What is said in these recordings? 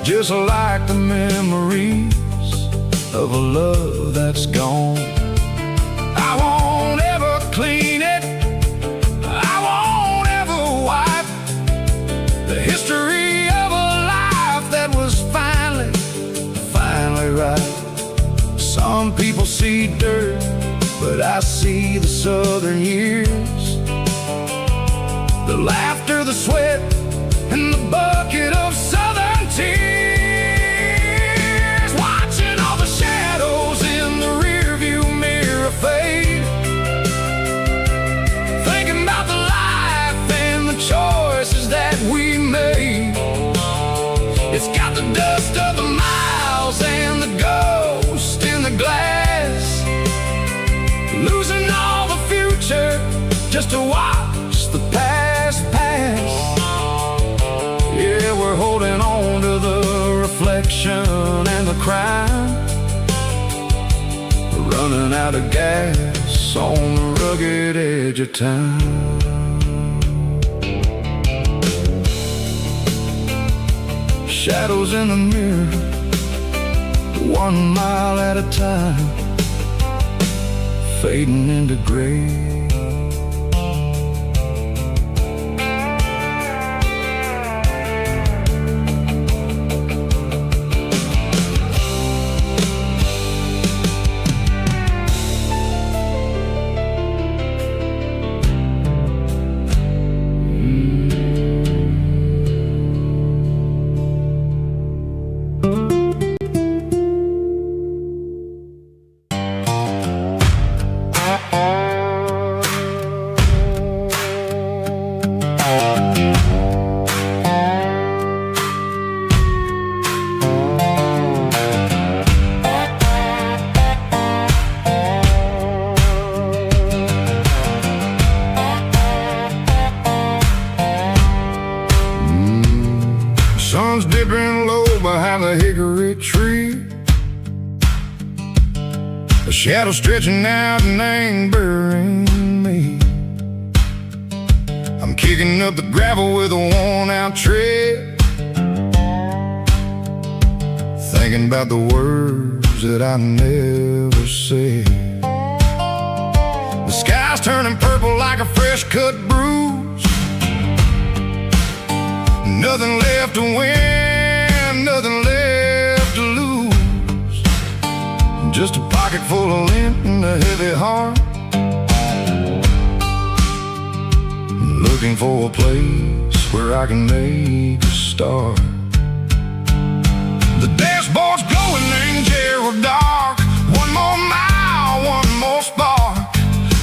just like the memories of a love that's gone. I won't ever clean it, I won't ever wipe the history of a life that was finally right. Some people see dirt, but I see the southern years, the laughter, the sweat, and the bucket of southern tears. Watching all the shadows in the rearview mirror fade, thinking about the life and the choices that we made. It's got the dust of the miles and the ghost in the glass, losing all the future just to watch the past pass. Yeah, we're holding on to the reflection and the crime, running out of gas on the rugged edge of time. Shadows in the mirror, 1 mile at a time, fading into gray. Sun's dipping low behind the hickory tree, a shadow stretching out and angering me. I'm kicking up the gravel with a worn-out tread, thinking about the words that I never said. The sky's turning purple like a fresh-cut bruise, nothing left to win, nothing left to lose, just a pocket full of lint and a heavy heart, looking for a place where I can make a start. The dashboard's glowing in Gerald dark, 1 more mile, 1 more spark.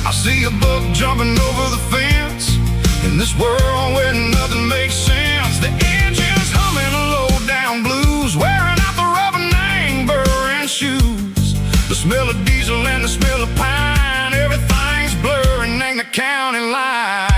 I see a buck jumping over the fence in this world where nothing makes sense. The engine's humming low-down blues, wearing out the rubber name burring shoes. The smell of diesel and the smell of pine, everything's blurring in the county line.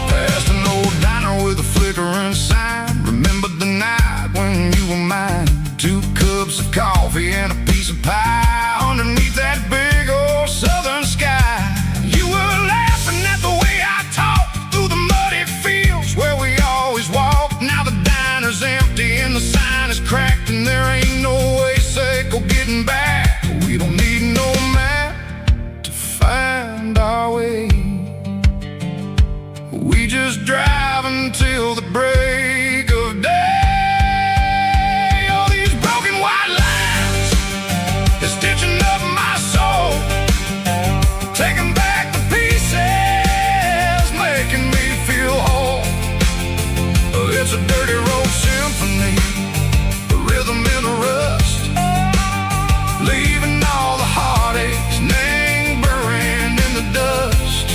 Past an old diner with a flickering sign, remember the night when you were mine. 2 cups of coffee and a piece of pie underneath that big old southern sky. You were laughing at the way I talked through the muddy fields where we always walked. Now the diner's empty and the sign is cracked, and there ain't no way safe or getting back. We don't need no map to find our way, we just drive until the break of day. Stitching up my soul, taking back the pieces, making me feel whole. It's a dirty road symphony, a rhythm in the rust, leaving all the heartaches, name buried in the dust.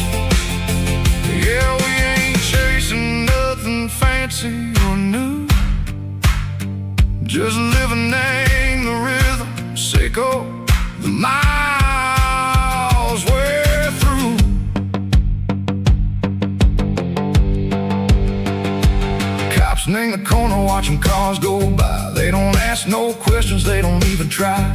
Yeah, we ain't chasing nothing fancy or new, just living in the rhythm, sicko. The miles we're through. Cops in the corner watching cars go by. They don't ask no questions, they don't even try.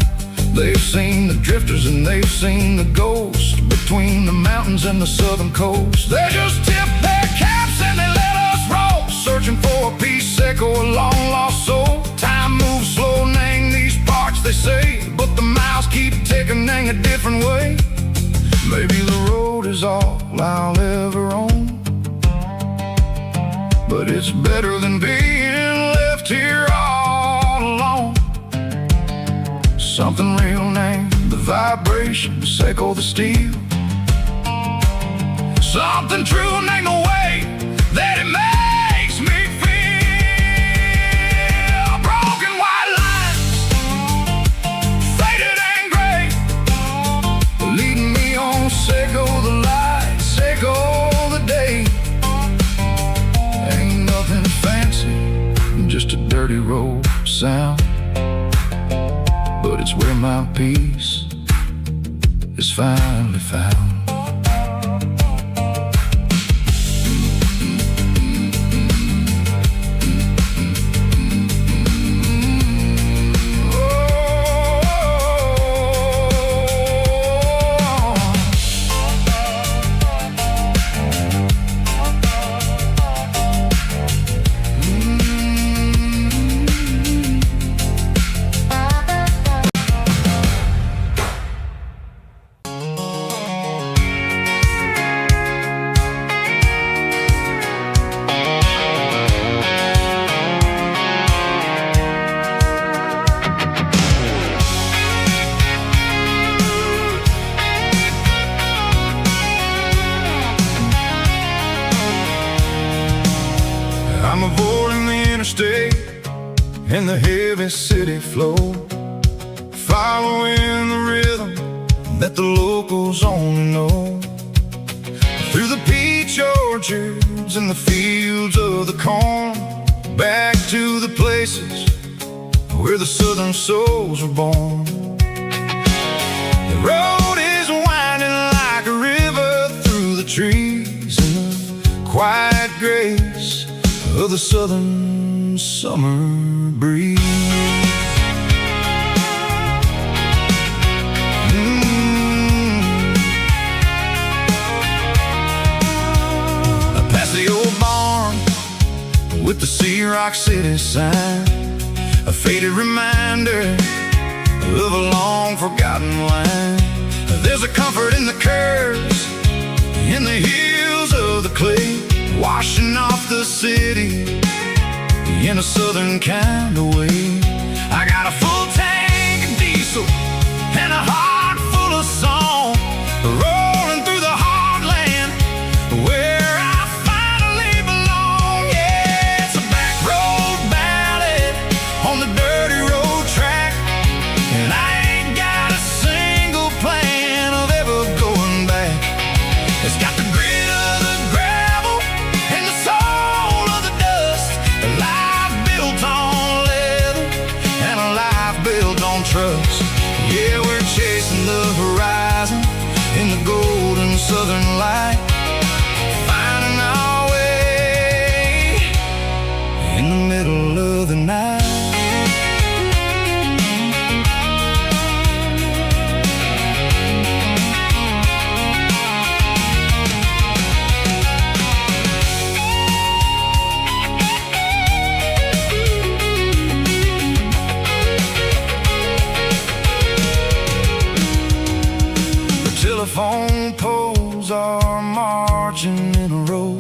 They've seen the drifters and they've seen the ghosts between the mountains and the southern coast. They just tip their caps and they let us roll, searching for a piece seco, a long-lost soul. Time moves slow, nang these parts, they say, but the miles keep ticking, nang a different way. Maybe the road is all I'll ever own, but it's better than being left here all alone. Something real named the vibration, seco the steel. Something true named the way that it makes me feel. Broken white lines, faded and gray, leading me on, seco the light, seco the day. Ain't nothing fancy, just a dirty road sound, but it's where my peace is finally found. I'm avoiding the interstate and the heavy city flow, following the rhythm that the locals only know. Through the peach orchards and the fields of the corn, back to the places where the southern souls were born. The road is winding like a river through the trees in the quiet grace of the southern summer breeze. Past the old barn with the Sea Rock City sign, a faded reminder of a long forgotten line. There's a comfort in the curves, in the hills of the clay, washing off the city in a southern kind of way. I got a full tank of diesel and a heart full of song, rolling through the heartland where I finally belong. Yeah, it's a back road ballad on the dirty road track, and I ain't got a single plan of ever going back. It's got the grit of the gravel and the soul of the dust, a life built on leather and a life built on trust. Yeah, we're chasing the horizon in the golden southern light, finding our way in the middle of the night. Telephone poles are marching in a row,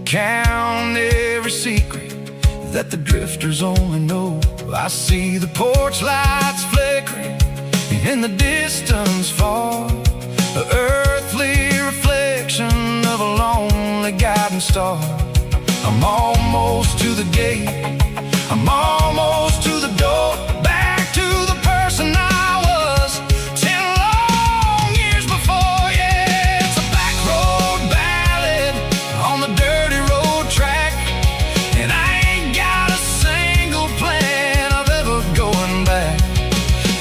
count every secret that the drifters only know. I see the porch lights flickering in the distance far, an earthly reflection of a lonely guiding star. I'm almost to the gate, I'm almost to the door, back to the person I was 10 long years before. Yeah, it's a back road ballad on the dirty road track, and I ain't got a single plan of ever going back.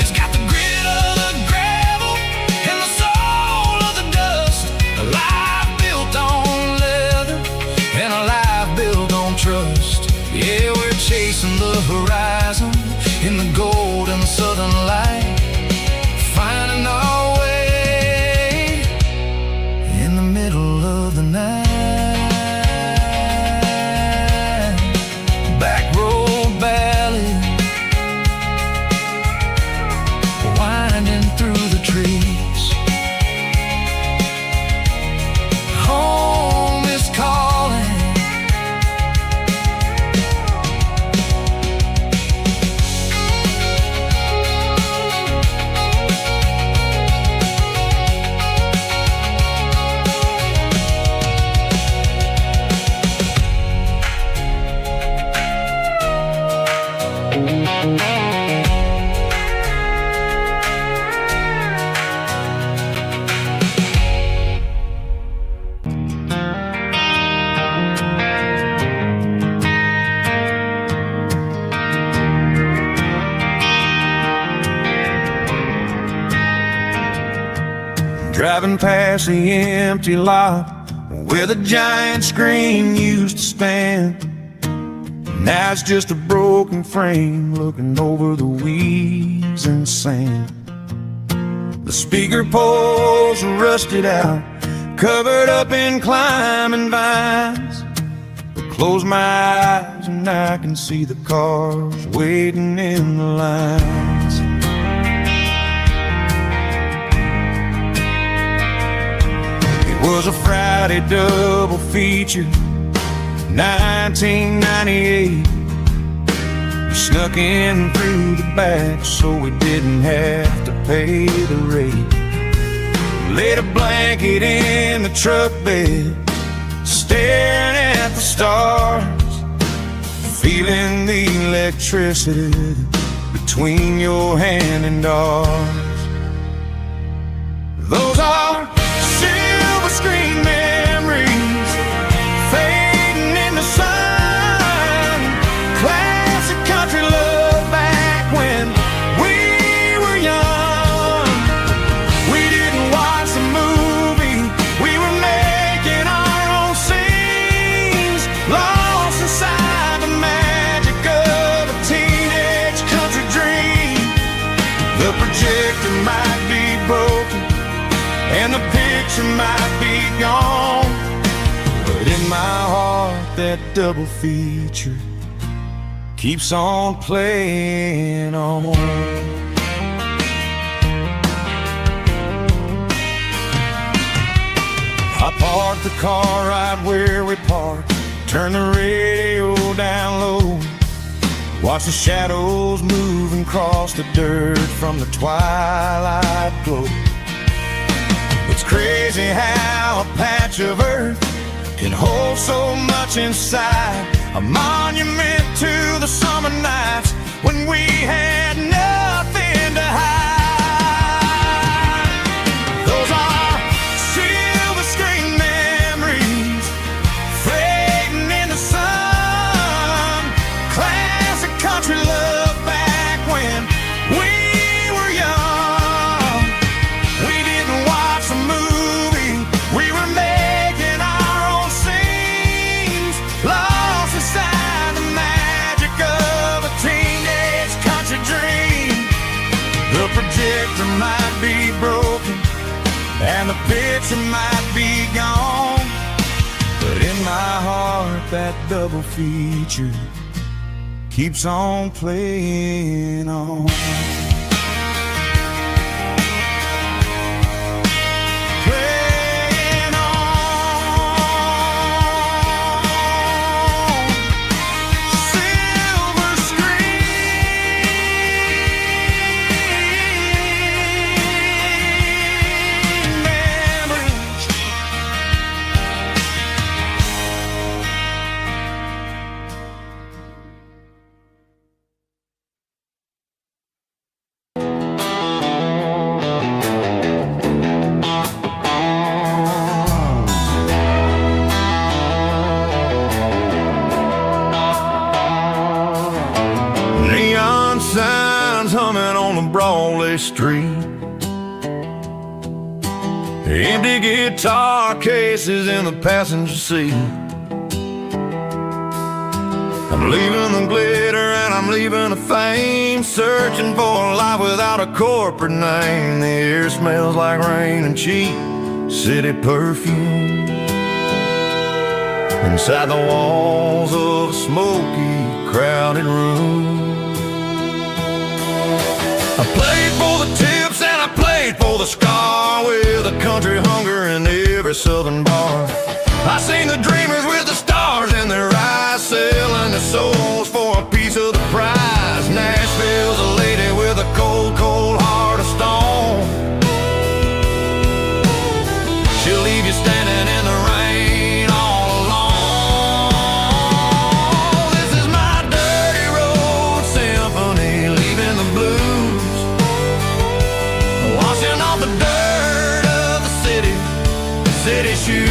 It's got the grit of the gravel and the soul of the dust, a life built on leather and a life built on trust. Yeah, we're chasing the horizon driving past the empty lot where the giant screen used to stand. Now it's just a broken frame looking over the weeds and sand. The speaker poles are rusted out, covered up in climbing vines. I close my eyes and I can see the cars waiting in the lines. It was a Friday double feature, 1998. We snuck in through the back so we didn't have to pay the rate. Laid a blanket in the truck bed, staring at the stars, feeling the electricity between your hand and ours. Those are silver screen memories fading in the sun. Classic country love back when we were young. We didn't watch the movie, we were making our own scenes, lost inside the magic of a teenage country dream. The projector might be broken and the picture might be gone, but in my heart that double feature keeps on playing on. I parked the car right where we parked, turned the radio down low, watch the shadows move and cross the dirt from the twilight glow. It's crazy how a patch of earth can hold so much inside, a monument to the summer nights when we had nothing to hide. Those are silver screen memories fading in the sun. Classic country love back when we were young. We didn't watch the movie, we were making our own scenes, lost inside the magic of a teenage country dream. The projector might be broken and the picture might be gone, but in my heart that double feature keeps on playing on. Playing on. Silver screen memories. Neon signs humming on the Broadway street, empty guitar cases in the passenger seat. I'm leaving the glitter and I'm leaving the fame, searching for a life without a corporate name. The air smells like rain and cheap city perfume inside the walls of a smoky, crowded room. I played for the tips and I played for the scar, with a country hunger in every southern bar. I seen the dreamers with the stars in their eyes, selling their souls for a piece of the prize. Nashville's a lady with a cold, cold heart of stone. She'll leave you standing in the rain all alone. This is my dirty road symphony, leaving the blues, washing off the dirt of the city shoes.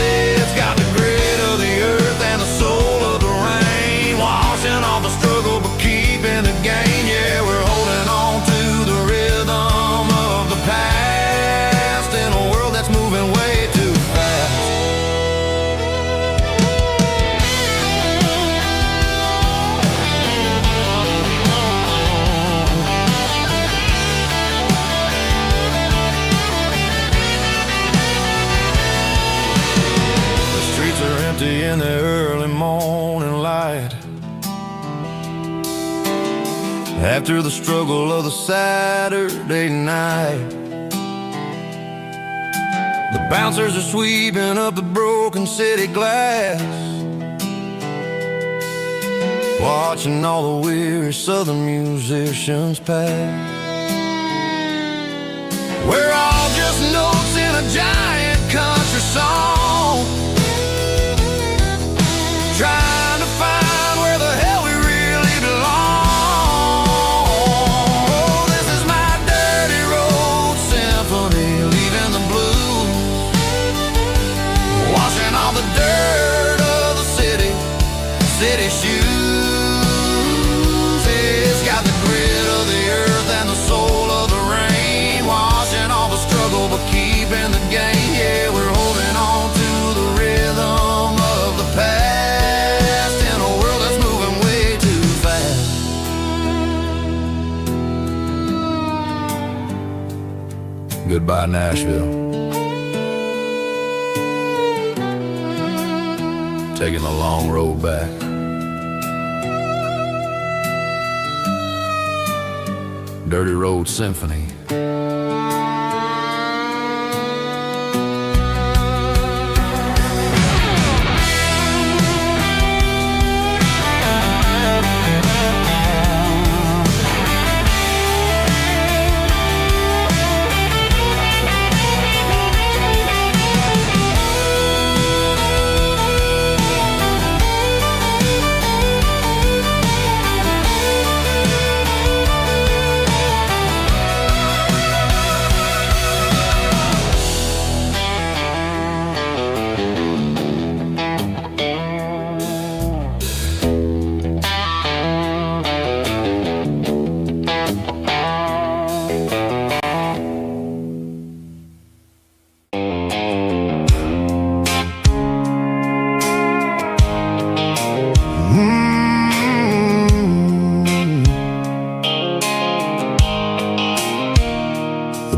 It's got the grit of the earth and the soul of the rain, washing off the struggle but keeping the gain. Yeah, we're holding on to the rhythm of the past. through the struggle of the Saturday night. The bouncers are sweeping up the broken city glass, watching all the weary southern musicians pass. We're all just notes in a giant country song, trying to find where the hell we really belong. Oh, this is my dirty road symphony, leaving the blues, washing all the dirt of the city shoes. It's got the grit of the earth and the soul of the rain, washing all the struggle but keeping the game. Yeah, we're holding on to the rhythm of the past in a world that's moving way too fast. Goodbye, Nashville. Taking the long road back. Dirty Road Symphony.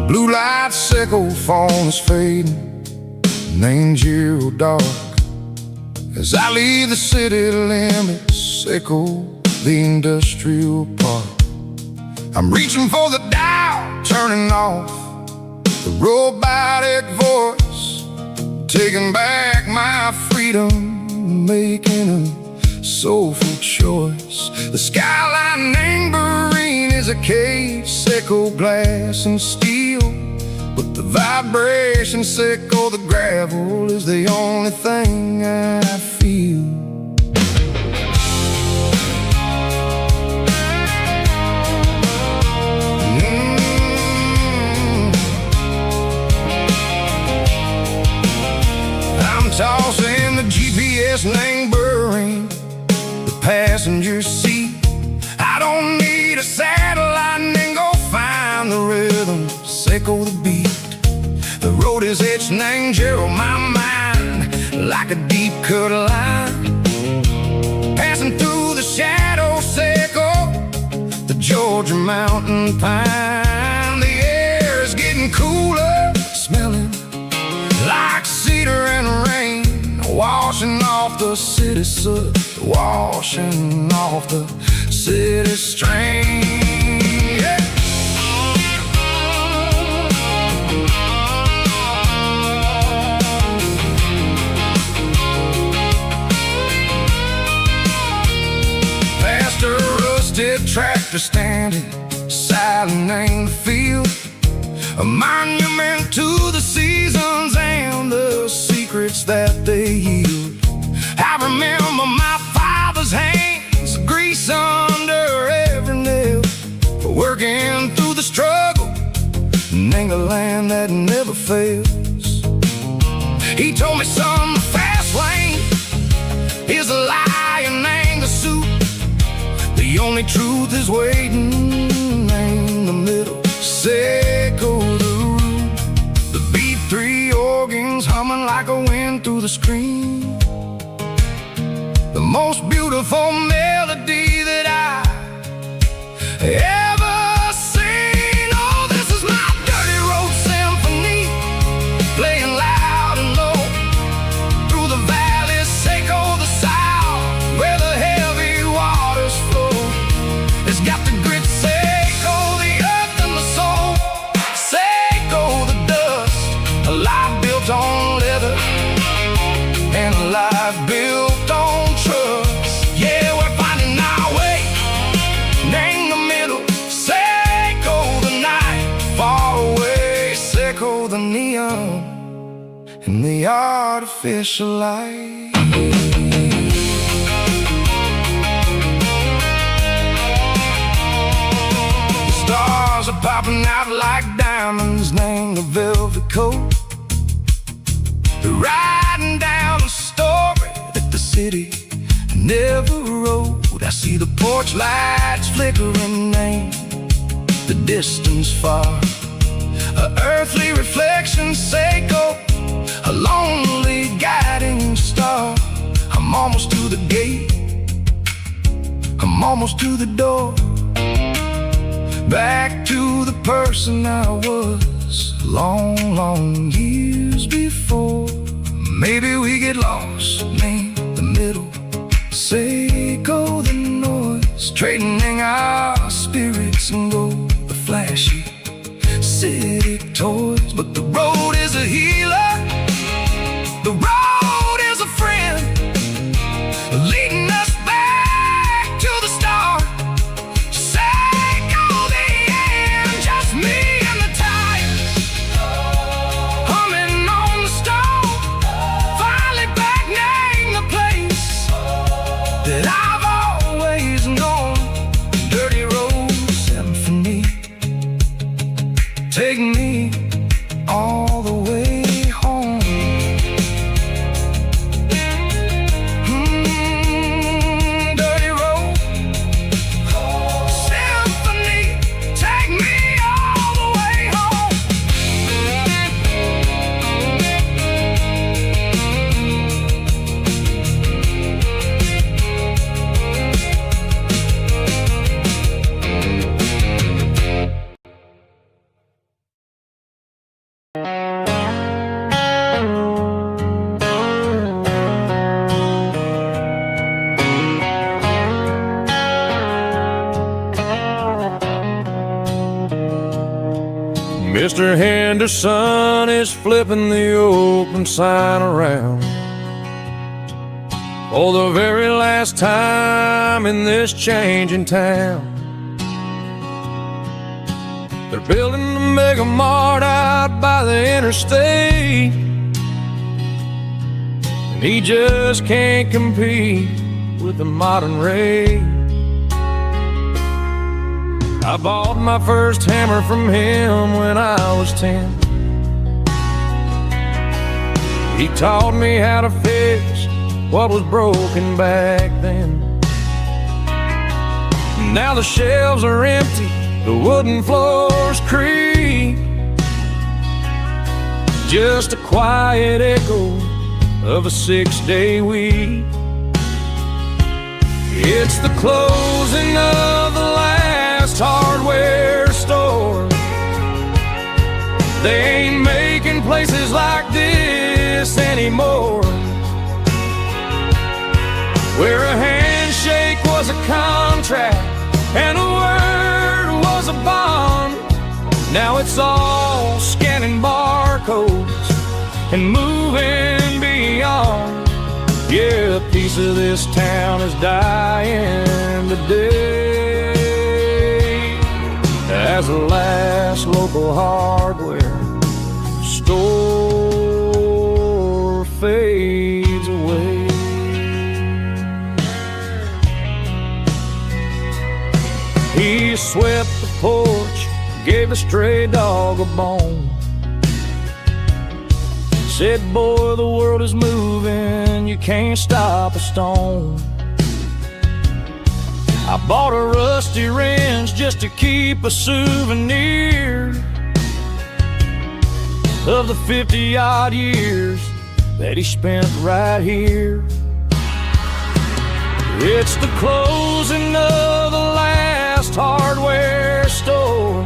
Blue light sickle phone is fading, and ain't zero dark. As I leave the city limits, echo the industrial park. I'm reaching for the dial, turning off the robotic voice, taking back my freedom, making a soulful choice. The skyline anchorine is a cage, sickle glass and steel, but the vibration sickle, the gravel, is the only thing I feel. I'm tossing the GPS neighboring the passenger seat. I don't need a satellite and go find the rhythm, sickle the beat. The road is etched and angel on my mind like a deep cut line, passing through the shadow sickle, the Georgia mountain pine. The air is getting cooler, smelling like cedar and rain, washing off the city soot, washing off the city strain. Yeah. Past a rusted tractor standing silent in the field, a monument to the seasons and the secrets that they yield. I remember my father's hands, grease under every nail, for working through the struggle, and a land that never fails. He told me, son, the fast lane is a lie and ain't a suit. The only truth is waiting in the middle, sickle the root. The B3 organs humming like a wind through the screen, the most beautiful melody that I ever seen. Oh, this is my dirty road symphony, playing loud and low through the valleys, sickle the south, where the heavy waters flow. It's got the grit set neon and the artificial light. The stars are popping out like diamonds, named the velvet coat. They're riding down a story that the city never wrote. I see the porch lights flickering, name the distance far. An earthly reflection, Seiko, a lonely guiding star. I'm almost to the gate, I'm almost to the door, back to the person I was long, long years before. Maybe we get lost, name the middle, Seiko the noise, trading our spirits and go the flashy city toys. But the road is a healer, the road is a friend, leading us back to the start. Seiko the end, just me and the tires, humming on the stove. Finally back, name the place that I've always known. Dirty Road Symphony, take me all the way home. Dirty Road Symphony, take me all the way home. Mr. Henderson is flipping the open sign around for the very last time in this changing town. They're building the mega mart out by the interstate, and he just can't compete with the modern rate. I bought my first hammer from him when I was 10. He taught me how to fix what was broken back then. Now the shelves are empty, the wooden floors creak, just a quiet echo of a 6-day week. It's the closing of the last hardware store. They ain't making places like this anymore, where a handshake was a contract and a word was a bond. Now it's all scanning barcodes and moving beyond. Yeah, a piece of this town is dying today as the last local hardware store fades away. He swept the porch, gave the stray dog a bone, said, boy, the world is moving, you can't stop a stone. I bought a rusty wrench just to keep a souvenir of the 50-odd years that he spent right here. It's the closing of the last hardware store.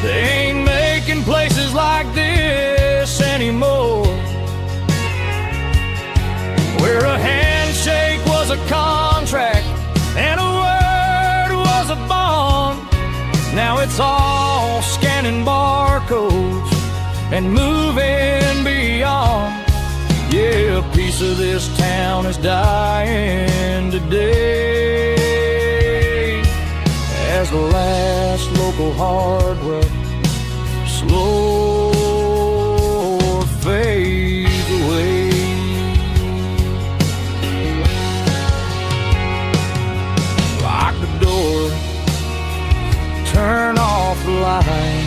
They ain't making places like this anymore, where a handshake was a contract and a word was a bond. Now it's all scanning barcodes and moving beyond. Yeah, a piece of this town is dying today as the last local hardware slow fades away. Lock the door, turn off the light.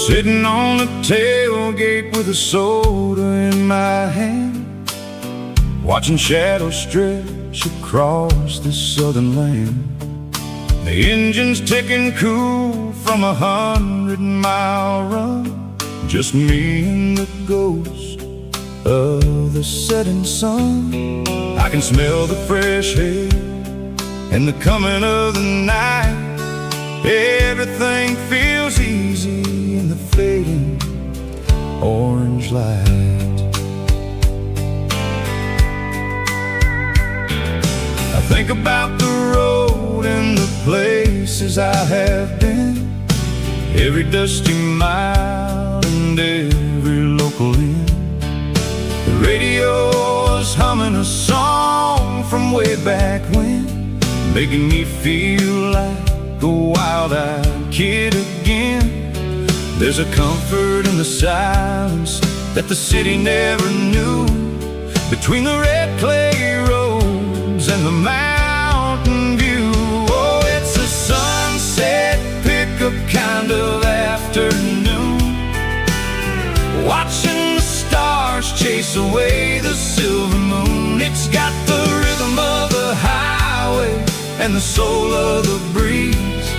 Sitting on the tailgate with a soda in my hand, watching shadows stretch across this southern land. The engine's ticking cool from 100-mile run, just me and the ghost of the setting sun. I can smell the fresh air and the coming of the night. Everything feels easy in the fading orange light. I think about the road and the places I have been, every dusty mile and every local inn. The radio is humming a song from way back when, making me feel like a wild-eyed kid again. There's a comfort in the silence that the city never knew, between the red clay roads and the mountain view. Oh, it's a sunset pickup kind of afternoon, watching the stars chase away the silver moon. It's got the rhythm of the highway and the soul of the breeze,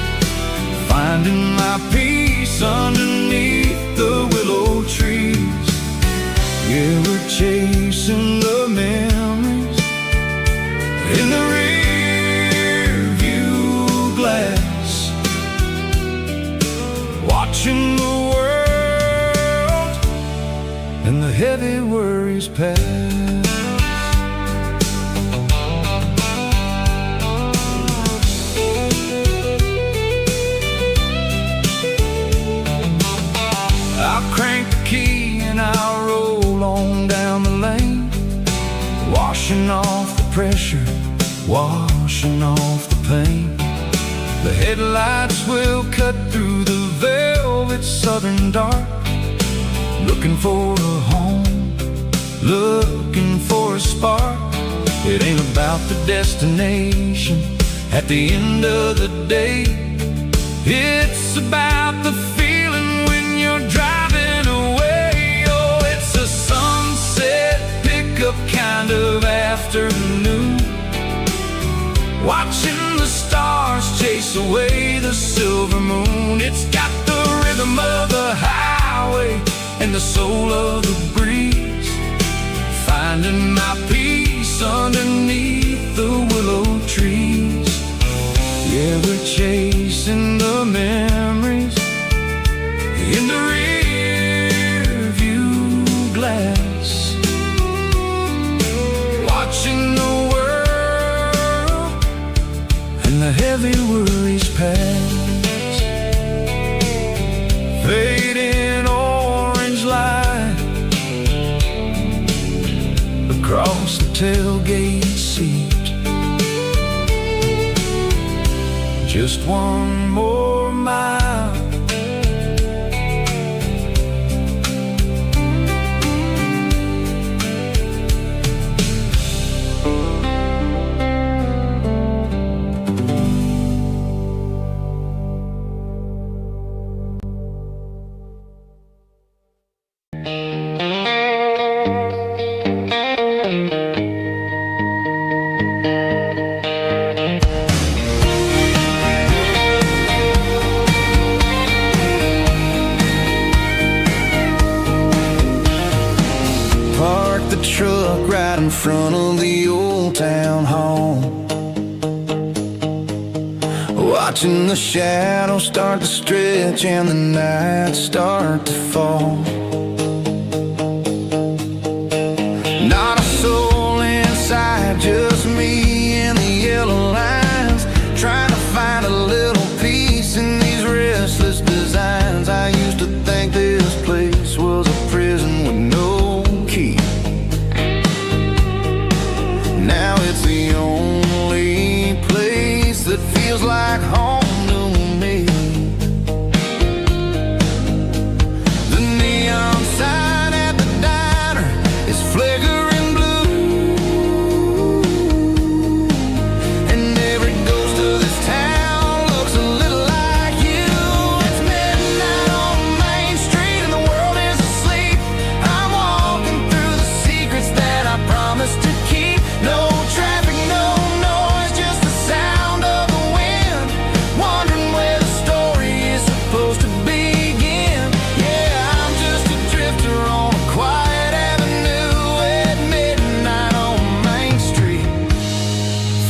finding my peace underneath the willow trees. Yeah, we're chasing the memories in the rear view glass, watching the world and the heavy worries pass. I'll roll on down the lane, washing off the pressure, washing off the pain. The headlights will cut through the velvet southern dark, looking for a home, looking for a spark. It ain't about the destination at the end of the day, it's about the feeling when you're driving away. Pickup kind of afternoon, watching the stars chase away the silver moon. It's got the rhythm of the highway and the soul of the breeze, finding my peace underneath the willow trees. Yeah, we're chasing the memories in the rear view glass, watching the world and the heavy worries pass. Fading orange light across the tailgate seat, just one more mile. the truck right in front of the old town hall, watching the shadows start to stretch and the night start to fall. Not a soul inside, just me and the yellow lines, trying to find a little peace in these restless designs. I used to think this place was a prison with no key. Now it's the only place that feels like home to me. The neon sign at the diner is flickering blue, and every ghost of this town looks a little like you. It's midnight on Main Street and the world is asleep. I'm walking through the secrets that I promised to keep. No traffic, no noise, just the sound of the wind, wondering where the story is supposed to begin. Yeah, I'm just a drifter on a quiet avenue at midnight on Main Street,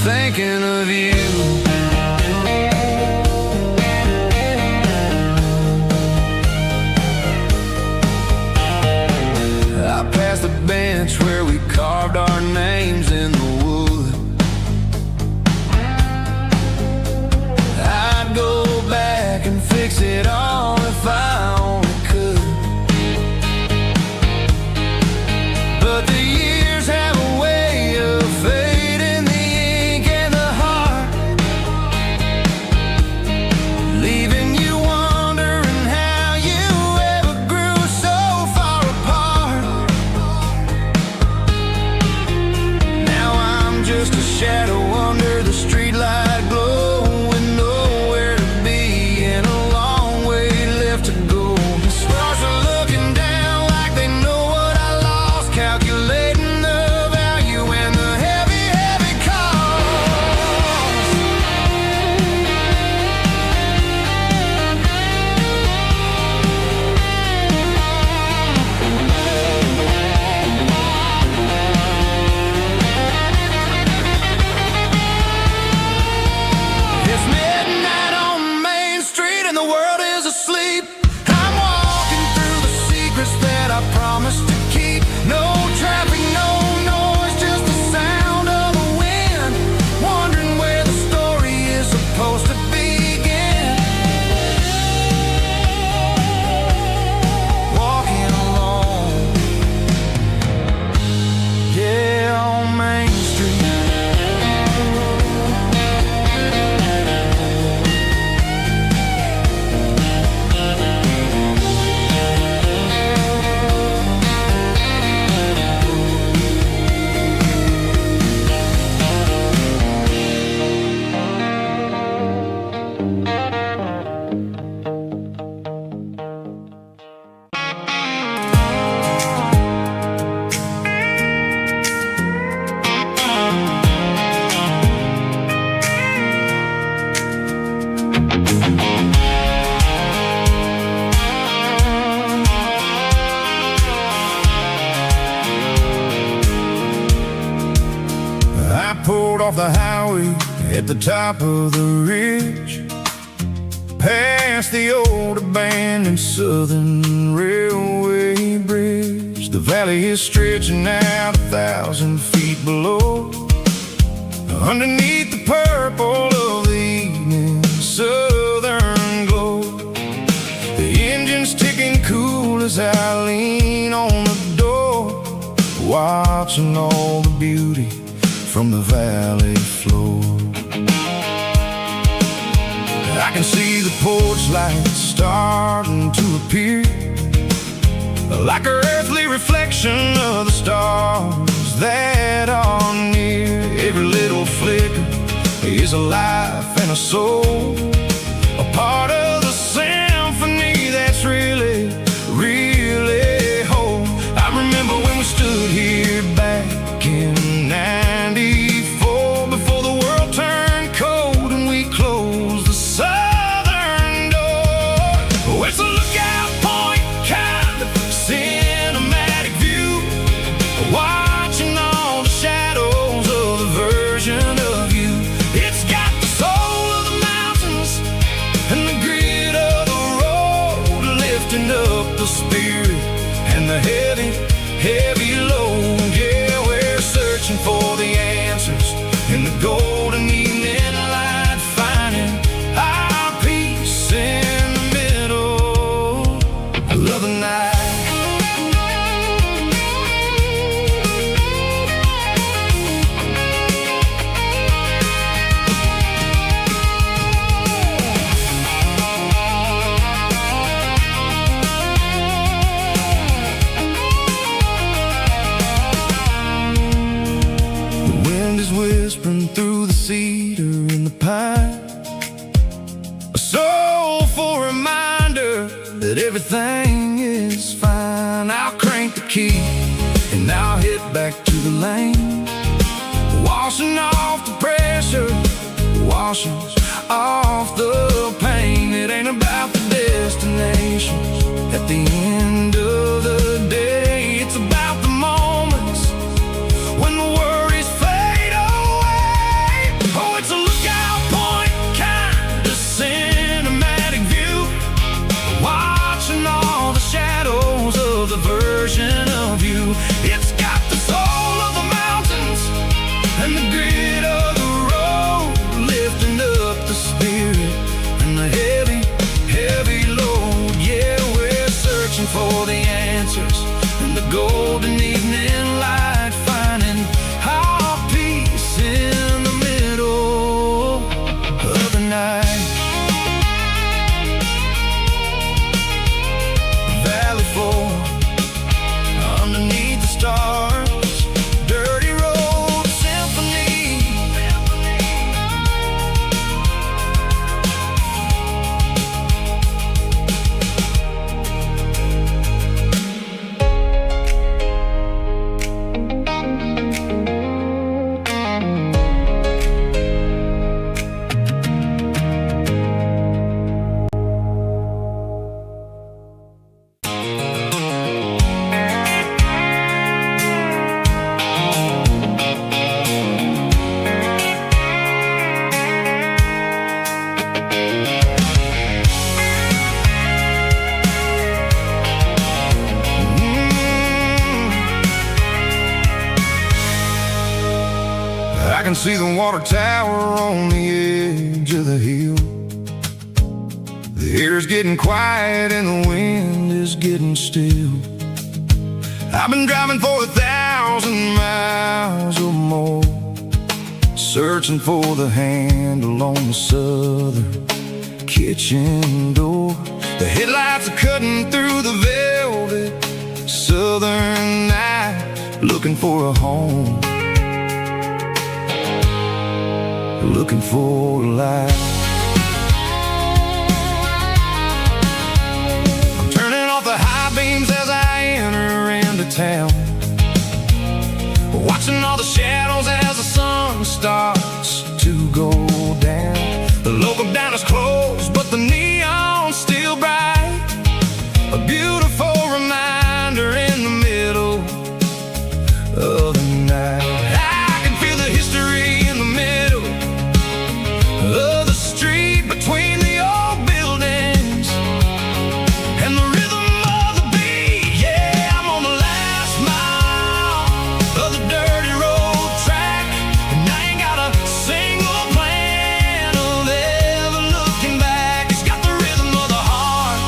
thinking of you. I passed the bench where we carved our names in the wood. I'd go back and fix it all if I only could. But the years have a way of fading the ink and the heart, leaving you wondering how you ever grew so far apart. Now I'm just a shadow under the streetlight glow, with nowhere to be and a long way left to go. The stars are looking down like they know what I lost, calculating the value and the heavy, heavy cost. It's midnight on Main Street and the world is asleep. I'm walking through the secrets that I promised to keep. No traffic, no noise, just the sound of the wind, wondering where the story is supposed to begin. Walking alone, yeah, on Main Street. I pulled off the highway at the top of the ridge, past the old abandoned Southern Railway bridge. The valley is stretching out 1,000 feet below, underneath the purple of the evening southern glow. The engine's ticking cool as I lean on the door, watching all the beauty from the valley floor. I can see the porch lights starting to appear, like an earthly reflection of the stars that are near. Every little flicker is a life and a soul, a part of the symphony that's really, really whole. I remember when we stood here back in '94, before the world turned cold and we closed the southern door. Oh, it's a lookout point, kind of cinematic view. Why in the golden evening light, finding our peace in the middle of the night. Whispering through the cedar and the pine, a soulful reminder that everything is fine. I'll crank the key and I'll head back to the lane, washing off the pressure, washing off the pain. It ain't about the destination at the end of the day. It's about the moments when the worries fade away. Oh, it's a lookout point, kind of cinematic view, watching all the shadows of the version of you. It's got the soul of the mountains and the grit of the road, lifting up the spirit and the heavy, heavy load. Yeah, we're searching for the answers in the golden evening light, finding our peace in the middle of the night. Valley floor, underneath the stars, dirty road symphony. I can see the water tower on the edge of the hill. The air's getting quiet and the wind is getting still. I've been driving for 1,000 miles or more, searching for the handle on the southern kitchen door. The headlights are cutting through the velvet southern night, looking for a home, looking for a life. I'm turning off the high beams as I enter into town, watching all the shadows as the sun starts to go down. The local diner's closed, but the neon's still bright, a beautiful reminder in the middle of the night. I can feel the history in the middle of the street, between the old buildings and the rhythm of the beat. Yeah, I'm on the last mile of the dirty road track, and I ain't got a single plan of ever looking back. It's got the rhythm of the heart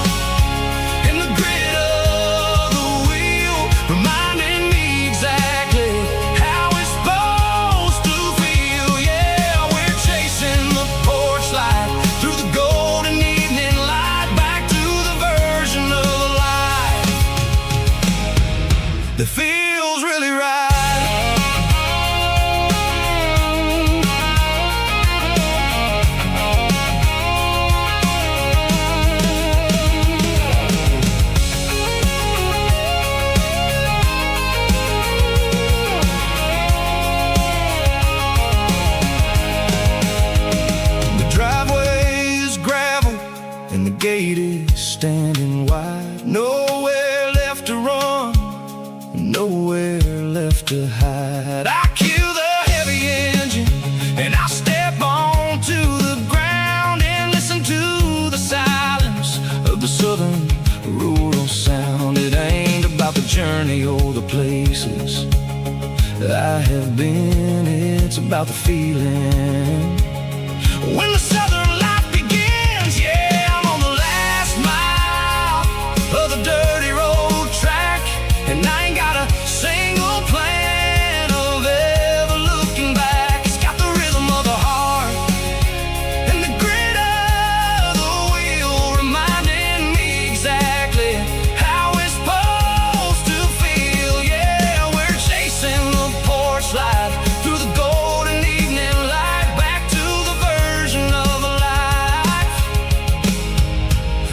and the grit of the wheel, reminding me exactly how it's supposed to feel. Yeah, we're chasing the porch light through the golden evening light, back to the version of life that feels really right. The driveway is gravel and the gate is standing wide. Nowhere left to run, nowhere left to hide. I kill the heavy engine and I step onto the ground and listen to the silence of the southern rural sound. It ain't about the journey or the places I have been, it's about about the feeling when the southern life begins. Yeah, I'm on the last mile of the dirty road track, and I ain't got a single plan of ever looking back. It's got the rhythm of the heart and the grit of the wheel, reminding me exactly how it's supposed to feel. Yeah, we're chasing the porch light through the golden evening light, back to the version of a life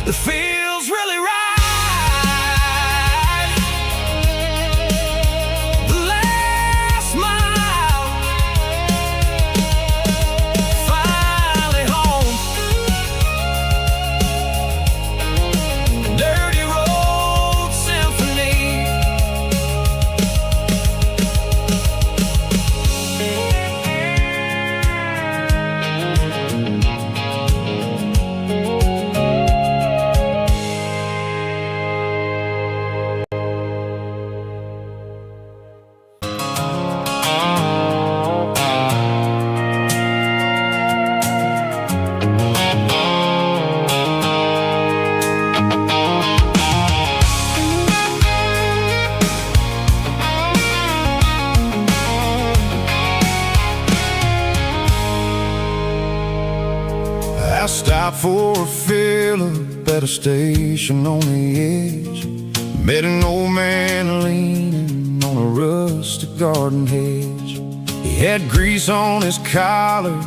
that feels really right. The last mile, finally home. Dirty Road Symphony. I stopped for a fill-up at a station on the edge. Met an old man leaning on a rustic garden hedge. He had grease on his collar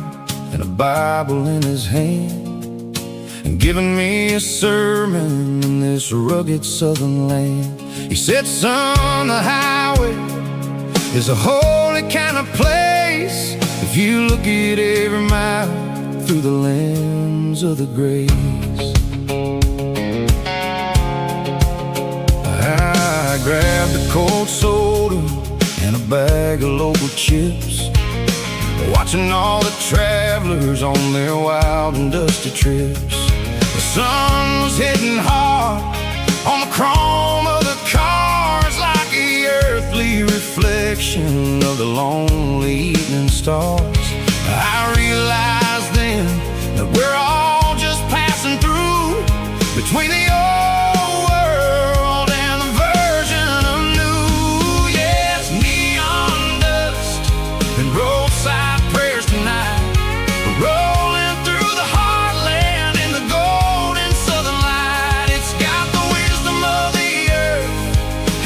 and a Bible in his hand, and giving me a sermon in this rugged southern land. He said, son, the highway is a holy kind of place if you look at every mile through the lens of the grace. I grabbed a cold soda and a bag of local chips, watching all the travelers on their wild and dusty trips. The sun was hitting hard on the chrome of the cars, like the earthly reflection of the lonely evening stars. I realized then that we're all just passing through between the old world and the version of new. Yes, neon dust and roadside prayers tonight, rolling through the heartland in the golden southern light. It's got the wisdom of the earth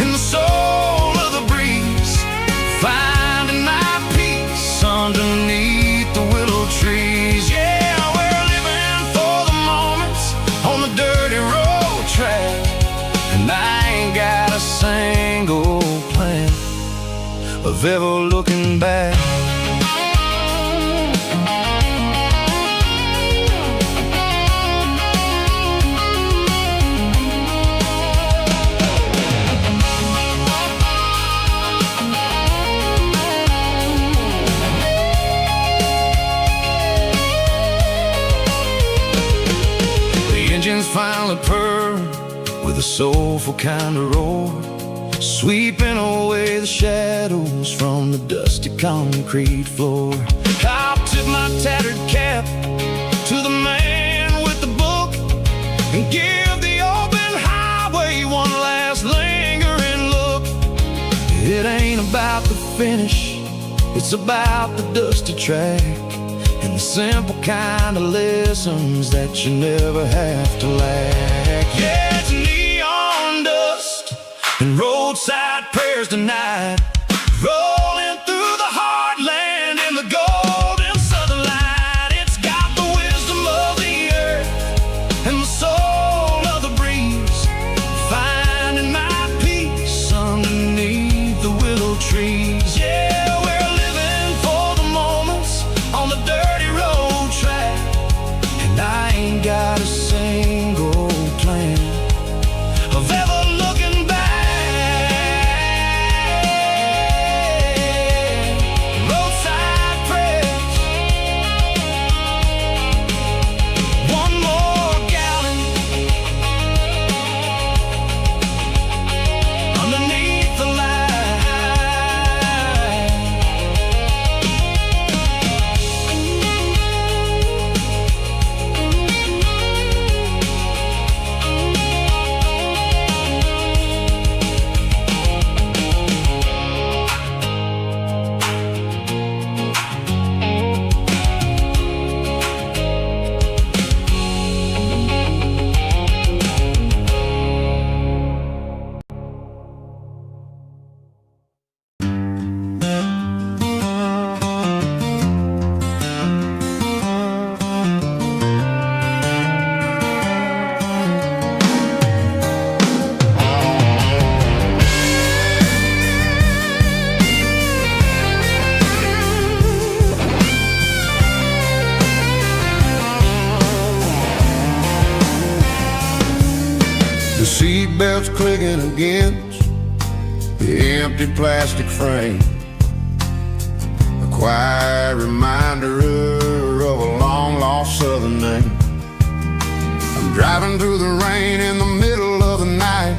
and the soul of the breeze, finding my peace underneath the willow trees. Yeah, we're living for the moments on the dirty road track, and I ain't got a single plan of ever looking back. Engines finally purr with a soulful kind of roar, sweeping away the shadows from the dusty concrete floor. I'll tip my tattered cap to the man with the book and give the open highway one last lingering look. It ain't about the finish, it's about the dusty track and the simple kind of lessons that you never have to lack. Yeah, it's neon dust and roadside prayers tonight, rolling through the heartland in the golden southern light. It's got the wisdom of the earth and the soul of the breeze, finding my peace underneath the willow trees. Yeah, we're living for the moments on the dirty road track, and I ain't got a single plan of ever looking back. seatbelts clicking against the empty plastic frame, a quiet reminder of a long-lost southern name. I'm driving through the rain in the middle of the night,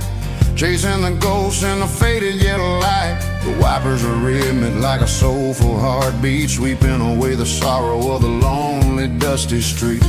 chasing the ghosts in the faded yellow light. The wipers are rhythmic like a soulful heartbeat, sweeping away the sorrow of the lonely, dusty street.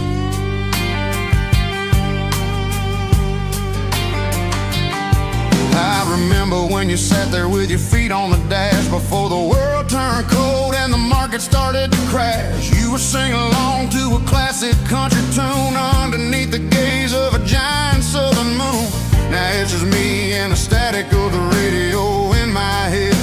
I remember when you sat there with your feet on the dash before the world turned cold and the market started to crash. You were singing along to a classic country tune underneath the gaze of a giant southern moon. Now it's just me and the static of the radio in my head,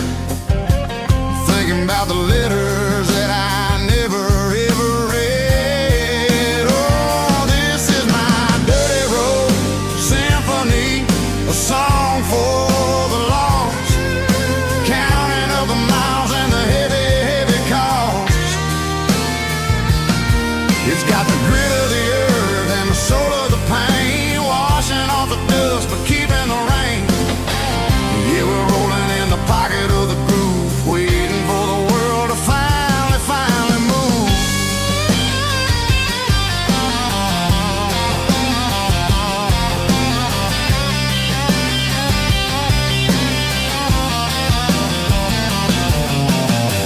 thinking about the letters that I never ever read. Oh, this is my dirty road symphony, a song for the lost, counting up the miles and the heavy, heavy cost. It's got the grit of the earth and the soul of the pain, washing off the dust but keeping the rain. Yeah, we're rolling in the pocket of the groove, waiting for the world to finally move.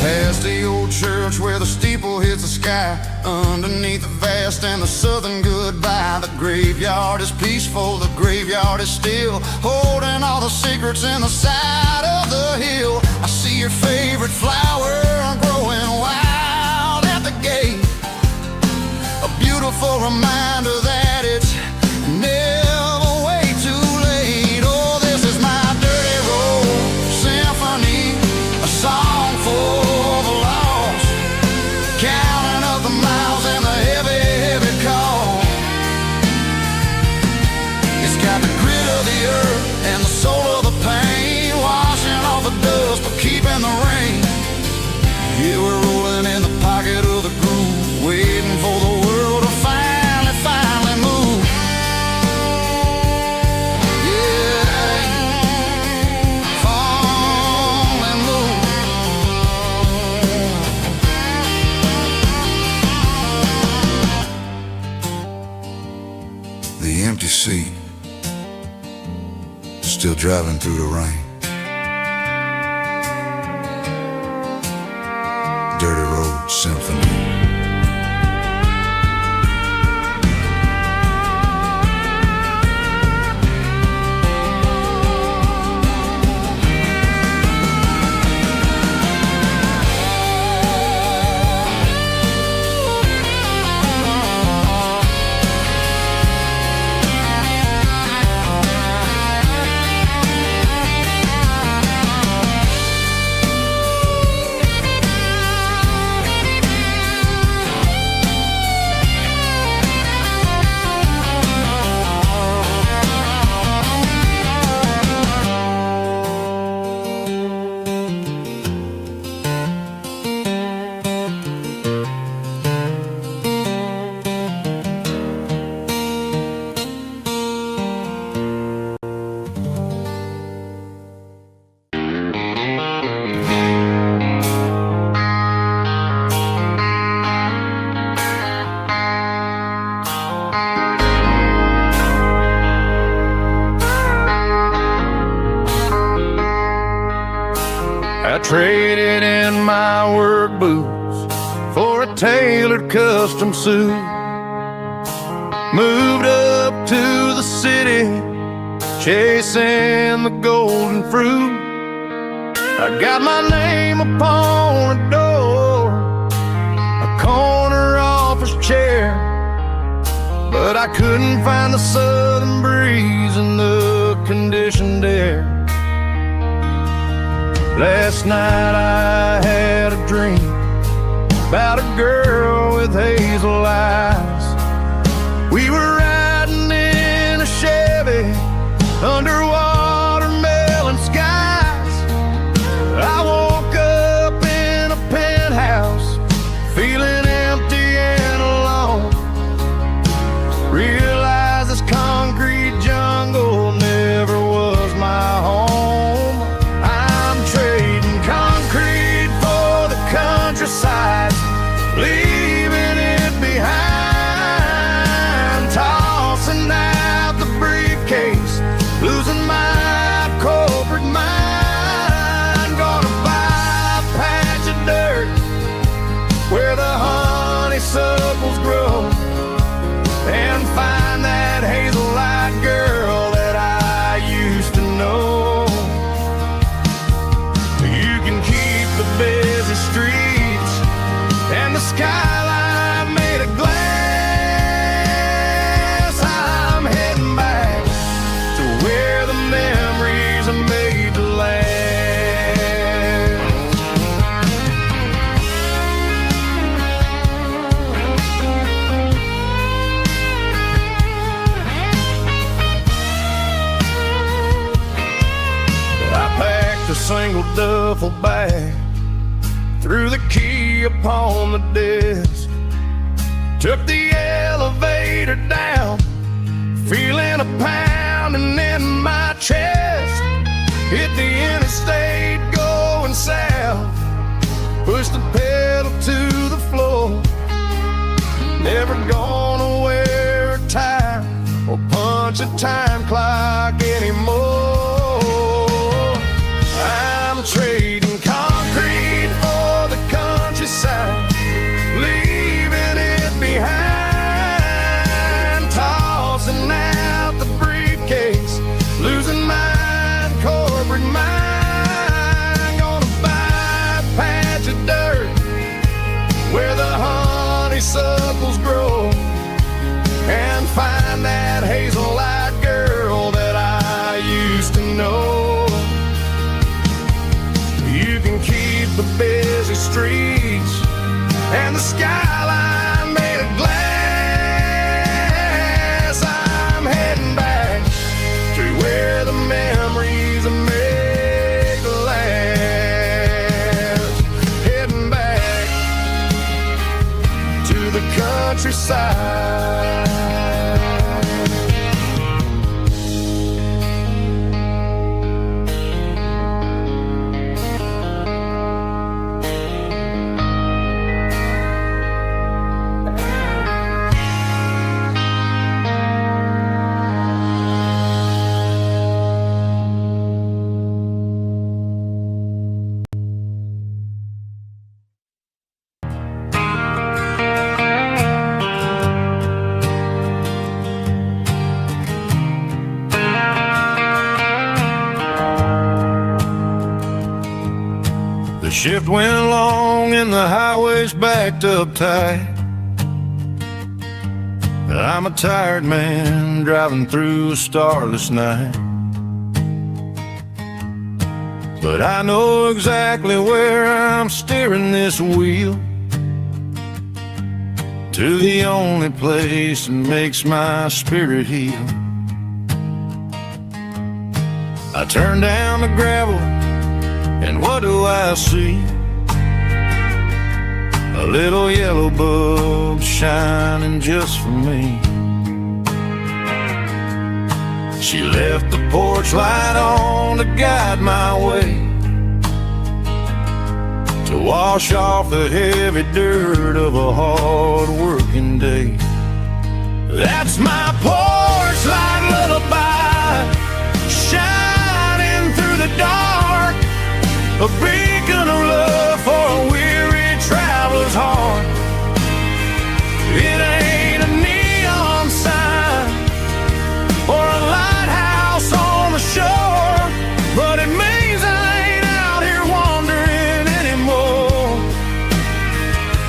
Past the old church where the steeple hits the sky, underneath the vast and the southern goodbye. The graveyard is peaceful, the graveyard is still, holding all the secrets in the side of the hill. I see your favorite flower growing wild at the gate, a beautiful reminder that it's never way too late. Oh, this is my dirty road symphony, a song for the lost, counting up the miles and the heavy, heavy call. It's got the grit of the earth and the soul of the pain, washing off the dust but keeping the rain. Yeah, we're rolling in the pocket of the groove, waiting for the world to finally move. Yeah, finally move. The empty seat, still driving through the rain. Dirty Road Symphony. I traded in my work boots for a tailored custom suit, moved up to the city, chasing the golden fruit. I got my name upon a door, a corner office chair, but I couldn't find the southern breeze in the conditioned air. Last night I had a dream about a girl with hazel eyes. We were riding in a Chevy under watermelon skies. I woke up in a penthouse feeling empty and alone. Realized this concrete jungle never find that hazel-eyed girl that I used to know. You can keep the busy streets and the skyline made of glass. I'm heading back to where the memories are made to last. A single duffel bag, threw the key upon the desk, took the elevator down, feeling a pounding in my chest. Hit the interstate going south, pushed the pedal to the floor. Never gonna wear a tie or punch a time clock anymore. I'm trading concrete for the countryside, leaving it behind, tossing out the briefcase, losing my corporate mind. Gonna buy a patch of dirt where the honeysuckles grow and find that hazel-eyed girl that I used to know. You can keep the busy streets and the skyline made of glass. I'm heading back to where the memories are made to last. Heading back to the countryside. The shift went long and the highway's backed up tight. I'm a tired man driving through a starless night, but I know exactly where I'm steering this wheel, to the only place that makes my spirit heal. I turn down the gravel and what do I see? A little yellow bulb shining just for me. She left the porch light on to guide my way, to wash off the heavy dirt of a hard-working day. That's my porch light lullaby, shining through the dark, a beacon of love for a weary traveler's heart. It ain't a neon sign or a lighthouse on the shore, but it means I ain't out here wandering anymore.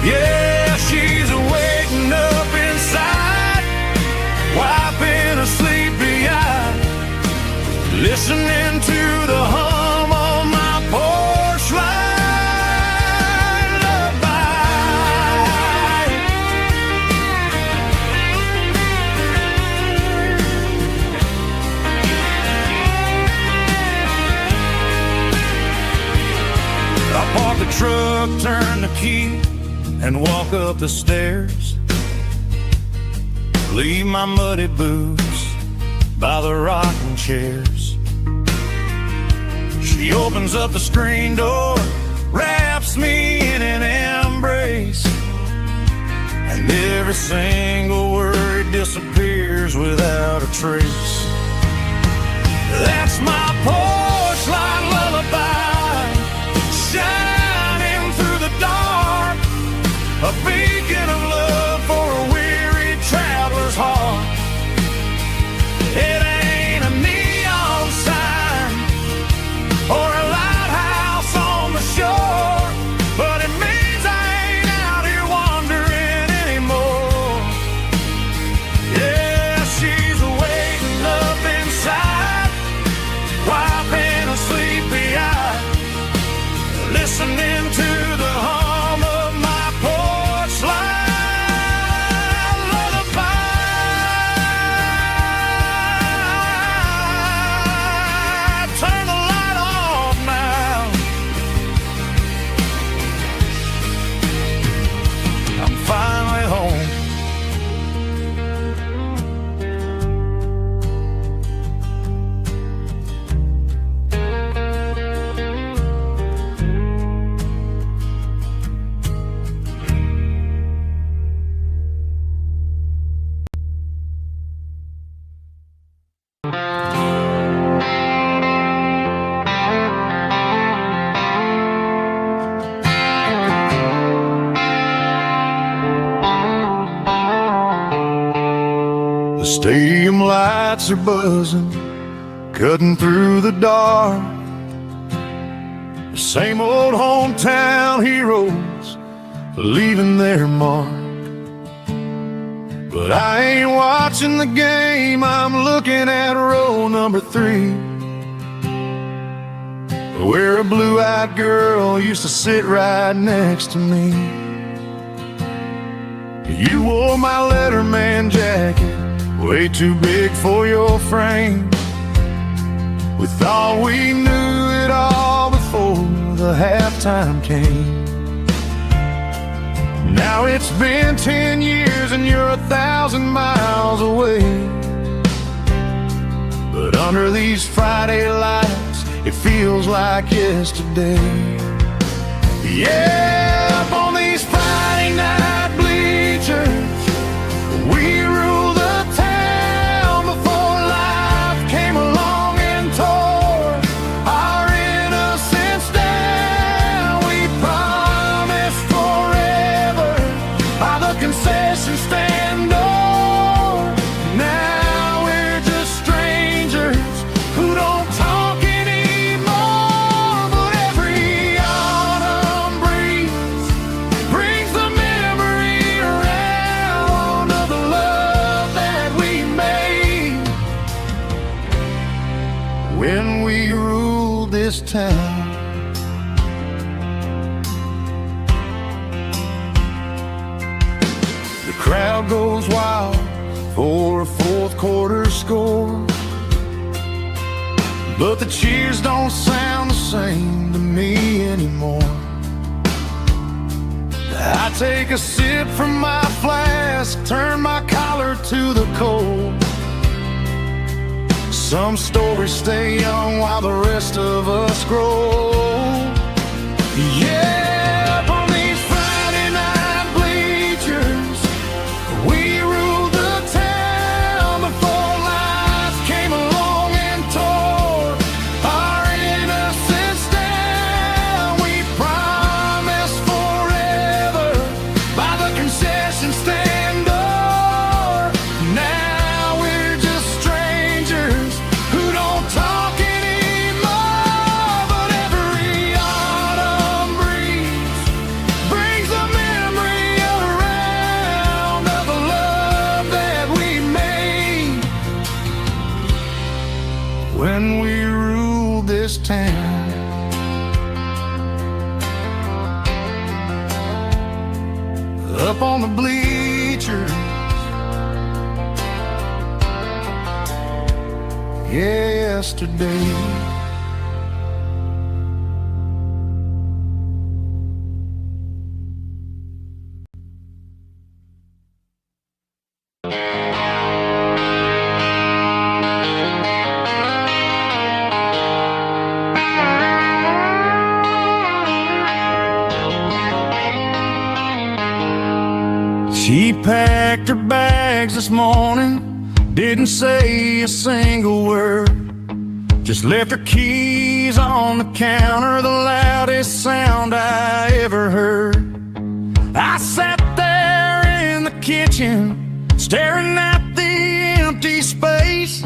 Yeah, she's waking up inside, wiping a sleepy eye, listening to the hum of my porch light lullaby. I park the truck, turn the key, and walk up the stairs. Leave my muddy boots by the rocking chairs. She opens up the screen door, wraps me in an embrace, and every single word disappears without a trace. That's my porch light lullaby, shining through the dark, a beacon of love for a weary traveler's heart. Stadium lights are buzzing, cutting through the dark. The same old hometown heroes leaving their mark. But I ain't watching the game, I'm looking at row number 3, where a blue-eyed girl used to sit right next to me. You wore my Letterman jacket, way too big for your frame. We thought we knew it all before the halftime came. Now it's been 10 years and you're 1,000 miles away. But under these Friday lights, it feels like yesterday. Yeah, up on these Friday night bleachers, we rule the town before life came along and tore our innocence down. We promised forever by the concession stand door. Now we're just strangers who don't talk anymore. But every autumn breeze brings the memory around of the love that we made when we ruled this town. The crowd goes wild for a fourth quarter score, but the cheers don't sound the same to me anymore. I take a sip from my flask, turn my collar to the cold. Some stories stay young while the rest of us grow. Yeah, up on these Friday night bleachers, we ruled the town before life came along and tore our innocence down. We promised forever by the concession stand door. Now we're just strangers who don't talk anymore. But every autumn breeze brings the memory around of the love that we made when we ruled this town. Up on the bleachers, yesterday. She packed her bags this morning, didn't say a single word, just left her keys on the counter, the loudest sound I ever heard. I sat there in the kitchen, staring at the empty space,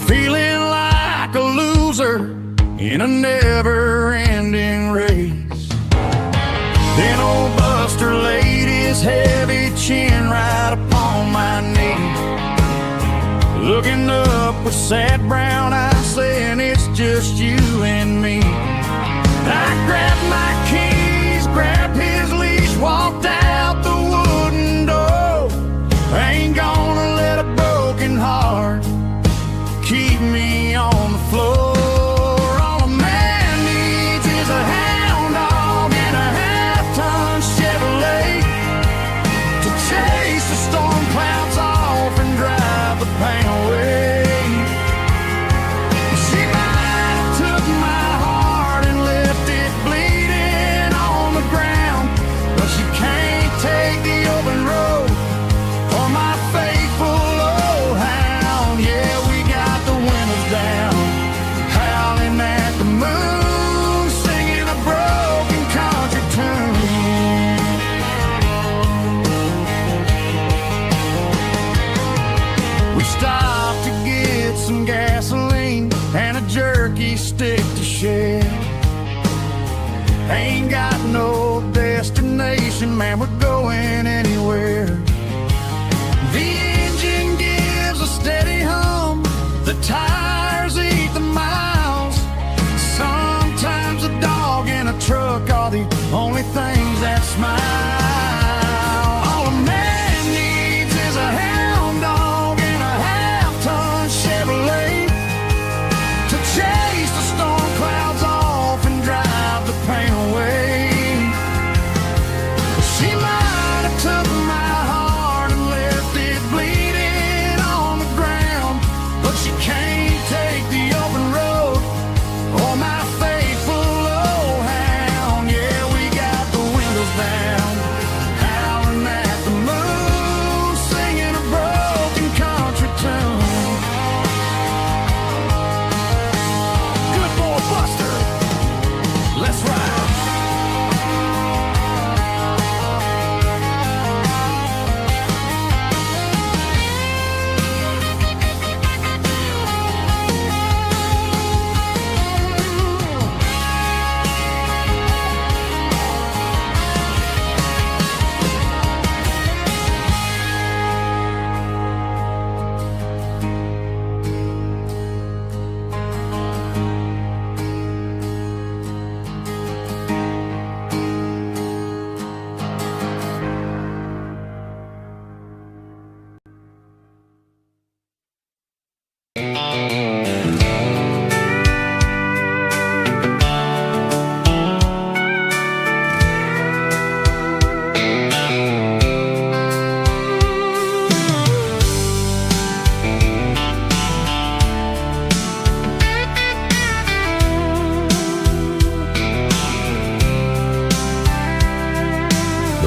feeling like a loser in a never-ending race. Then old Buster laid his heavy chin right upon my knee, looking up with sad brown eyes, saying it's just you and me. I grabbed my keys, grabbed his leash, walked out the wooden door. I ain't gonna let a broken heart keep me on the floor. All a man needs is a hound dog and a half-ton Chevrolet to chase the storm clouds off and drive the pain away. She might have took my heart and left it bleed. some gasoline and a jerky stick to share. Ain't got no destination, man, we're going anywhere. The engine gives a steady hum, the tires eat the miles. Sometimes a dog in a truck are the only things that smile. All a man needs is a hound dog and a half-ton Chevrolet to chase the storm clouds off and drive the pain away. She might have took my heart and left it bleeding on the ground, but she can't take the open road or my faithful old hound. Yeah, we got the windows down, howling at the moon, singing a broken country tune. Good boy Buster, let's ride.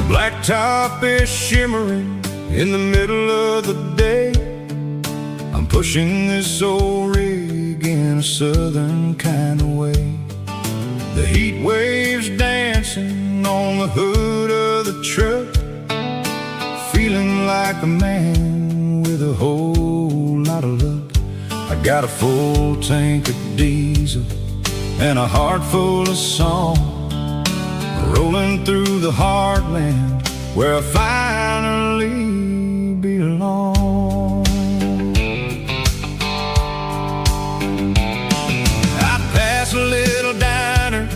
Blacktop is shimmering in the middle of the day. I'm pushing this old rig in a southern kind of way. The heat waves dancing on the hood of the truck, feeling like a man with a whole lot of luck. I got a full tank of diesel and a heart full of song, rolling through the heartland where I finally belong. I pass a little diner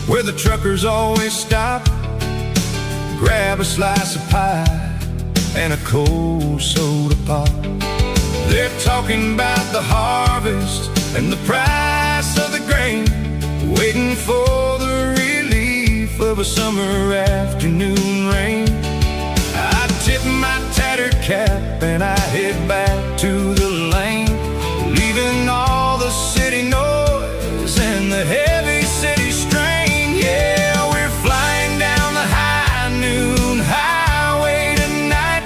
where the truckers always stop, grab a slice of pie and a cold soda pop. They're talking about the harvest and the price of the grain, waiting for the relief of a summer afternoon rain. I tip my tattered cap and I head back to the lane, leaving all the city noise and the heavy city strain. Yeah, we're flying down the high noon highway tonight,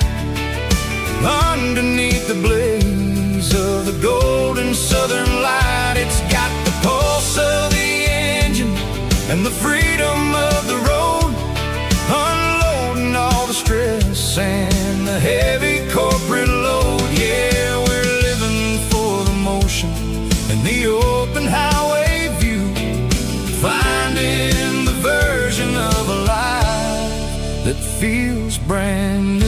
underneath the blaze of the golden southern light. It's got the pulse of the engine and the freedom of the road, unloading all the stress and the heavy corporate load. Yeah, we're living for the motion and the open highway view, finding the version of a life that feels brand new.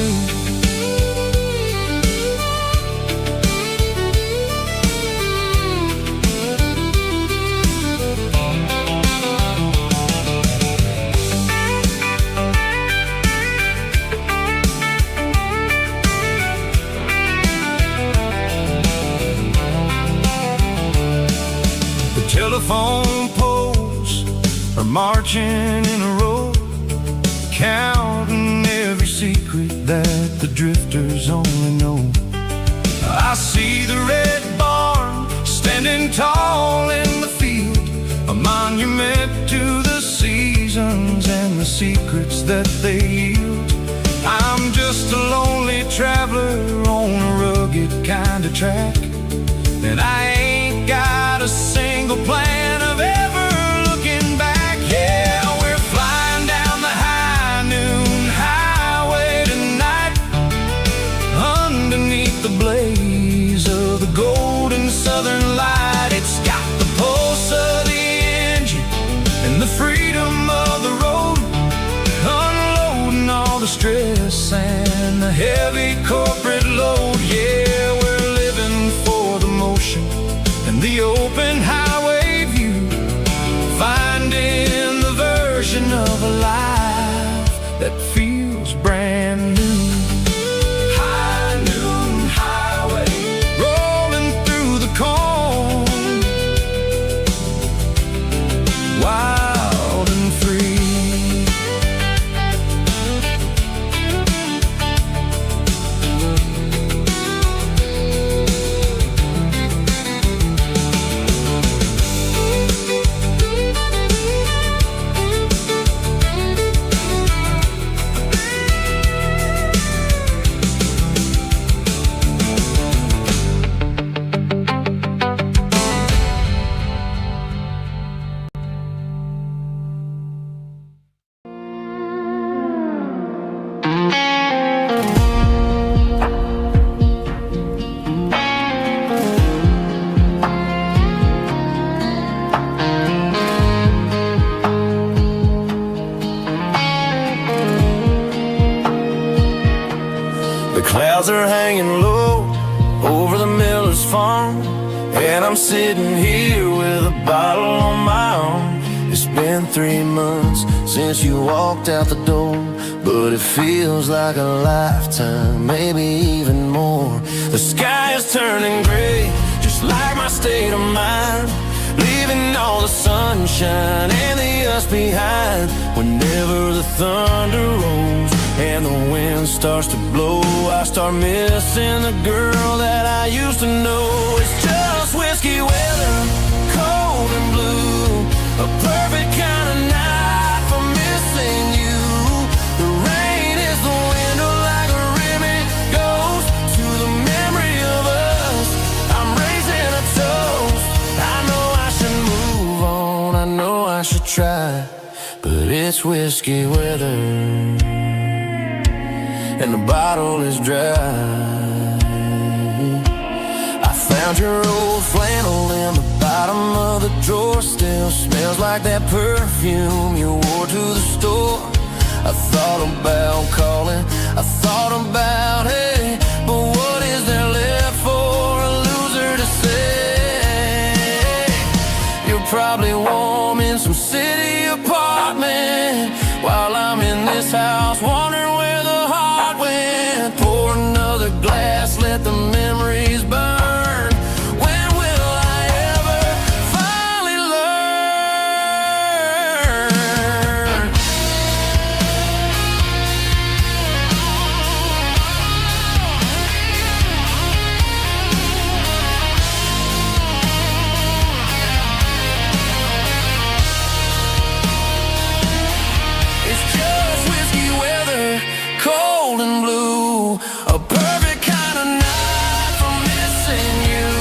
Telephone poles are marching in a row, counting every secret that the drifters only know. I see the red barn standing tall in the field, a monument to the seasons and the secrets that they yield. I'm just a lonely traveler on a rugged kind of track, and I ain't got a single plan of ever looking back. Yeah, we're flying down the high noon highway tonight, underneath the blaze of the golden sun. The clouds are hanging low over the miller's farm, and I'm sitting here with a bottle on my arm. It's been 3 months since you walked out the door, but it feels like a lifetime, maybe even more. The sky is turning gray, just like my state of mind, leaving all the sunshine and the us behind. Whenever the thunder rolls and the wind starts to blow, I start missing the girl that I used to know. It's just whiskey weather, cold and blue, a perfect kind of night for missing you. The rain is the window like a ribbon goes to the memory of us. I'm raising a toast. I know I should move on, I know I should try, but it's whiskey weather and the bottle is dry. I found your old flannel in the bottom of the drawer, still smells like that perfume you wore to the store. I thought about calling, I thought about, hey, but what is there left for a loser to say? You're probably warm in some city apartment, while I'm in this house wondering where the heart went. Pour another glass, let the memories burn. When will I ever finally learn? It's just whiskey weather, cold and blue, a perfect kind of night for missing you.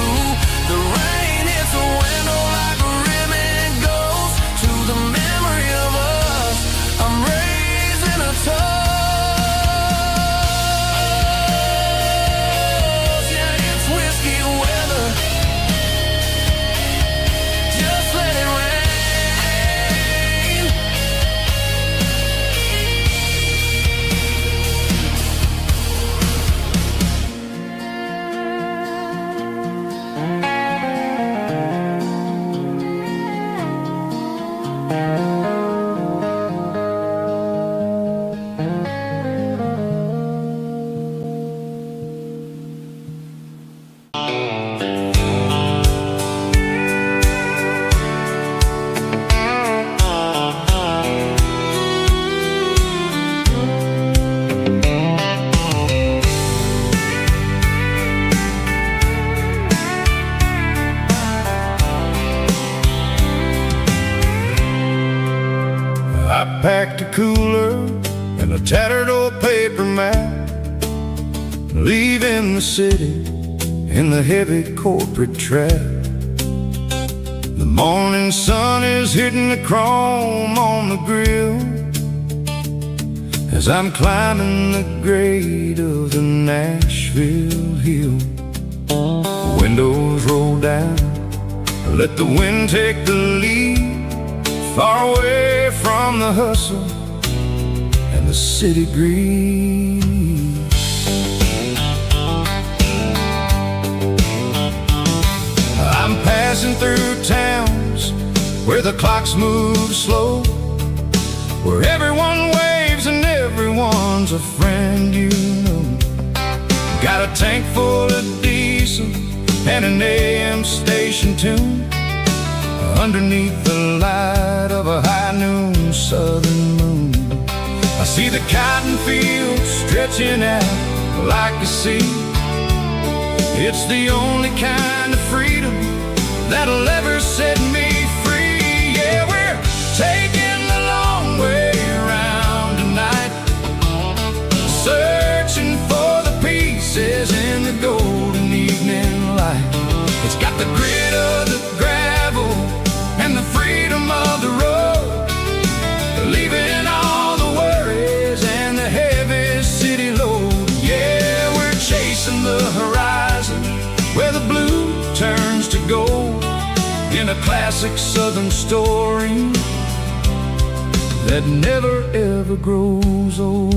The rain hits the window like a ribbon goes to the memory of us. I'm raising a toast. Yeah, it's whiskey weather, just let it rain. I packed a cooler and a tattered old paper map, leaving the city in the heavy corporate trap. The morning sun is hitting the chrome on the grill as I'm climbing the grade of the Nashville hill. Windows roll down, let the wind take the lead, far away from the hustle and the city breeze. I'm passing through towns where the clocks move slow, where everyone waves and everyone's a friend you know. Got a tank full of diesel and an AM station tune underneath the light of a high noon southern moon. I see the cotton fields stretching out like a sea. It's the only kind of freedom that'll ever set me free. Yeah, we're taking the long way around tonight, searching for the pieces in the golden evening light. It's got the grit of the gravel and the freedom of the road, leaving all the worries and the heavy city load. Yeah, we're chasing the horizon where the blue turns to gold, in a classic southern story that never ever grows old.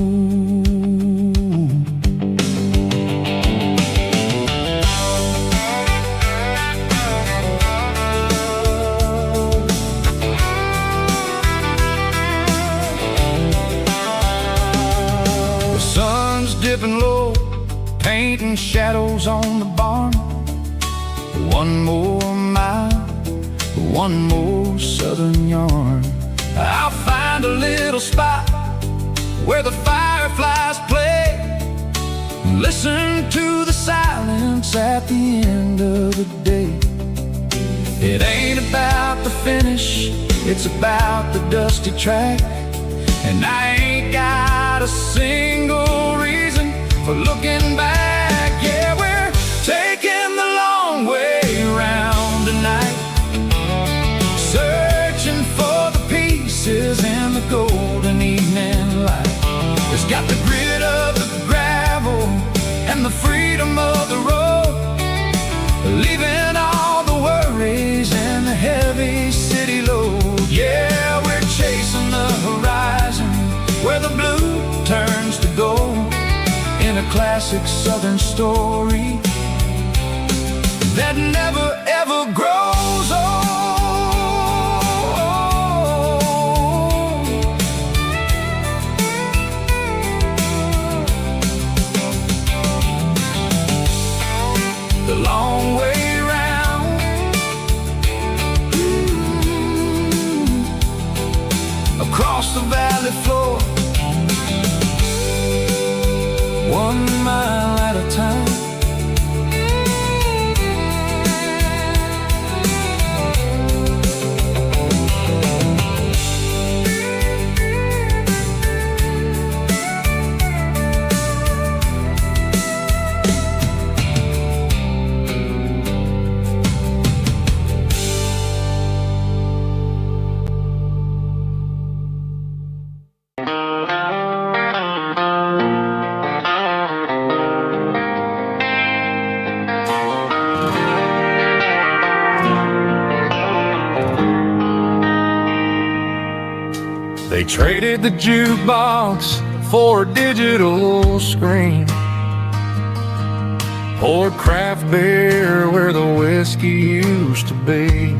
painting shadows on the barn. One more mile, one more southern yarn. I'll find a little spot where the fireflies play, listen to the silence at the end of the day. It ain't about the finish, it's about the dusty track. And I ain't got a single reason for looking back. Yeah, we're taking the long way around tonight, searching for the pieces in the golden evening light. It's got the grit of the gravel and the freedom of the road, leaving all the worries and the heavy city load. Yeah, we're chasing the horizon where the blue turns to gold, in a classic southern story that never ever grows old. The long way round, across the valley floor, 1 mile at a time. They traded the jukebox for a digital screen, poured craft beer where the whiskey used to be.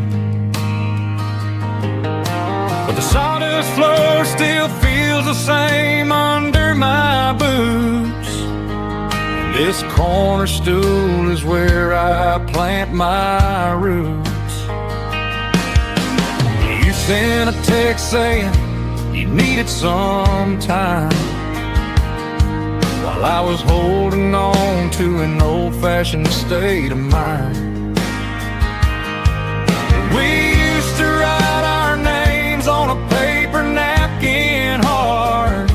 But the sawdust floor still feels the same under my boots. This corner stool is where I plant my roots. You sent a text saying you needed some time, while I was holding on to an old-fashioned state of mind. We used to write our names on a paper napkin hard.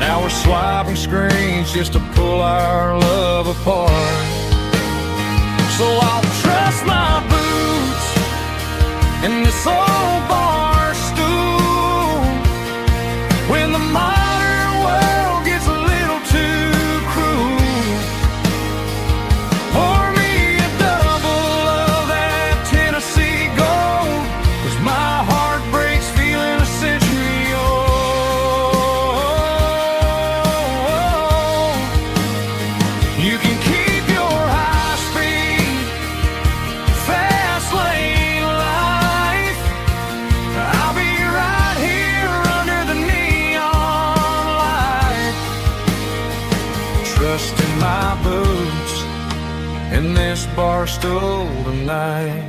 Now we're swiping screens just to pull our love apart. So I'll trust my boots in this old bar stool when the modern world gets a little too cruel. Pour me a double of that Tennessee gold, 'cause my heart breaks feeling a century old. You can keep your high speed, fast lane life. I'll be right here under the neon light, trusting my boots in this bar stool tonight.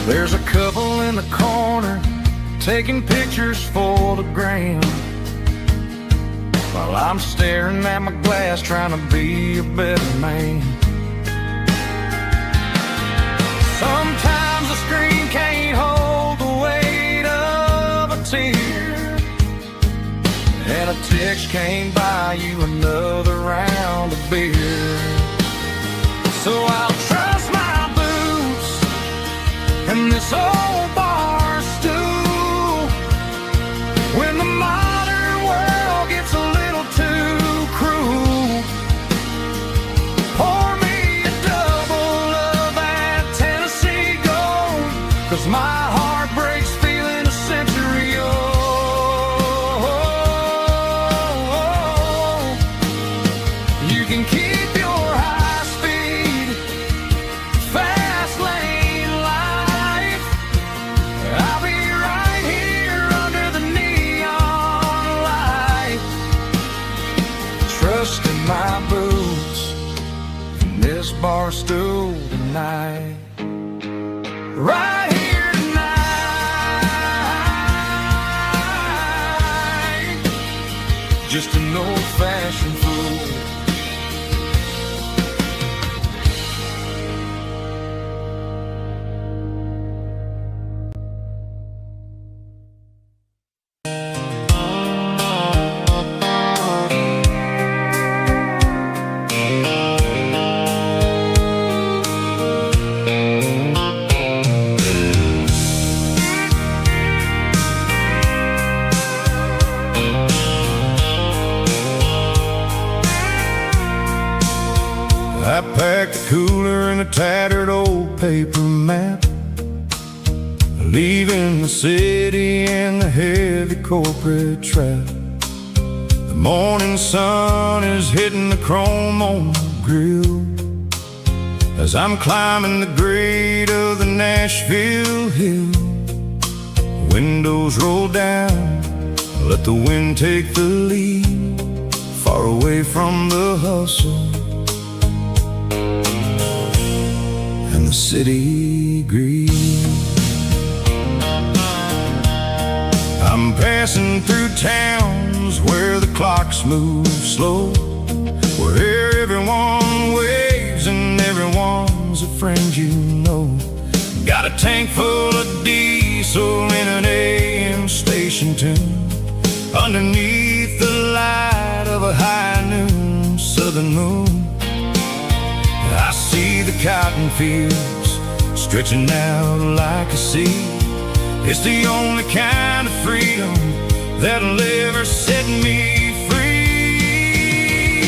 There's a couple in the corner taking pictures for the gram, while I'm staring at my glass trying to be a better man. Sometimes the screen can't hold the weight of a tear, and a text can't buy you another round of beer. So I'll trust my boots in this old bar stool when the modern world gets a little too cruel. Pour me a double of that Tennessee gold, 'cause my heart breaks feeling a century old. You can keep your high speed, fast lane life. I'll be right here under the neon light, trusting my boots in this bar stool tonight. Right here tonight, just an old-fashioned fool. I packed a cooler and a tattered old paper map, leaving the city and the heavy corporate trap. The morning sun is hitting the chrome on the grill as I'm climbing the grade of the Nashville hill. Windows roll down, let the wind take the lead, far away from the hustle and the city greed. I'm passing through towns where the clocks move slow, where everyone waves and everyone's a friend you know. Got a tank full of diesel in an AM station tune, underneath the light of a high noon southern moon. I see the cotton fields stretching out like a sea. It's the only kind of freedom that'll ever set me free.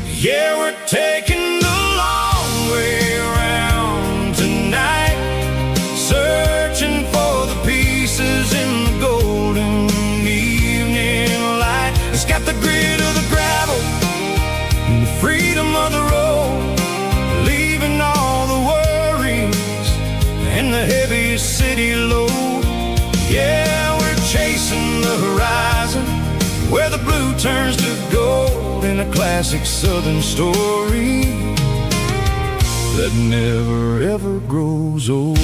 Yeah, we're taking the long way around tonight, searching for the pieces in the golden evening light. It's got the grit of the gravel and the freedom of the road, leaving all the worries and the heavy city load. Yeah, we're chasing the horizon where the blue turns to gold, in a classic southern story that never ever grows old.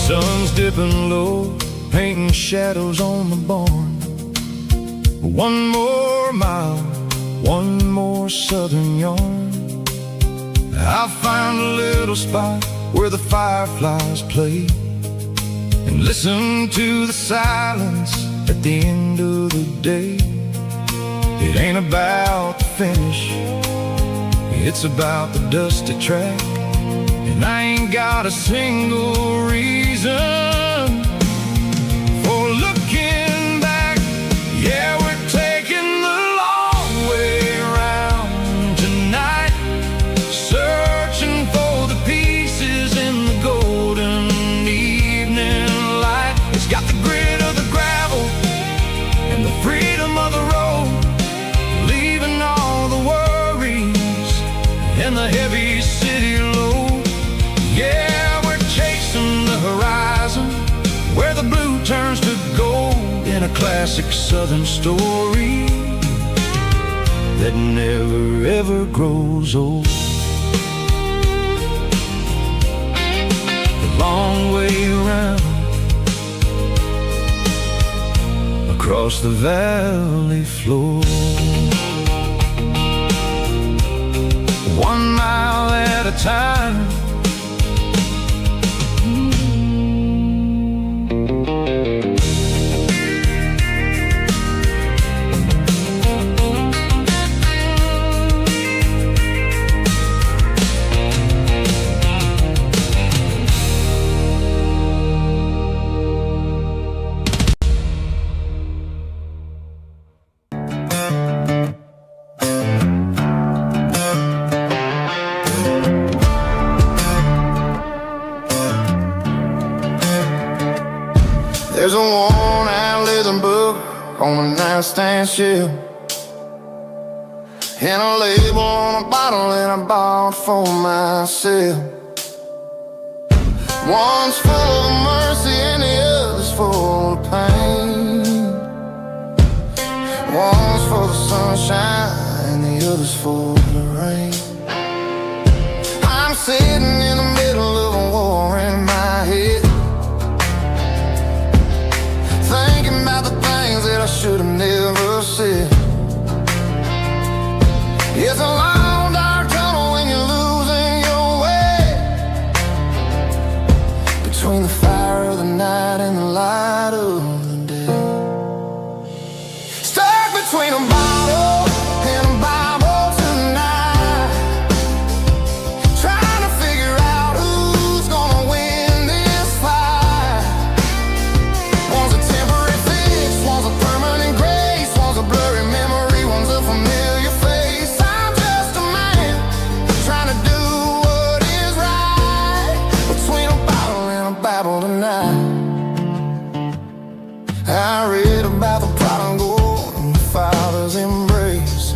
Sun's dipping low, painting shadows on the barn. One more mile, one more southern yarn. I'll find a little spot where the fireflies play and listen to the silence at the end of the day. It ain't about the finish, it's about the dusty track. And I ain't got a single reason for looking back. Yeah, we're taking the long way around tonight, searching for the pieces in the golden evening light. It's got the grit of the gravel and the freedom of the road, leaving all the worries and the heavy city load. Yeah, we're chasing the horizon where the blue turns to gold, in a classic southern story that never ever grows old. The long way around across the valley floor, 1 mile at a time. on a nightstand shelf, and a label on a bottle that I bought for myself. One's full of mercy and the other's full of pain. One's for the sunshine and the other's for the rain. I'm sitting in the middle of a war in my head, thinking about the things that I should have never said. It's a long dark tunnel when you're losing your way, between the fire of the night and the light of the day. Stuck between a bottle and a Bible tonight, trying to figure out who's gonna win this fight. One's a temporary fix, one's a permanent grace, one's a blurry memory, one's a familiar face. I'm just a man trying to do what is right, between a bottle and a Bible tonight. I read about the prodigal and the Father's embrace.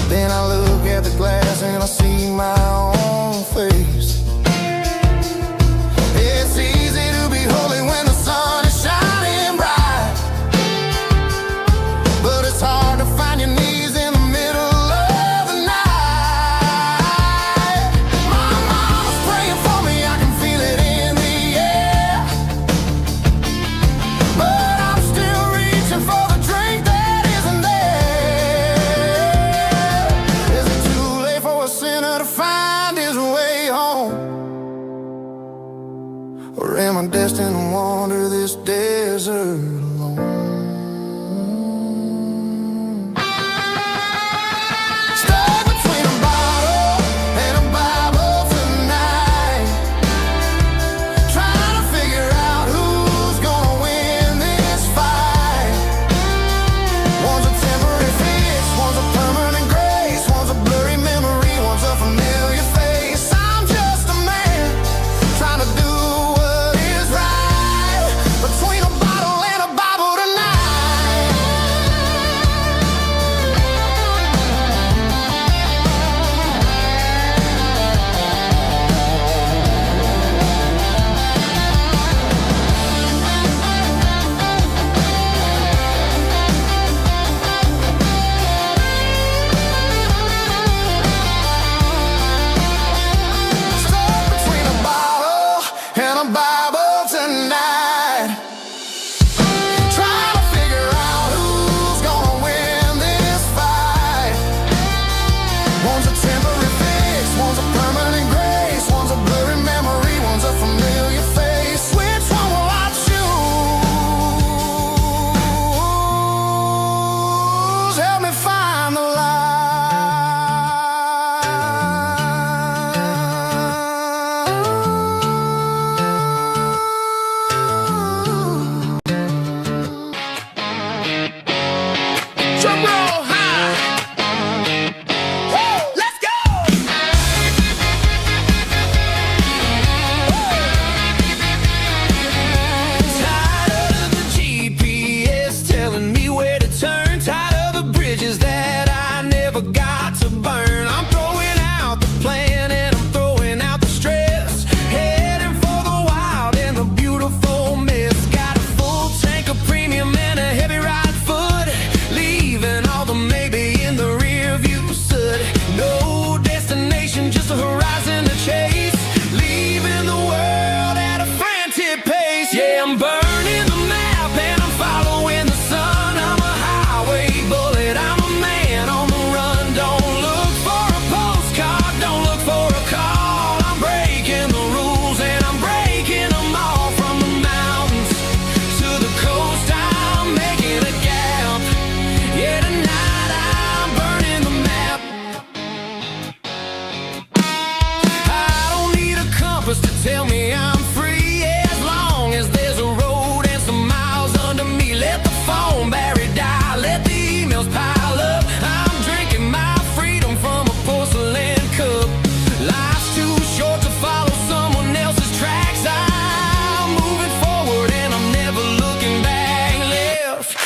Then I look at the glass and I see my own face. It's easy to be holy when the sun is shining bright, but it's hard to find your knees in the middle of the night. My mama's praying for me, I can feel it in the air, but I'm still reaching for the drink that isn't there. Is it too late for a sinner to find his way home? Or am I destined to wander this desert alone? Stuck between a bottle and a Bible tonight, trying to figure out who's gonna win this fight. One's a temporary fix, one's a permanent grace, one's a blurry memory, one's a familiar face. I'm just a man trying to do what is right, between a bottle and a Bible tonight.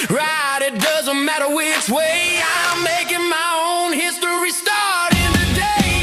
Right, it doesn't matter which way. I'm making my own history starting today.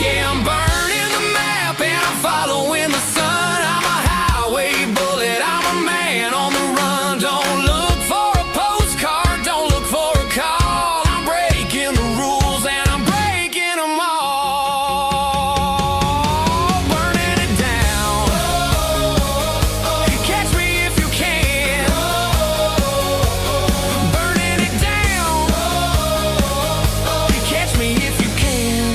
Yeah, I'm burning the map and I'm following the sun. I'm a highway bullet, I'm a man on the run. Don't look for a postcard, don't look for a call. I'm breaking the rules and I'm breaking them all. Burning it down. Catch me if you can. Burning it down. Catch me if you can.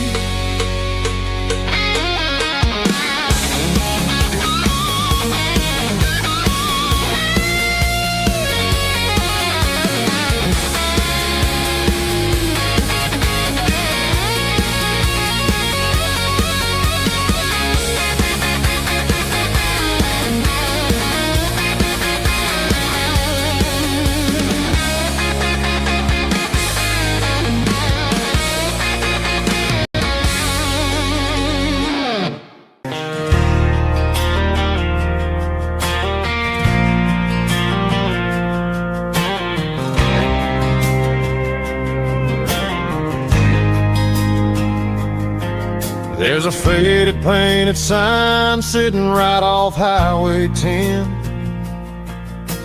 There's a faded painted sign sitting right off Highway 10.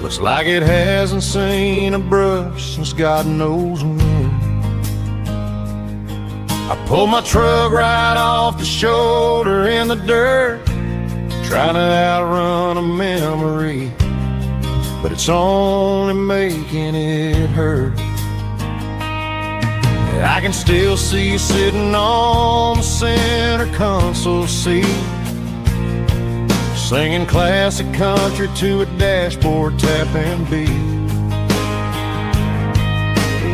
Looks like it hasn't seen a brush since God knows when. I pulled my truck right off the shoulder in the dirt, trying to outrun a memory, but it's only making it hurt. I can still see you sitting on the center console seat, singing classic country to a dashboard tapping beat.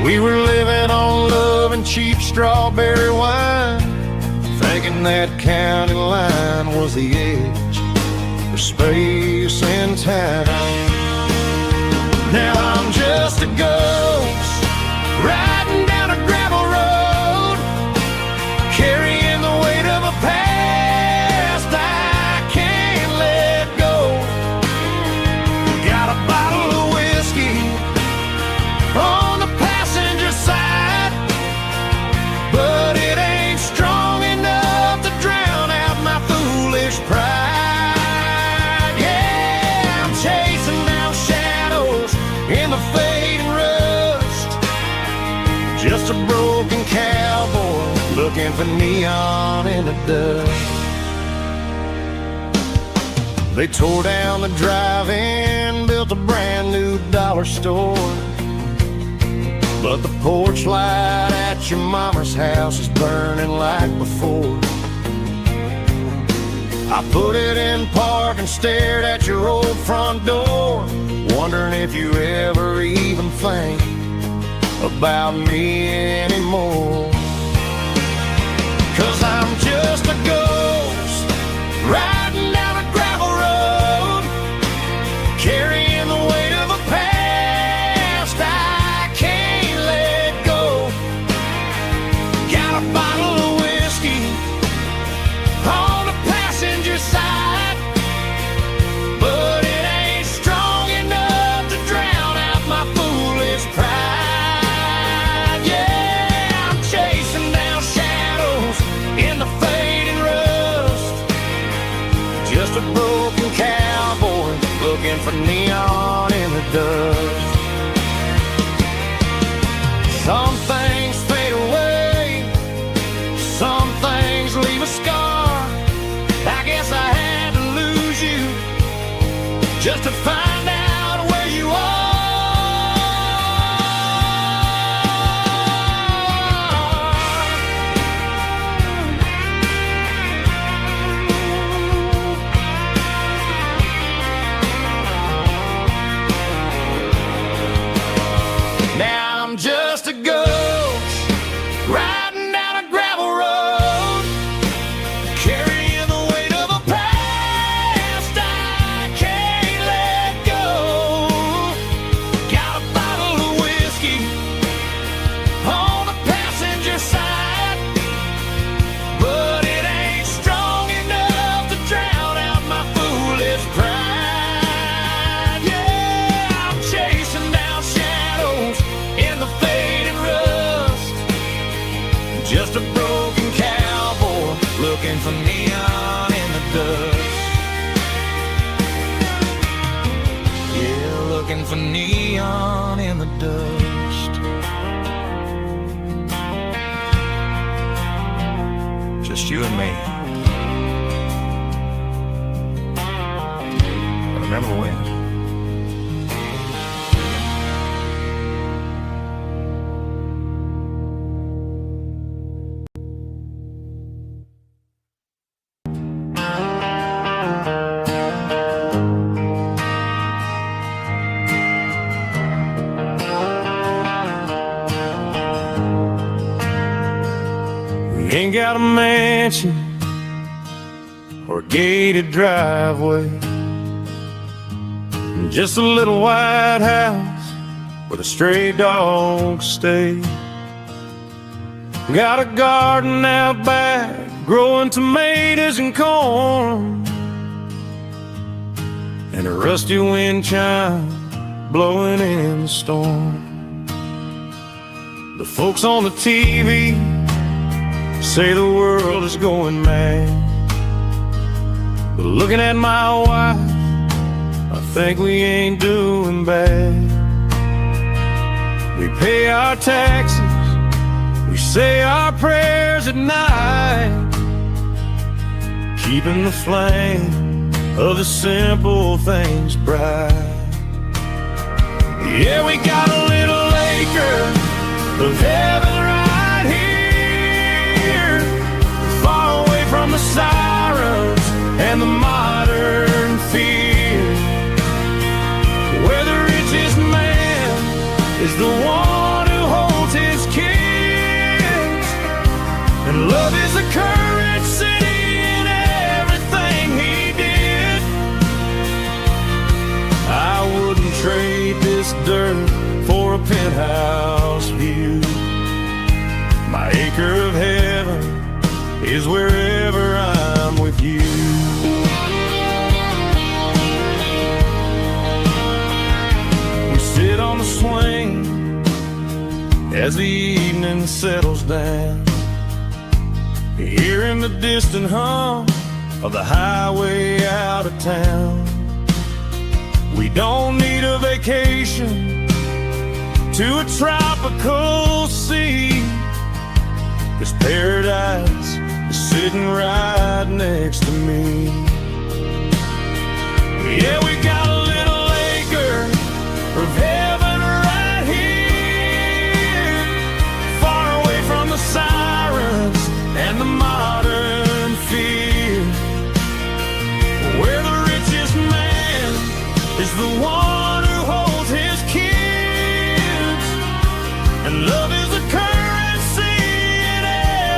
We were living on love and cheap strawberry wine, thinking that county line was the edge for space and time. Now I'm just a ghost riding down a gravel road, carrying the weight of a past I can't let go. Got a bottle of whiskey on the passenger side, but it ain't strong enough to drown out my foolish pride. Yeah, I'm chasing down shadows in the fading rust, just a broken cowboy looking for neon in the dust. They tore down the drive-in, built a brand new dollar store, but the porch light at your mama's house is burning like before. I put it in park and stared at your old front door, wondering if you ever even think about me anymore. 'Cause I'm just a ghost riding down a gravel road, carrying the weight of a past I can't let go. Got a bottle of whiskey on the passenger side, but it ain't strong enough to drown out my foolish pride. Yeah, I'm chasing down shadows in the fading rust, just a broken cowboy looking for neon in the dust. Some things fade away, some things leave a scar. I guess I had to lose you just to find out where you are. Now I'm just a ghost riding down a gravel road, carrying the weight of a past I can't let go. you and me. But remember when? Ain't got a mansion or a gated driveway, just a little white house where the stray dogs stay. Got a garden out back growing tomatoes and corn, and a rusty wind chime blowing in the storm. The folks on the TV say the world is going mad, but looking at my wife, I think we ain't doing bad. We pay our taxes, we say our prayers at night, keeping the flame of the simple things bright. Yeah, we got a little acre of heaven right here, far away from the sirens and the modern fear, where the richest man is the one who holds his kids, and love is the currency in everything he did. I wouldn't trade this dirt for a penthouse view. My acre of heaven is wherever I'm with you. We sit on the swing as the evening settles down, hearing the distant hum of the highway out of town. We don't need a vacation to a tropical sea, 'cause paradise is sitting right next to me. Yeah, we got a little acre of heaven right here, far away from the sirens and the modern fear, where the richest man is the one who holds his kids, and love is a currency in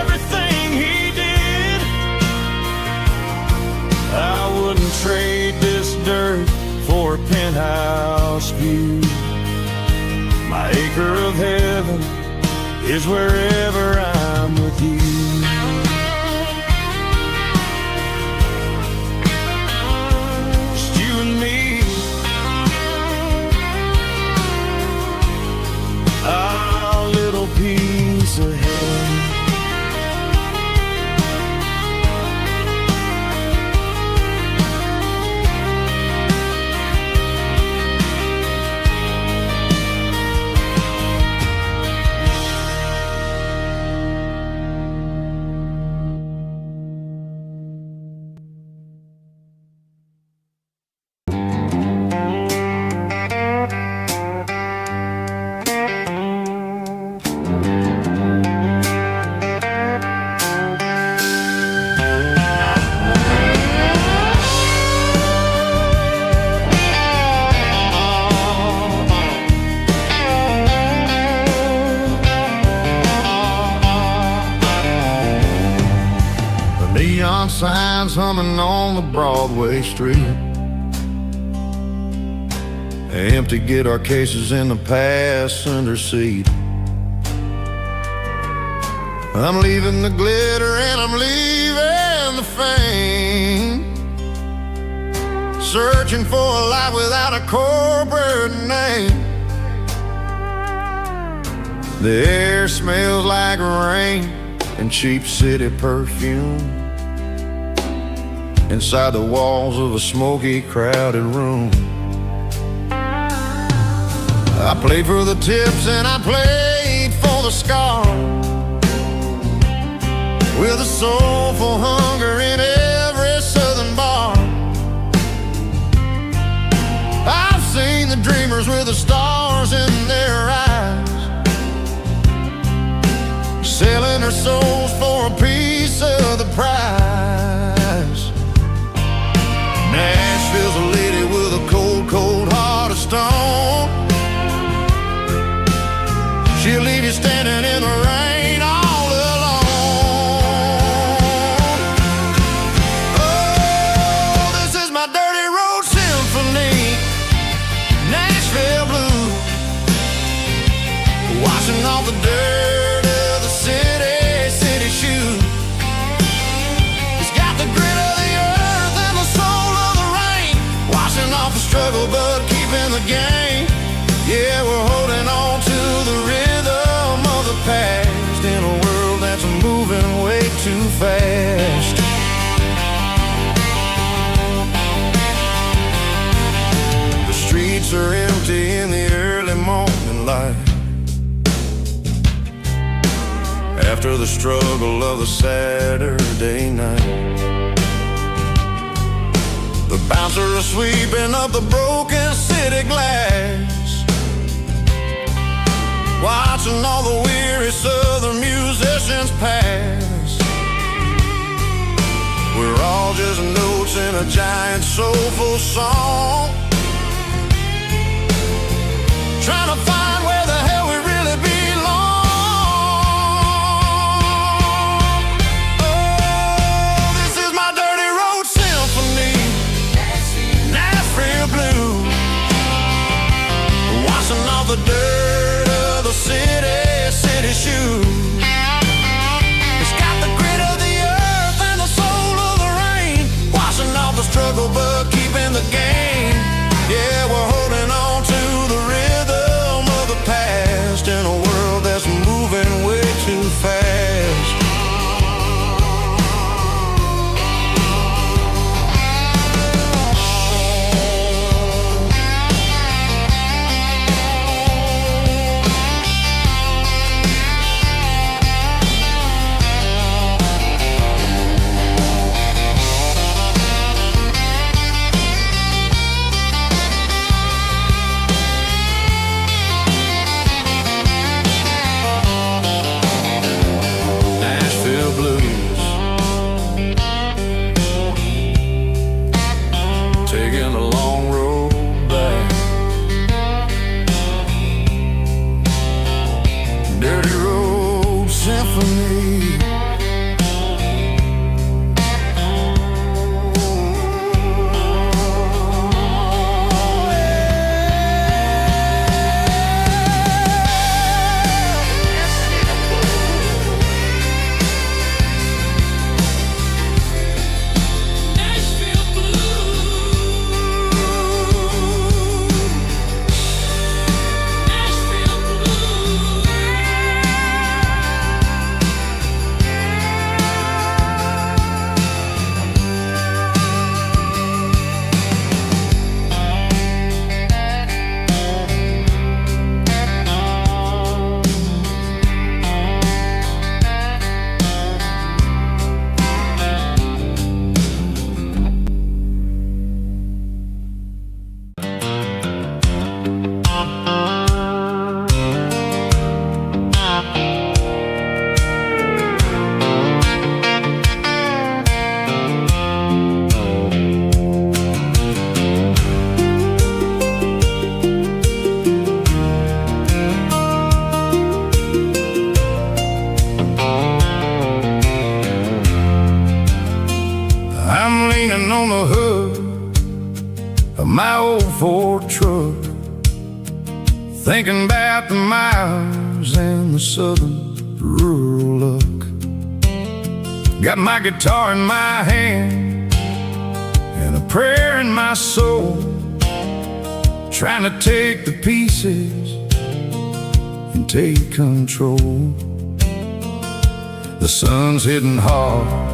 everything he did. I wouldn't trade this dirt for a penthouse view. My acre of heaven is wherever I'm with you. Just you and me, our little piece of heaven. Neon signs humming on the Broadway street, empty guitar cases in the passenger seat. I'm leaving the glitter and I'm leaving the fame, searching for a life without a corporate name. The air smells like rain and cheap city perfume inside the walls of a smoky, crowded room. I played for the tips and I played for the scars, with a soulful hunger in every southern bar. I've seen the dreamers with the stars in their eyes, selling their souls for a piece of the prize. Nashville's a lady with a cold, cold heart of stone. She'll leave you standing in the rain all alone. Oh, this is my dirty road symphony, Nashville blues, washing off the dirt of the city shoes. It's got the grit of the earth and the soul of the rain, washing off the struggle but keeping the game. Yeah, we're holding on to the rhythm of the past in a world that's moving way too fast. The streets are empty in the early morning light, after the struggle of the Saturday night. The bouncers are sweeping up the broken city glass, watching all the weary southern musicians pass. We're all just notes in a giant soulful song, trying to find where the hell we really belong. Oh, this is my dirty road symphony, Nashville blues, washing off the dirt of the city shoes. It's got the grit of the earth and the soul of the rain, washing off the struggle but keeping the game. Yeah, we're holding on to the rhythm of the past in a world that's moving way too fast. Taking a long road back, dirty road symphony. I'm leaning on the hood of my old Ford truck, thinking about the miles and the southern rural look. Got my guitar in my hand and a prayer in my soul, trying to take the pieces and take control. The sun's hitting hard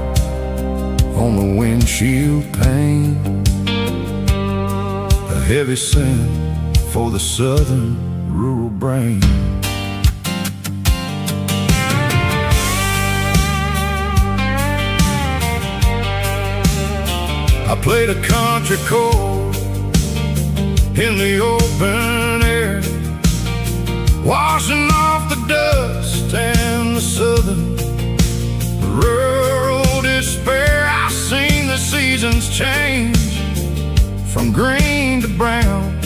on the windshield pane, a heavy scent for the southern rural brain. I played a country chord in the open air, washing off the dust and the southern rural despair. I've seen the seasons change from green to brown,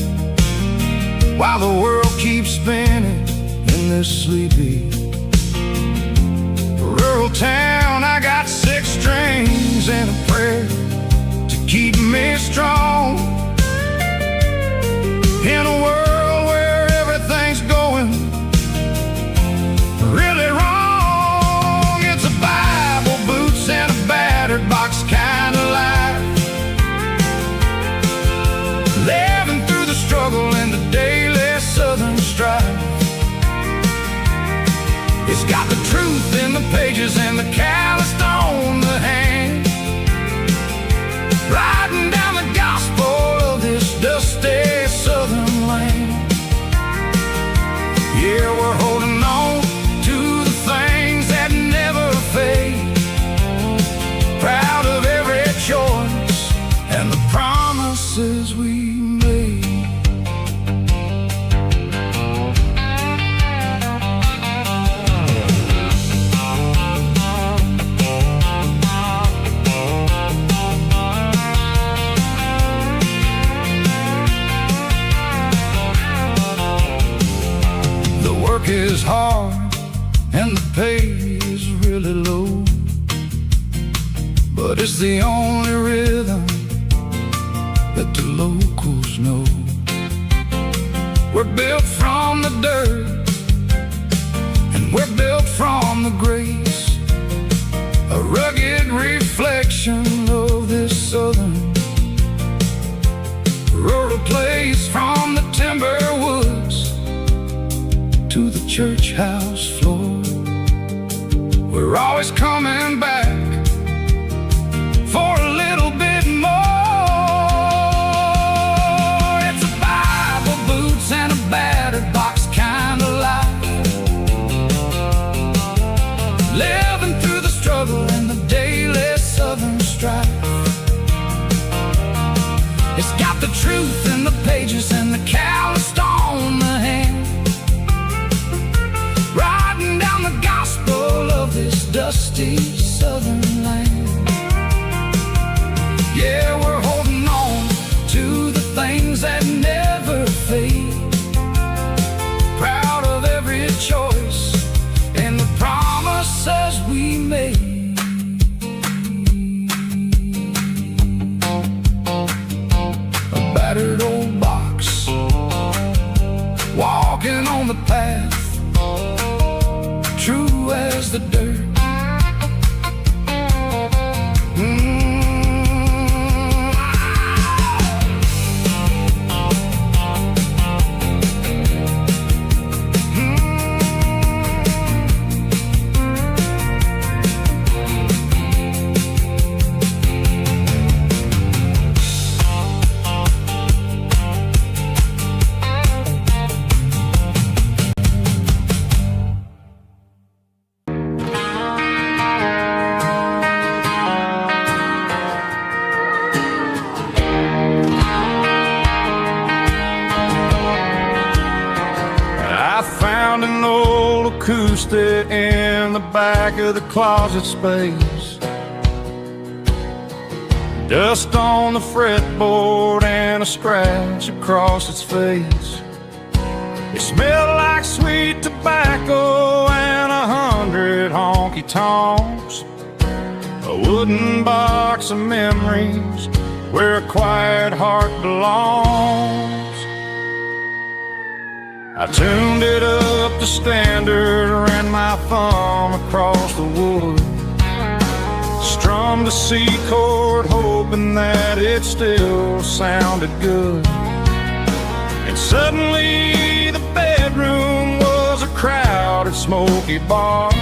while the world keeps spinning in this sleepy rural town. I got 6 strings and a prayer to keep me strong in a world where everything's going really wrong. It's a Bible, boots, and a battered box kind of life, living through the struggle and the daily southern strife. It's got the truth in the pages and the calloused on the hand, riding down the gospel of this dusty southern land. Yeah, we're holding on to the things that never fade, proud of every choice and the promises we made. Work is hard and the pay is really low, but it's the only rhythm that the locals know. We're built from the dirt and we're built from the grace, a rugged reflection of this southern rural place. From the timber woods to the church house floor, we're always coming back for a little bit more. It's a Bible, boots, and a battered box kind of life, living through the struggle and the daily southern strife. It's got the truth in the pages and the calloused on the hand, riding down the gospel of this dusty southern land. Yeah, we're holding on to the things that never fade, proud of every choice and the promises we made. A battered old box, walking on the path, true as the dirt. An old acoustic in the back of the closet space, dust on the fretboard and a scratch across its face. It smelled like sweet tobacco and 100 honky-tonks, a wooden box of memories where a quiet heart belongs. I tuned it up to standard, ran my thumb across the wood, strummed a C chord hoping that it still sounded good. And suddenly the bedroom was a crowded smoky bar,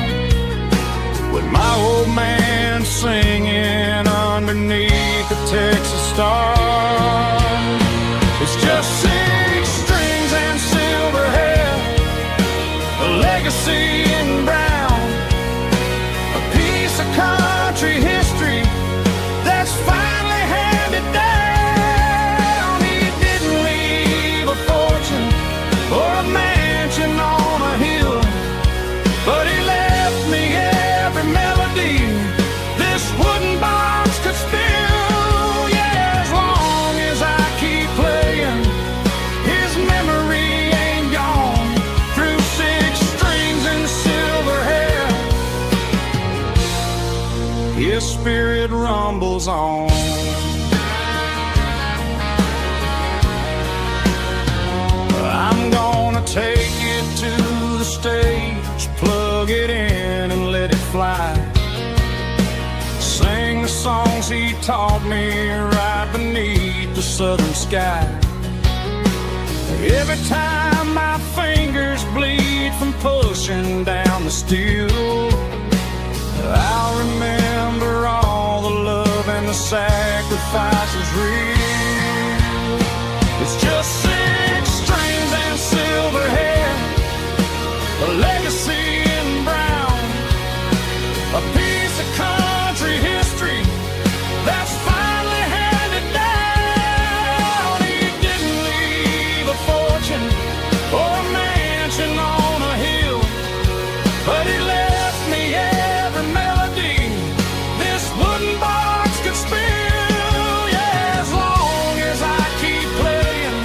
with my old man singing underneath the Texas star. It's just 6 strings and silver hair, a legacy in brown, a piece of country history that's finally handed spirit rumbles on. I'm gonna take it to the stage, plug it in and let it fly. Sing the songs he taught me right beneath the southern sky. Every time my fingers bleed from pushing down the steel, I'll remember all the love and the sacrifices real. It's just 6 strings and silver hair, a legacy in brown, a piece of country history that's finally handed down. He didn't leave a fortune or a mansion on a hill, but he left me every melody this wooden box could spill. Yeah, as long as I keep playing,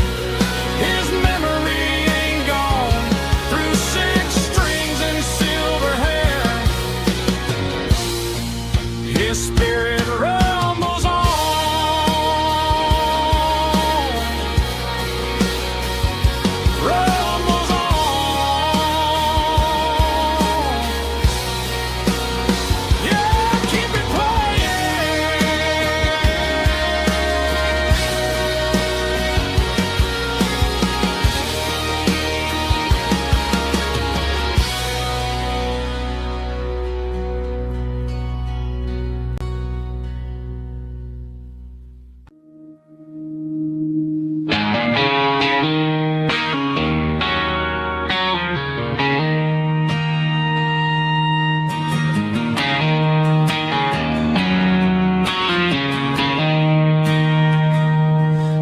his memory ain't gone. Through 6 strings and silver hair, his spirit rumbles on. Rumbles on. Yeah, keep it playing.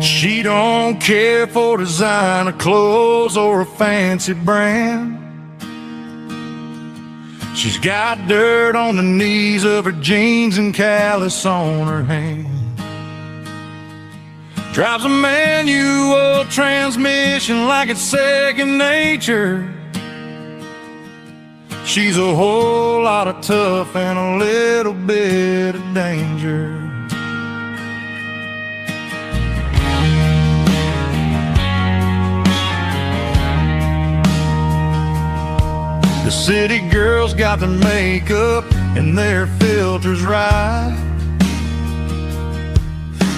She don't care for designer clothes or a fancy brand. She's got dirt on the knees of her jeans and callus on her hand. Drives a manual transmission like it's second nature. She's a whole lot of tough and a little bit of danger. The city girls got their makeup and their filters right,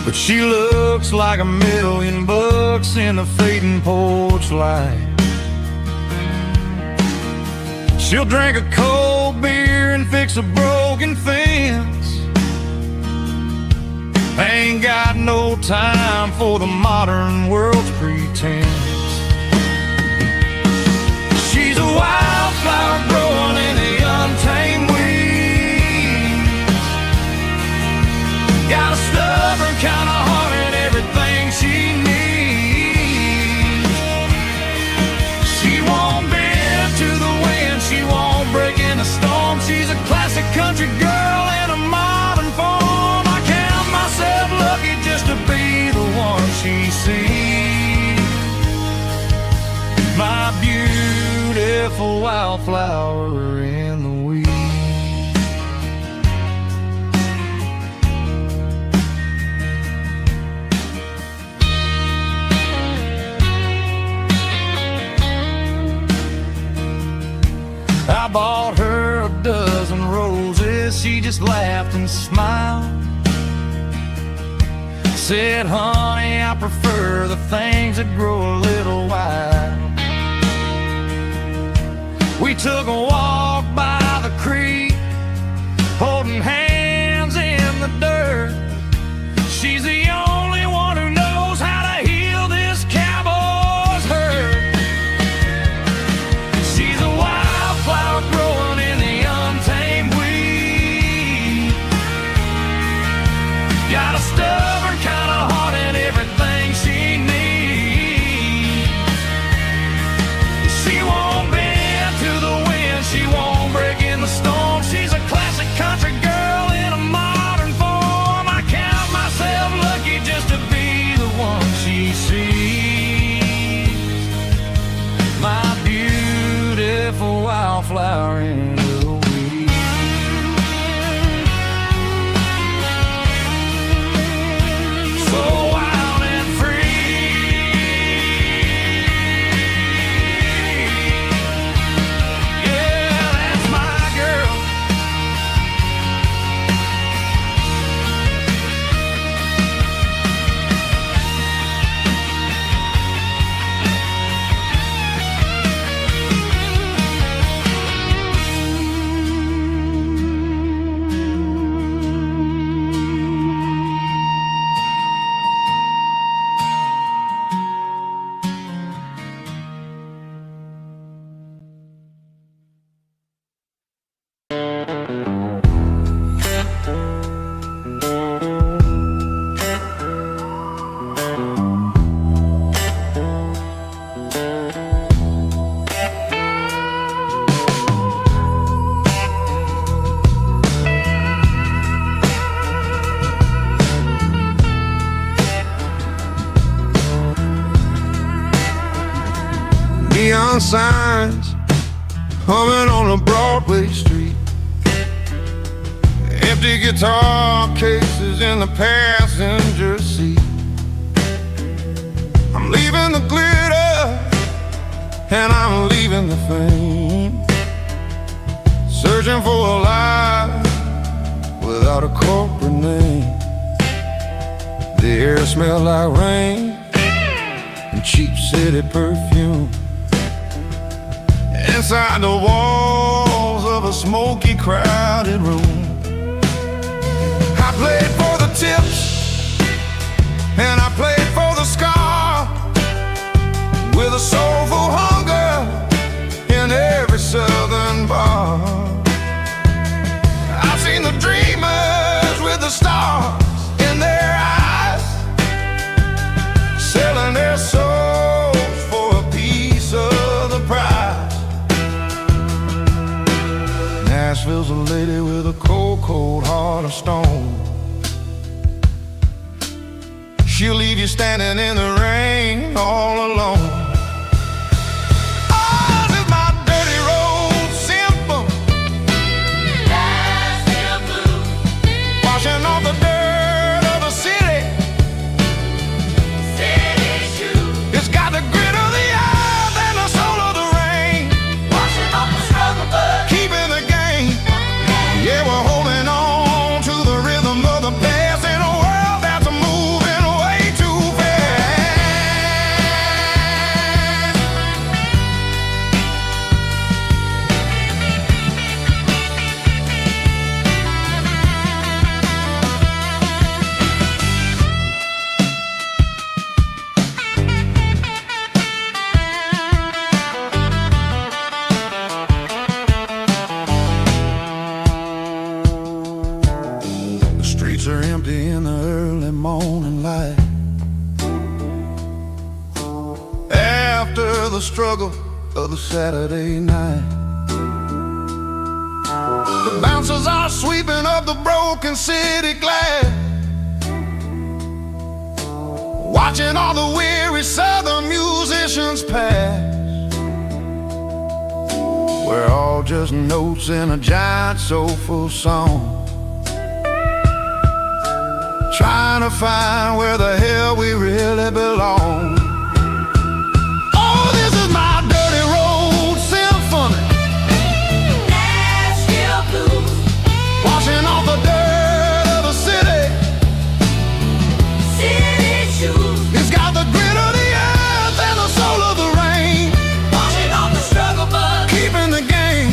but she looks like $1,000,000 in the fading porch light. She'll drink a cold beer and fix a broken fence. Ain't got no time for the modern world's pretense. She's a wildflower growing in the untamed weeds. Got a stubborn kind of heart and everything she needs. She won't bend to the wind, she won't break in the storm. She's a classic country girl in a modern form. I count myself lucky just to be the one she sees. My beautiful wildflower in the weeds. I bought her a dozen roses, she just laughed and smiled. Said, honey, I prefer the things that grow a little wild. We took a walk by the creek, holding hands in the dirt. She's the only one who knows how to heal this cowboy's hurt. She's a wildflower growing in the untamed weed. Got a stubborn kind of heart and everything she needs. She won't bend to the wind, she won't break in the storm. She's a classic country girl in a modern form. I count myself lucky just to be the one she sees. My beautiful wildflower in the weeds. humming on a Broadway street. Empty guitar cases in the passenger seat. I'm leaving the glitter and I'm leaving the fame, searching for a life without a corporate name. The air smells like rain and cheap city perfume. Inside the walls of a smoky, crowded room, I played for the tips and I played for the scar, with a soulful hunger in every southern bar. I've seen the dreamers with the stars in their eyes, selling their souls for a piece of the prize. Nashville's a lady with a cold, cold heart of stone. She'll leave you standing in the rain all alone. Oh, this is my dirty road symphony. Nashville blues, washing off the dirt of the city. City shoes. It's got the grit of the earth and the soul of the rain, washing off the struggle, but keeping the game. Yeah, we're holding on to the rhythm of the past in a world that's moving way too fast. The streets are empty in the early morning light, after the struggle of the Saturday night. The bouncers are sweeping up the broken city glass, watching all the weary southern musicians pass. We're all just notes in a giant soulful song, trying to find where the hell we really belong. Oh, this is my dirty road symphony. Nashville blues, washing off the dirt of the city. City shoes. It's got the grit of the earth and the soul of the rain, washing off the struggle, but keeping the game.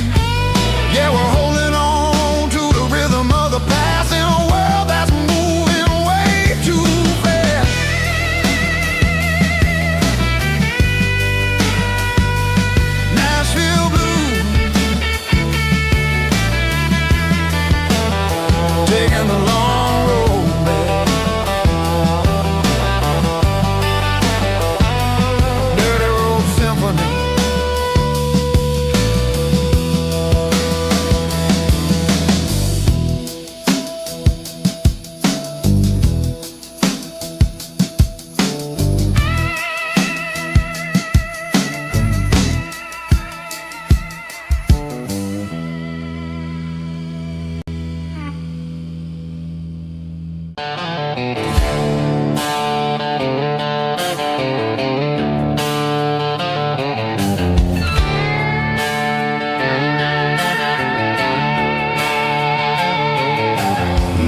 Yeah, we're holding on to the rhythm of the past in a world that's moving way too fast. Nashville blues, taking the long road back. Dirty road symphony.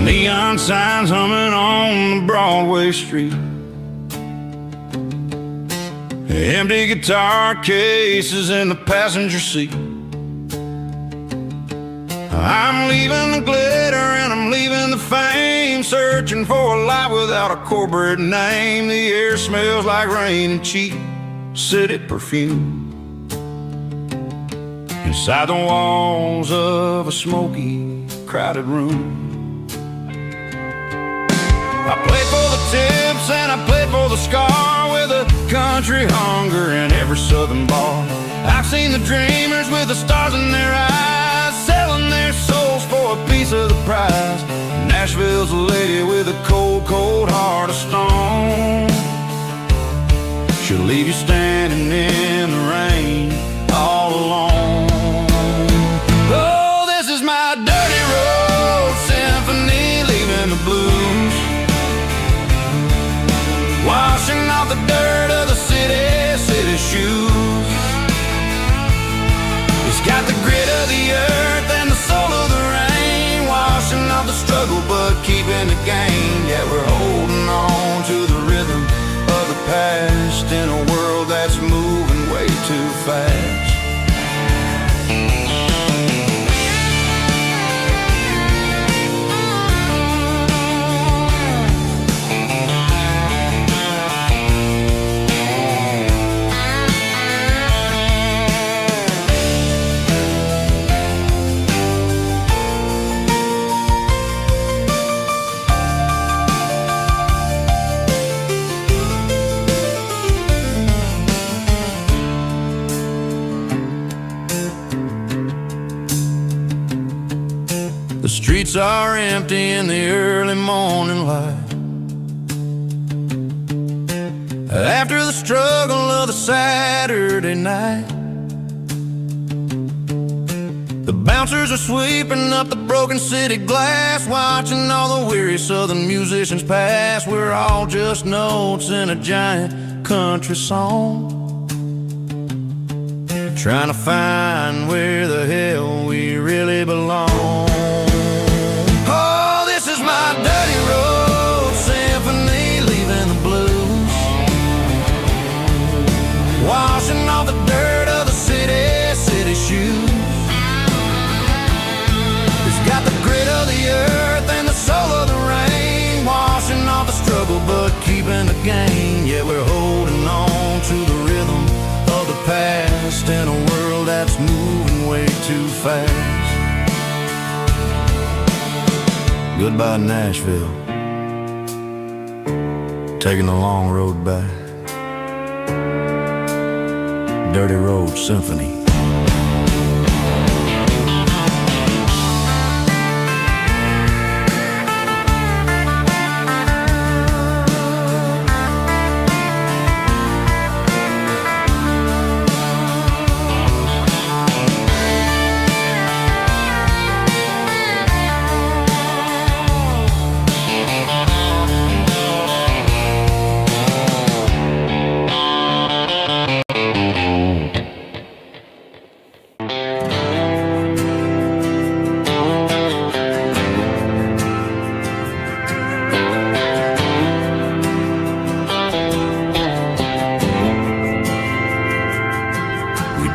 Neon signs humming on the Broadway street, empty guitar cases in the passenger seat. I'm leaving the glitter and I'm leaving the fame, searching for a life without a corporate name. The air smells like rain and cheap city perfume. Inside the walls of a smoky, crowded room, I played for the tips and I played for the scar, with a country hunger in every southern bar. I've seen the dreamers with the stars in their eyes, selling their souls for a piece of the prize. Nashville's a lady with a cold, cold heart of stone. She'll leave you standing in the rain all alone. keeping the gain. Yeah, we're holding on to the rhythm of the past in a world that's moving way too fast. The streets are empty in the early morning light. After the struggle of the Saturday night, the bouncers are sweeping up the broken city glass, watching all the weary southern musicians pass. We're all just notes in a giant country song, trying to find where the hell we really belong. Oh, this is my dirty road symphony, leaving the blues, washing off the dirt of the city shoes. It's got the grit of the earth and the soul of the rain, washing off the struggle but keeping the gain. Yeah, we're holding on to the rhythm of the past in a world that's moving way too fast. Goodbye Nashville, taking the long road back. Dirty Road Symphony.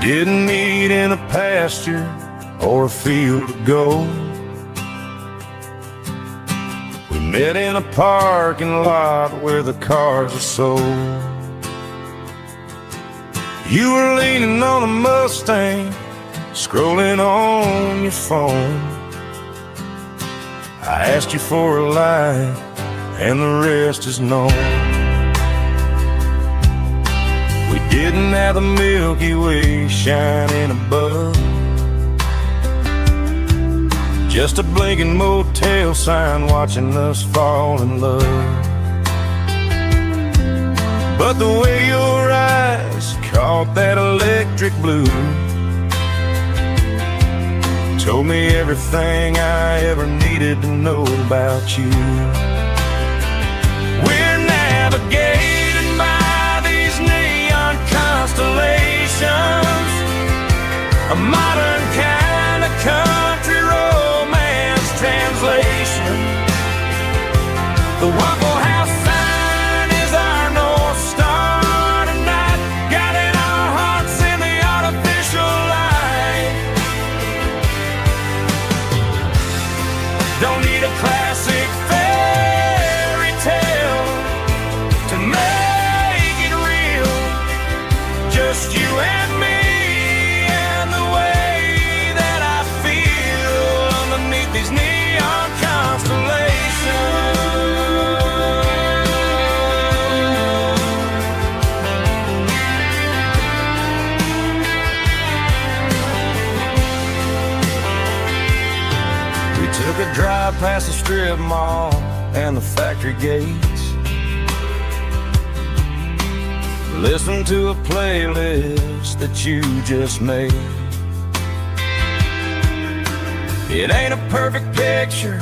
Didn't meet in a pasture or a field of gold. We met in a parking lot where the cars are sold. You were leaning on a Mustang, scrolling on your phone. I asked you for a light, and the rest is known. We didn't have the Milky Way shining above, just a blinking motel sign watching us fall in love. But the way your eyes caught that electric blue told me everything I ever needed to know about you. We're navigating by these neon constellations, a modern kind of country romance translation. The Waffle House sign is our North Star tonight, guiding our hearts in the artificial light. Don't need a classic fairy tale to make it real, just you and me and the way that I feel underneath these neon constellations. We took a drive past the strip mall and the factory gates, listened to a playlist that you just made. It ain't a perfect picture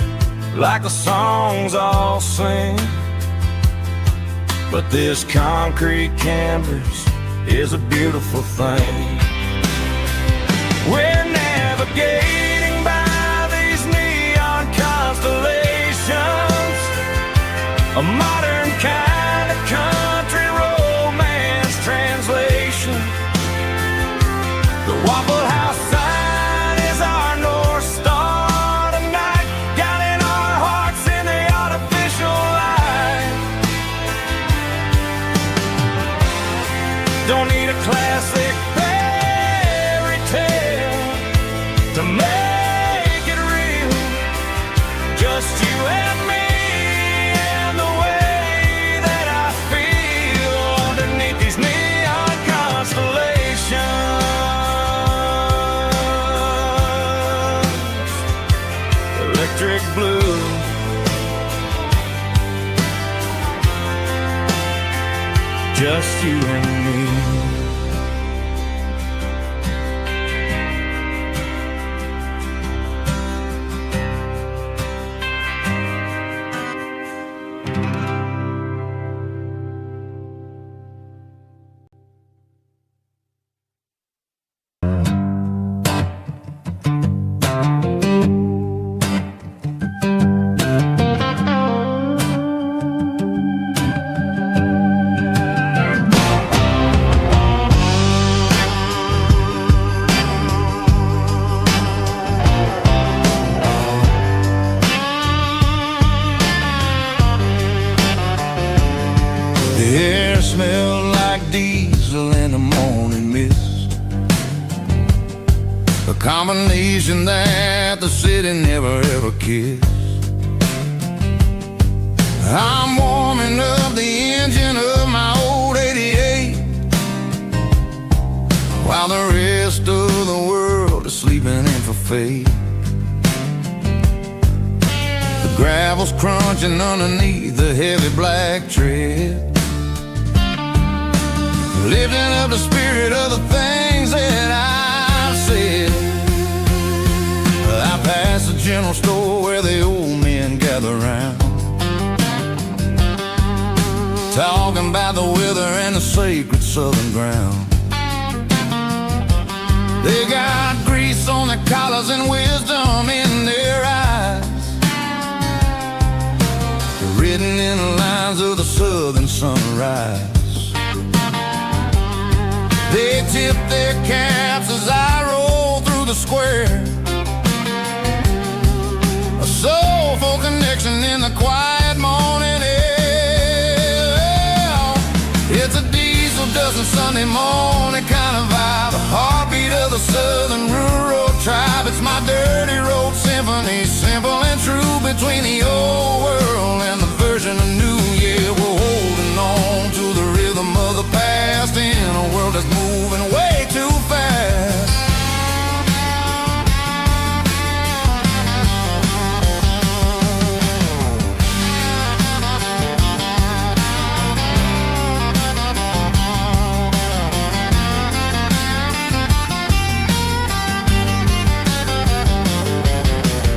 like the songs all sing, but this concrete canvas is a beautiful thing. We're navigating by these neon constellations, a modern kind of country romance translation. The Waffle House sign is our North Star tonight, guiding our hearts in the artificial light. Don't need a classic fairy tale to make it real, just you and me. Electric blue, just you and me. The air smelled like diesel in the morning mist, a combination that the city never ever kissed. I'm warming up the engine of my old 88, while the rest of the world is sleeping in for fate. The gravel's crunching underneath the heavy black tread, lifting up the spirit of the things that I've said. I passed the general store where the old men gather round, talking about the weather and the sacred southern ground. They got grease on their collars and wisdom in their eyes, written in the lines of the southern sunrise. They tip their caps as I roll through the square, a soulful connection in the quiet morning air. It's a diesel dozen Sunday morning kind of vibe, the heartbeat of the southern rural tribe. It's my dirty road symphony, simple and true, between the old world and the version of new. Yeah, we're holding on to the rhythm of the past in a world that's moving way too fast.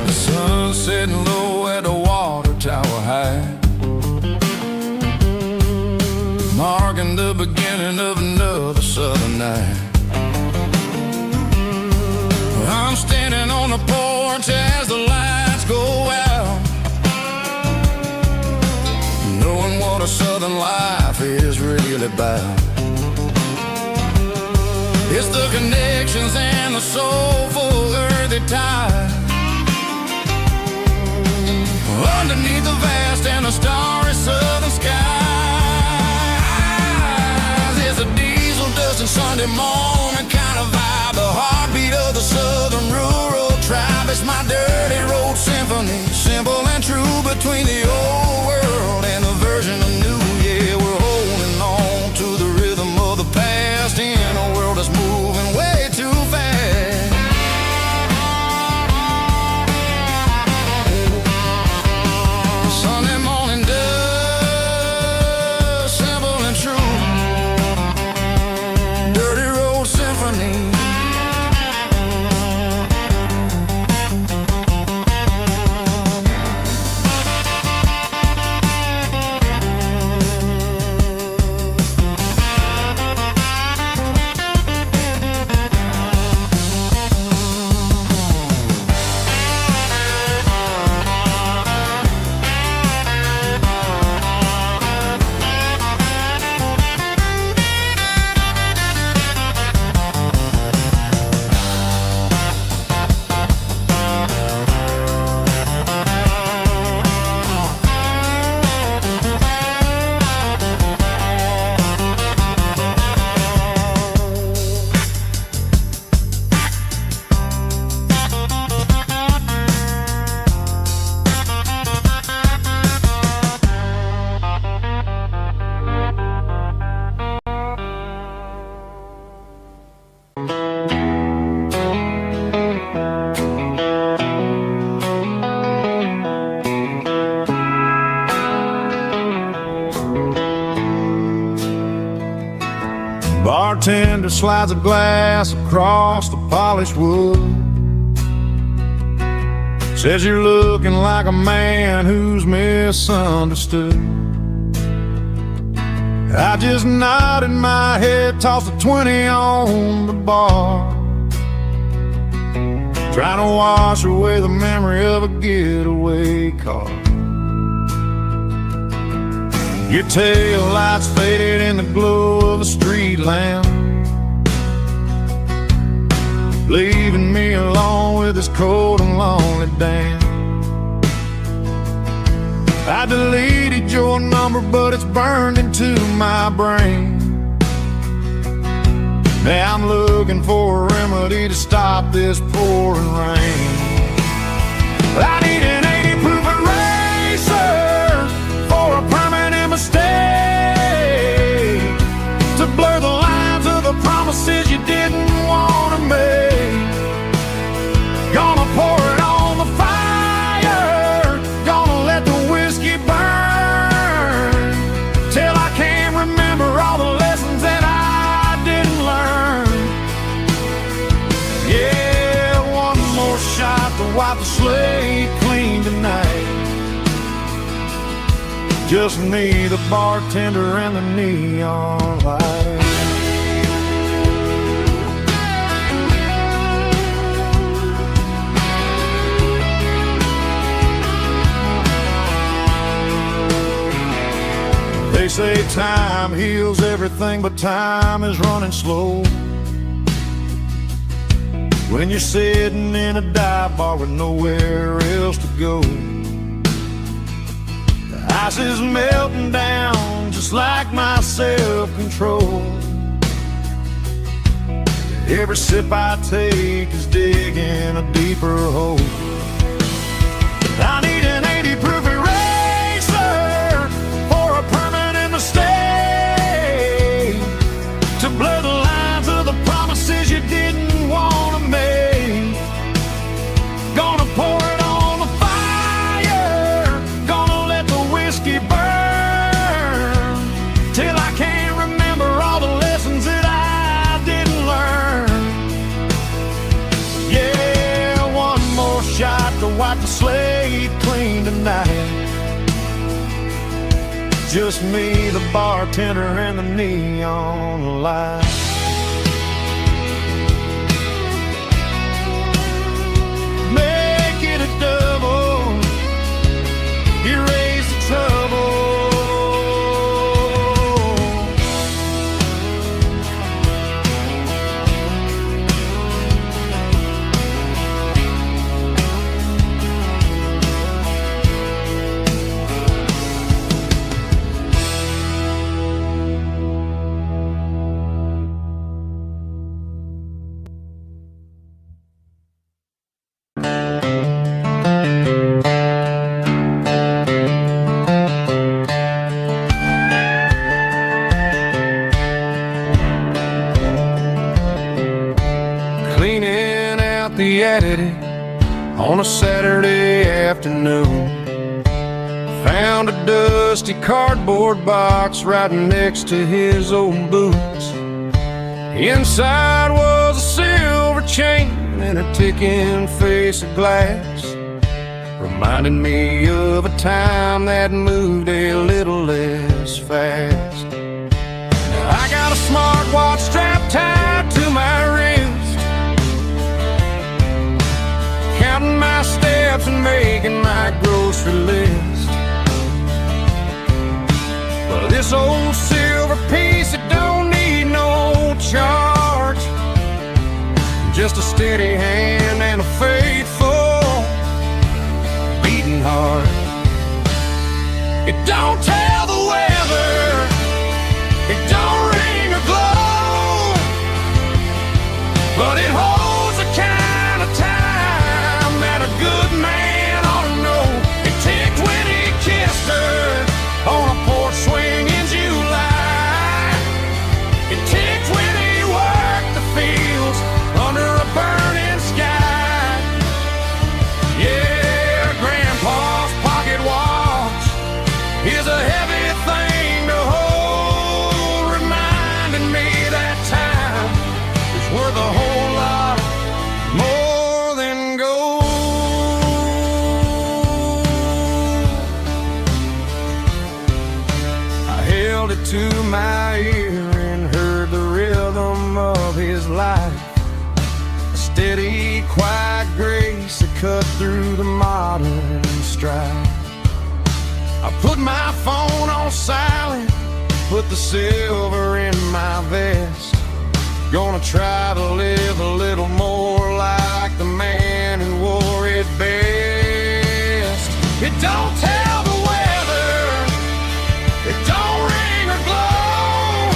The sun setting low at the water tower high, marking the beginning of another southern night. I'm standing on the porch as the lights go out, knowing what a southern life is really about. It's the connections and the soulful earthy ties, underneath the vast and the starry southern skies. It's a diesel dusting Sunday morning kind of vibe, the heartbeat of the southern rural tribe. It's my dirty road symphony, simple and true, between the old world and the version of new. Yeah, we're holding on to the rhythm of the past in a world that's moving way too fast. slides of glass across the polished wood. Says you're looking like a man who's misunderstood. I just nodded my head, tossed a 20 on the bar, trying to wash away the memory of a getaway car. Your tail lights faded in the glow of a street lamp, leaving me alone with this cold and lonely damn. I deleted your number, but it's burned into my brain. Now I'm looking for a remedy to stop this pouring rain. I need an 80 proof eraser for a permanent mistake, to blur the lines of the promises you didn't want to make. Gonna pour it on the fire, gonna let the whiskey burn, till I can't remember all the lessons that I didn't learn. Yeah, one more shot to wipe the slate clean tonight. Just me, the bartender, and the neon light. They say time heals everything, but time is running slow when you're sitting in a dive bar with nowhere else to go. The ice is melting down just like my self-control. Every sip I take is digging a deeper hole. I need an 80 proof eraser for a permanent mistake, to blur the lines of the promises you didn't want to make. Gonna pour it on the fire, gonna let the whiskey burn, till I can't remember all the lessons that I didn't learn. Yeah, one more shot to wipe the slate clean tonight. Just me, the bartender, and the neon light. Make it a double, erase the trouble. Cleaning out the attic on a Saturday afternoon, found a dusty cardboard box right next to his old boots. Inside was a silver chain and a ticking face of glass, reminding me of a time that moved a little less fast. Now I got a smartwatch strapped tied to my wrist, counting my steps and making my grocery list. But this old silver piece, it don't need no charge, just a steady hand and a faithful beating heart. It don't tell the weather, it don't ring or glow, but it holds the kind of time that a good man ought to know. It ticked when he kissed her on a porch swing in July. It ticked when he worked the fields under a burning sky. to my ear and heard the rhythm of his life. A steady, quiet grace that cut through the modern strife. I put my phone on silent, put the silver in my vest. Gonna try to live a little more like the man who wore it best. It don't tell the weather, it don't ring or glow,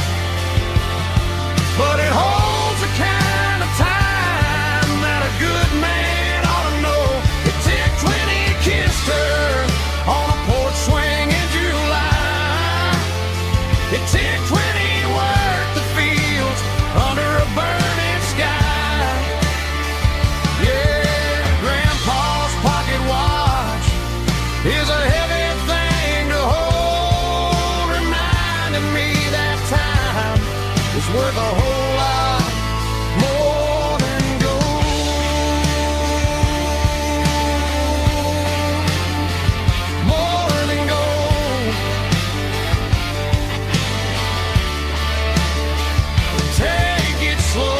but it holds the kind of time that a good man ought to know. It ticked when he kissed her on a porch swing in July. It ticked when he worked the fields under a burning sky. Yeah, Grandpa's pocket watch is a heavy thing to hold, reminding me that time is worth a whole lot more than gold. More than gold. Take it slow.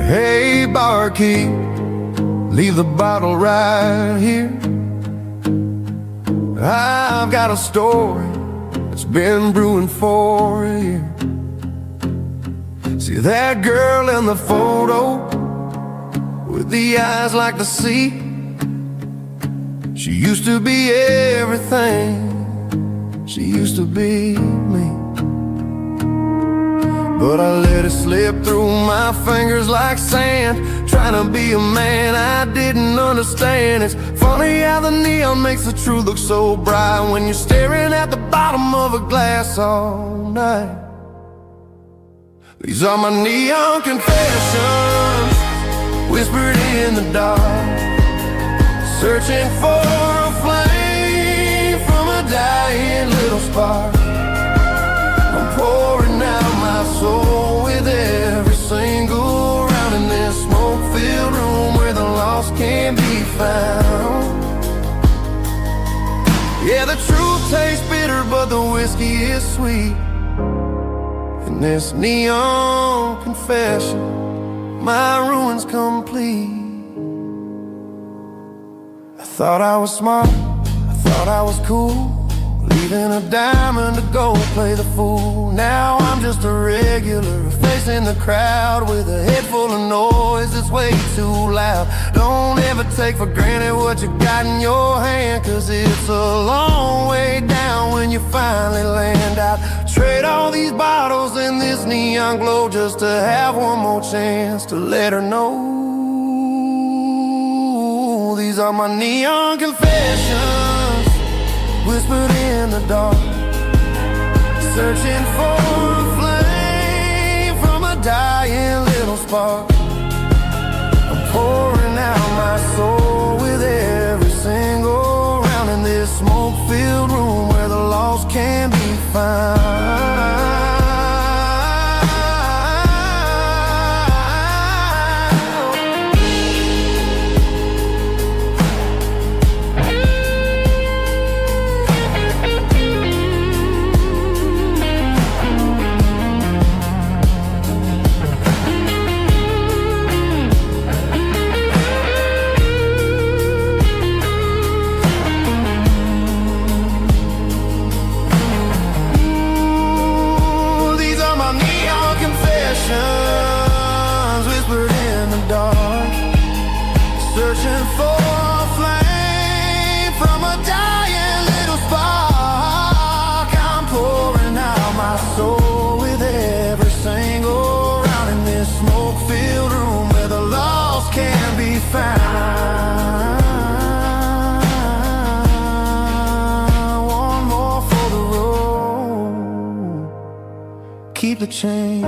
Hey, barkeep, leave the bottle right here. I've got a story that's been brewing for a year. See that girl in the photo with the eyes like the sea? She used to be everything, she used to be me. But I let it slip through my fingers like sand, trying to be a man I didn't understand. It's funny how the neon makes the truth look so bright when you're staring at the bottom of a glass all night. These are my neon confessions, whispered in the dark, searching for a flame from a dying little spark. I'm pouring out my soul with every single round in this smoke-filled room where the lost can't be found. Yeah, the truth tastes bitter, but the whiskey is sweet. In this neon confession, my ruin's complete. I thought I was smart, I thought I was cool, leaving a diamond to go play the fool. Now I'm just a regular, facing the crowd with a head full of noise that's way too loud. Don't ever take for granted what you got in your hand, cause it's a long way down when you finally land out. Trade all these bottles and this neon glow just to have one more chance to let her know. These are my neon confessions, whispered in the dark, searching for a flame from a dying little spark. I'm pouring out my soul with every single round in this smoke-filled room where the lost can be found. keep the change.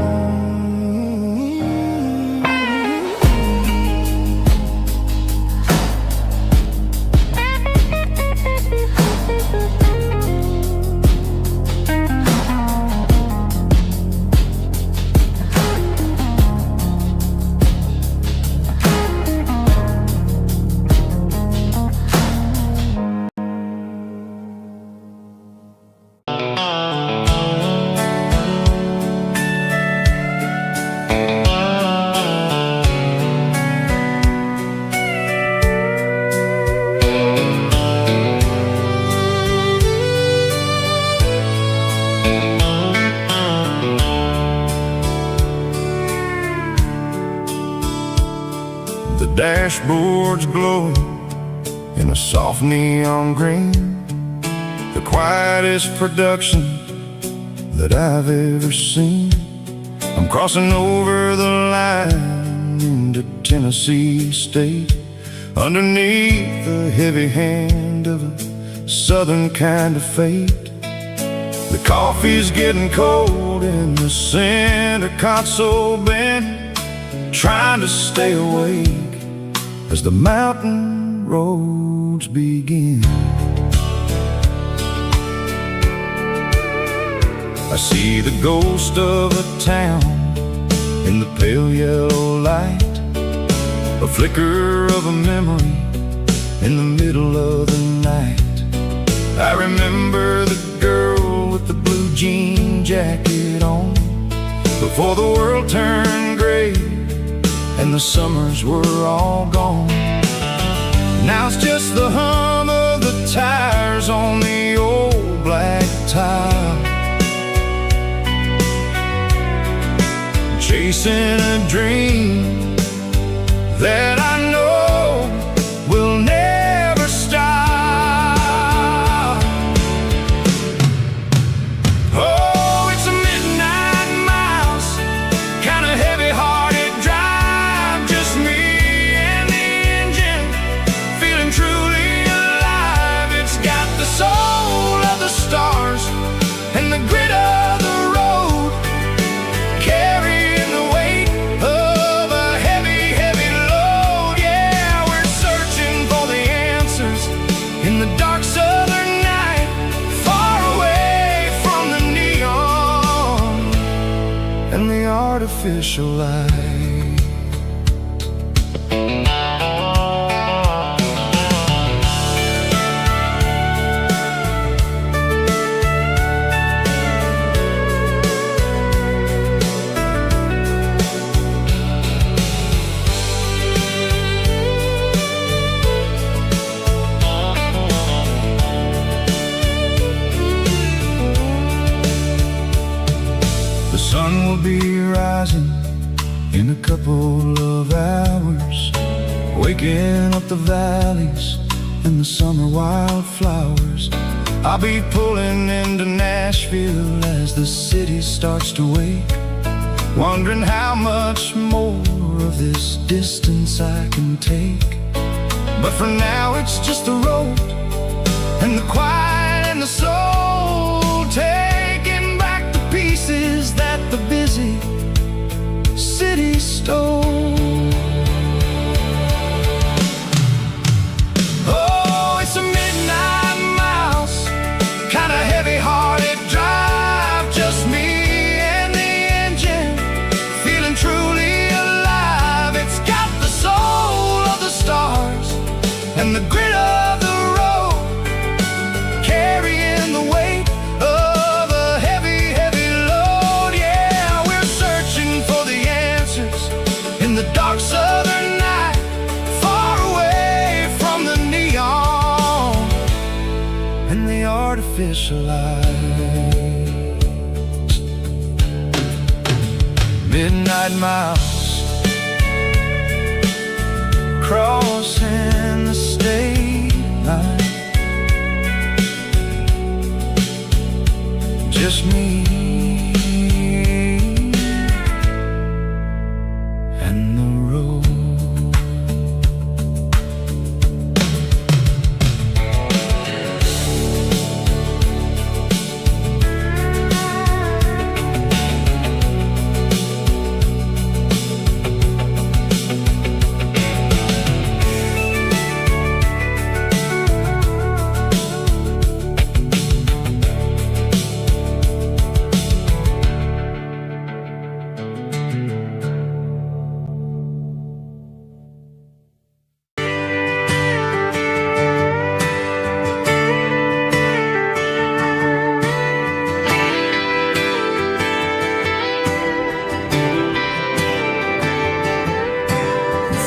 Dashboard's glowing in a soft neon green, the quietest production that I've ever seen. I'm crossing over the line into Tennessee State, underneath the heavy hand of a southern kind of fate. The coffee's getting cold in the center console bin, trying to stay awake as the mountain roads begin. I see the ghost of a town in the pale yellow light, a flicker of a memory in the middle of the night. I remember the girl with the blue jean jacket on, before the world turned gray and the summers were all gone. Now it's just the hum of the tires on the old black tile, chasing a dream that I know will never stop. Oh, it's a midnight miles, kind of heavy-hearted drive, just me and the engine, feeling truly alive. It's got the soul of the stars and the grit of the road, carrying the weight of a heavy, heavy load. Yeah, we're searching for the answers in the dark southern night, far away from the neon and the artificial light. The sun will be rising in a couple of hours, waking up the valleys and the summer wildflowers. I'll be pulling into Nashville as the city starts to wake, wondering how much more of this distance I can take. But for now it's just the road and the quiet and the soul, taking back the pieces that the busy city stole. Oh, it's a midnight miles, kind of heavy-hearted drive, just me and the engine, feeling truly alive. It's got the soul of the stars and the grit of the road, carrying the weight of a heavy, heavy load. Yeah, we're searching for the answers in the dark southern night, far away from the neon and the artificial lights. Midnight miles, crossing the state line, just me and the road.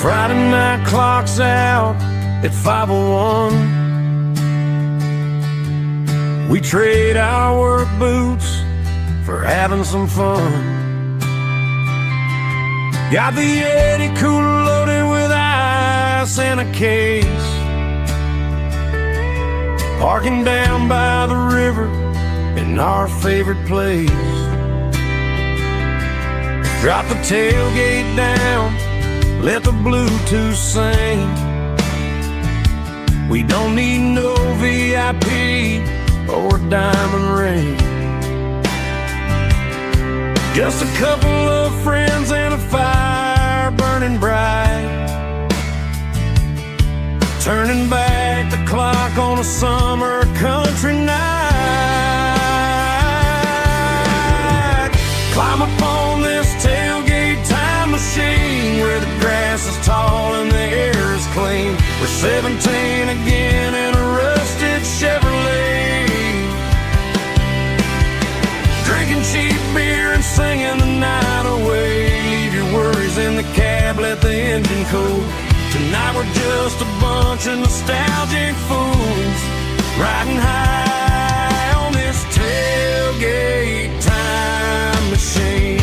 Friday night clock's out at 5:01. We trade our work boots for having some fun. Got the Yeti cooler loaded with ice and a case, parking down by the river in our favorite place. Drop the tailgate down, let the Bluetooth sing. We don't need no VIP or diamond ring. Just a couple of friends and a fire burning bright, turning back the clock on a summer country night. Climb up on this tailgate time machine where the grass is tall and the air is clean. We're 17 again in a rusted Chevrolet, drinking cheap beer and singing the night away. Leave your worries in the cab, let the engine cool. Tonight we're just a bunch of nostalgic fools riding high on this tailgate time machine.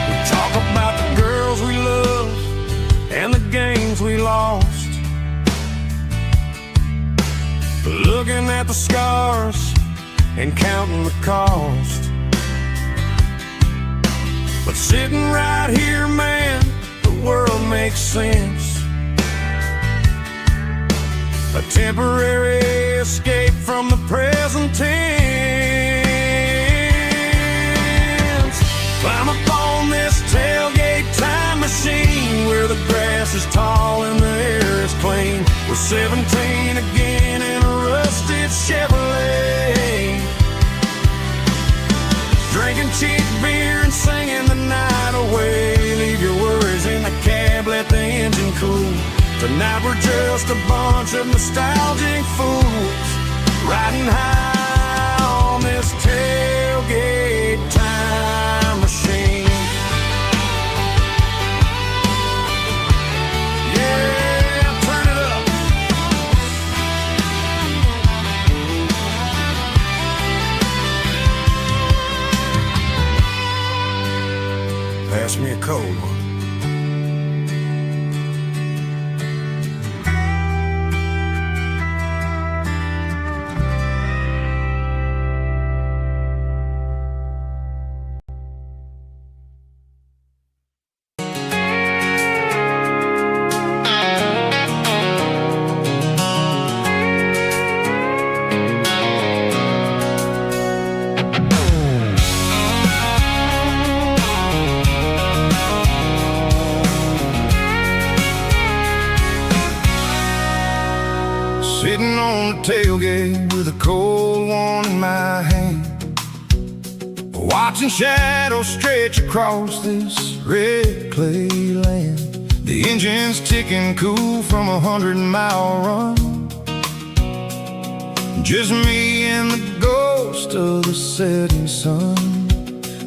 We talk about the girls we love and the games we lost, looking at the scars and counting the cost. But sitting right here, man, the world makes sense. A temporary escape from the present tense. Climb up on this tailgate time machine where the grass is tall and the air is clean. We're 17 again in a rusted Chevrolet, drinking cheap beer and singing the night away. Leave your worries in the cab, let the engine cool. Tonight we're just a bunch of nostalgic fools riding high on this tailgate time machine. Pass me a cold one. Sitting on the tailgate with a cold one in my hand, watching shadows stretch across this red clay land. The engine's ticking cool from a 100-mile run. Just me and the ghost of the setting sun.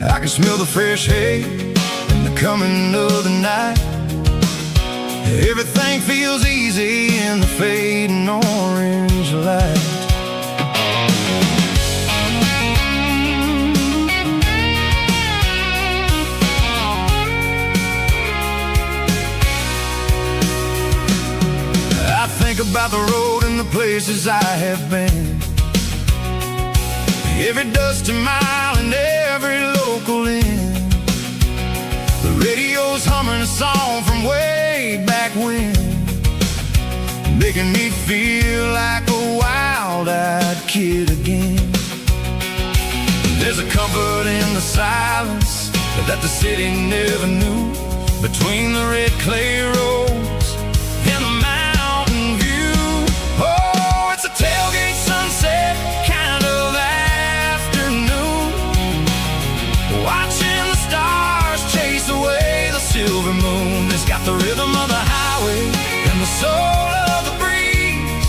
I can smell the fresh hay and the coming of the night. Everything feels easy in the fading orange light. I think about the road and the places I have been, every dusty mile and every local inn. The radio's humming a song from way back when, making me feel like a wild-eyed kid again. There's a comfort in the silence that the city never knew, between the red clay roads and the mountain view. Oh, it's a tailgate sunset kind of afternoon, watching the stars chase away the silver moon. It's got the rhythm of the highway and the soul of the breeze,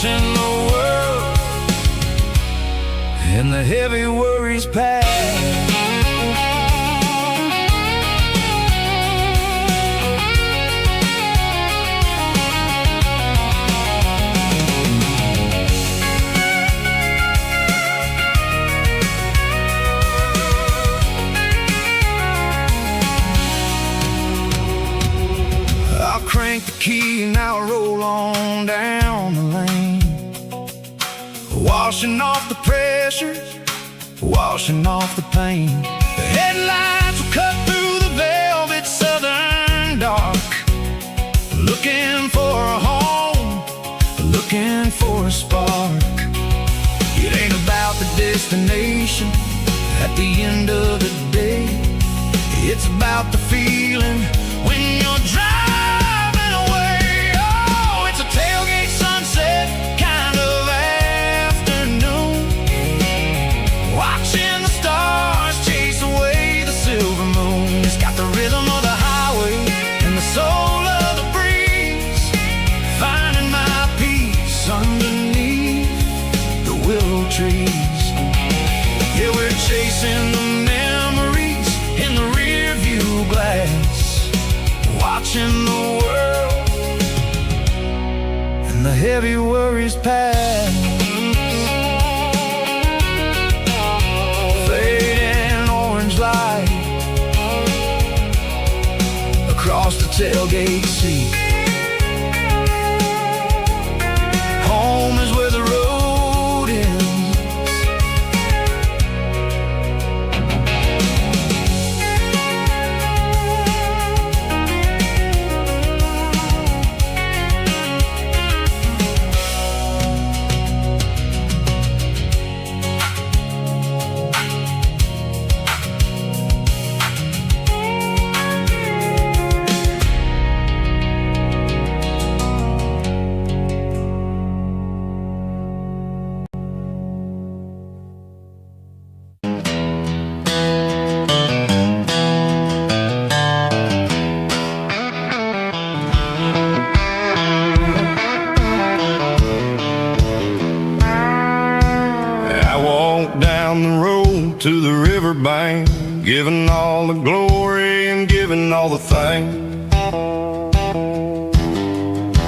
watching the world and the heavy worries pass. Crank the key and I'll roll on down the lane, washing off the pressure, washing off the pain. The headlights will cut through the velvet southern dark, looking for a home, looking for a spark. It ain't about the destination at the end of the day, it's about the feeling when you're driving. Tailgate sunset kind of afternoon, watching the stars chase away the silver moon. It's got the rhythm of the highway and the soul of the breeze, finding my peace underneath the willow trees. Yeah, we're chasing the memories in the rear view glass, watching the world, the heavy worries pass. Fading orange light across the tailgate seat. Home is where the road ends. To the riverbank, giving all the glory and giving all the thanks.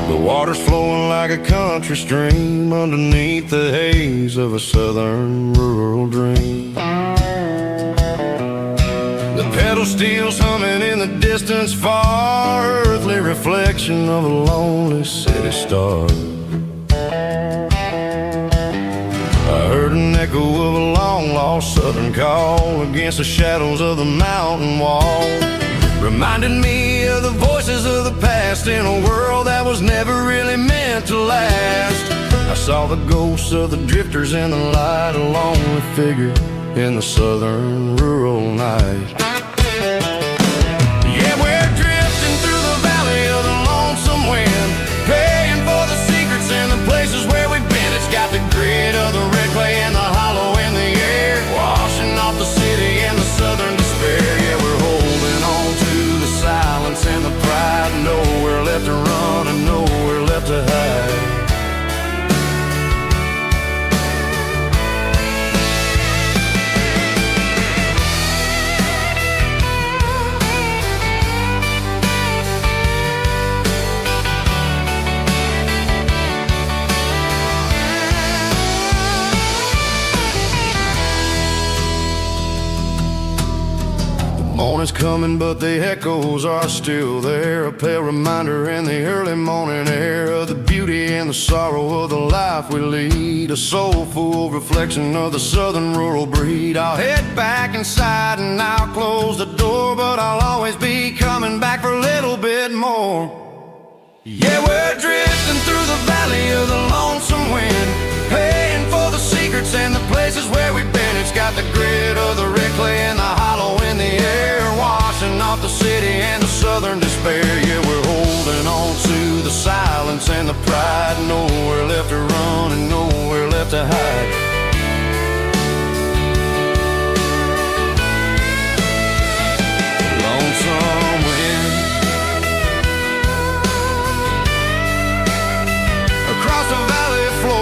The water's flowing like a country stream underneath the haze of a southern rural dream. The pedal steel's humming in the distance far, earthly reflection of a lonely city star. I heard an echo of a long-lost southern call against the shadows of the mountain wall, reminding me of the voices of the past in a world that was never really meant to last. I saw the ghosts of the drifters in the light, a lonely figure in the southern rural night. Yeah, we're drifting through the valley of the lonesome wind, paying for the secrets and the places where we've been. It's got the grit of the red clay and the hollow in the air, washing off the city and the southern despair. Yeah, we're holding on to the silence and the pride, nowhere left to run and nowhere left to hide. Morning's coming, but the echoes are still there, a pale reminder in the early morning air of the beauty and the sorrow of the life we lead, a soulful reflection of the southern rural breed. I'll head back inside and I'll close the door, but I'll always be coming back for a little bit more. Yeah, we're drifting through the valley of the lonesome wind, paying for the secrets and the places where we've been. It's got the grit of the red clay and the hollow in the air, washing off the city and the southern despair. Yeah, we're holding on to the silence and the pride, nowhere left to run and nowhere left to hide. Lonesome wind across the valley floor,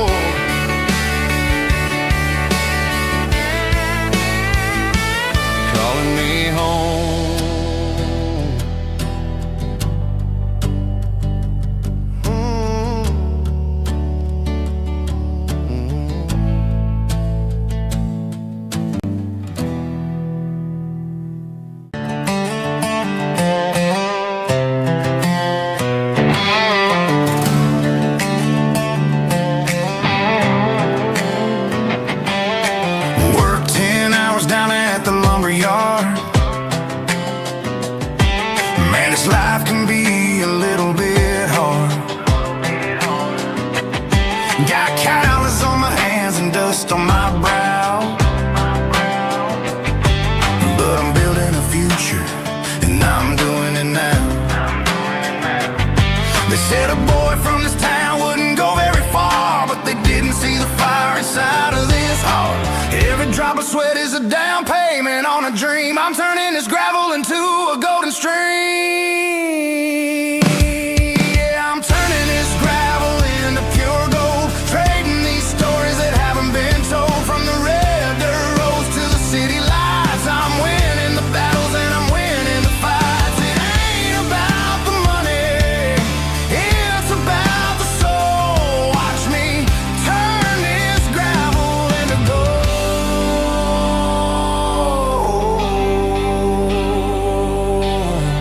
Got calluses on my hands and dust on my brow, but I'm building a future, and I'm doing it now. They said a boy from this town wouldn't go very far, but they didn't see the fire inside of this heart. Every drop of sweat is a down payment on a dream. I'm turning this gravel into a golden stream. Yeah, I'm turning this gravel into pure gold, trading these stories that haven't been told. From the red dirt roads to the city lights, I'm winning the battles and I'm winning the fights. It ain't about the money, it's about the soul. Watch me turn this gravel into gold.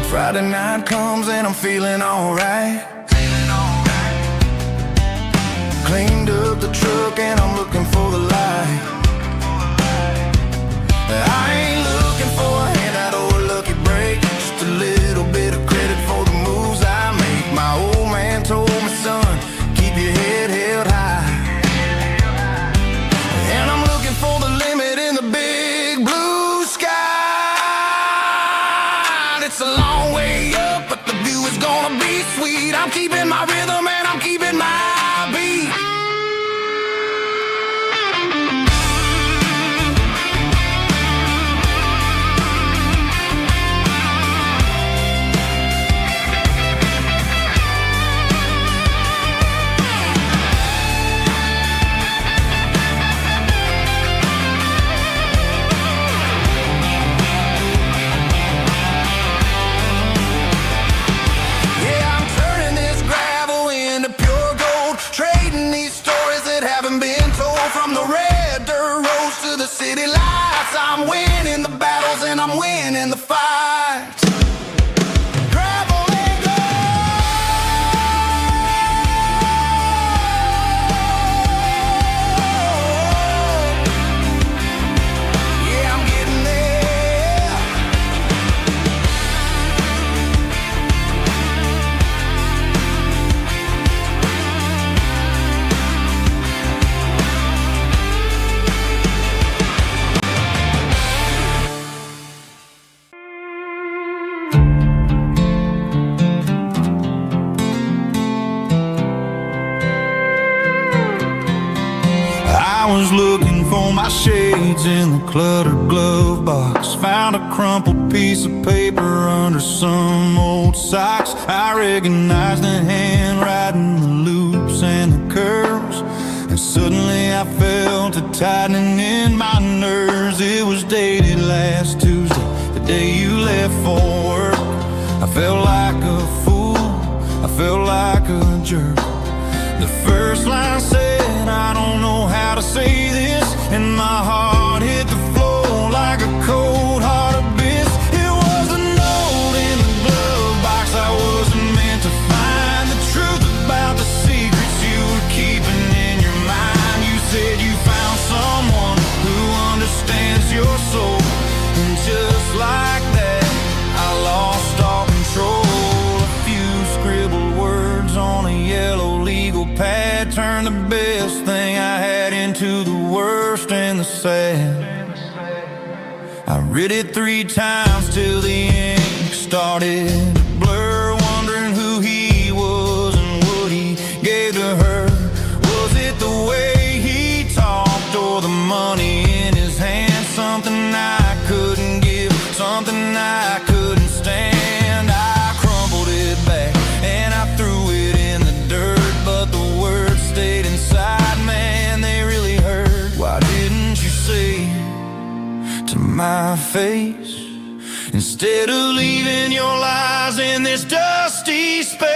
Friday night comes and I'm feeling alright. Cleaned up the truck and I'm looking for the light. I ain't looking for a handout or a lucky break, just a little bit of credit for the moves I make. My old man told me, son, keep your head held high. And I'm looking for the limit in the big blue sky. It's a long way up, but the view is gonna be sweet. I'm keeping my rhythm and I'm keeping my beat. Yeah, I'm turning this gravel into pure gold, trading these stories that haven't been told. From the red dirt roads to the city lights, I'm winning the battles and I'm winning the fights. Gravel and gold. Yeah, I'm getting there. I was looking for my shades in the cluttered glove box. Found a crumpled piece of paper under some old socks. I recognized the handwriting, the loops and the curves, and suddenly I felt a tightening in my nerves. It was dated last Tuesday, the day you left for work. I felt like a fool, I felt like a jerk. The first line said, I don't know how to say this, and my heart hit the floor like a cold heart abyss. It was a note in the glove box I wasn't meant to find, the truth about the secrets you were keeping in your mind. You said you found someone who understands your soul, and just like that, I lost all control. A few scribbled words on a yellow legal pad turned the best thing I had into the worst and the sad. I read it 3 times till the ink started to blur, wondering who he was and what he gave to her. Was it the way he talked or the money in his hand? Something I couldn't give, something I couldn't stand. I crumpled it back and I threw it in the dirt, but the words stayed inside, man, they really hurt. Why didn't you say to my face, instead of leaving your lies in this dusty space?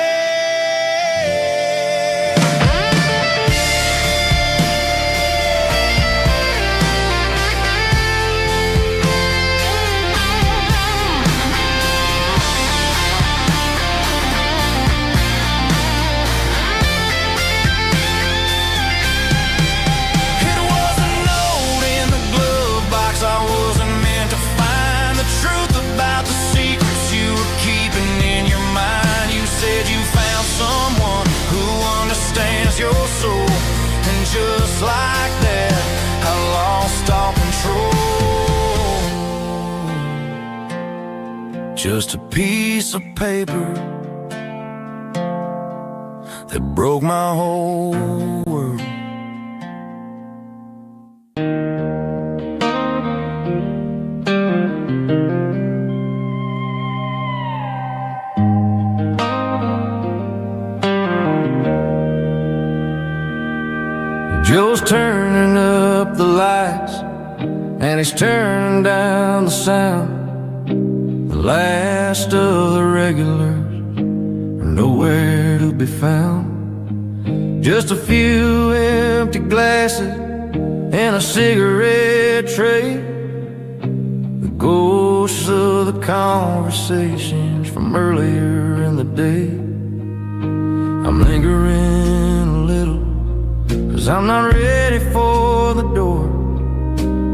It was a note in the glove box I wasn't meant to find, the truth about the secrets you were keeping in your mind. You said you found someone who understands your soul, And just like that, I lost all control. Just a piece of paper that broke my whole world. Joe's turning up the lights, and he's turning down the sound. The last of the regulars are nowhere to be found. Just a few empty glasses and a cigarette tray, the ghosts of the conversations from earlier in the day. I'm lingering a little, 'cause I'm not ready for the door,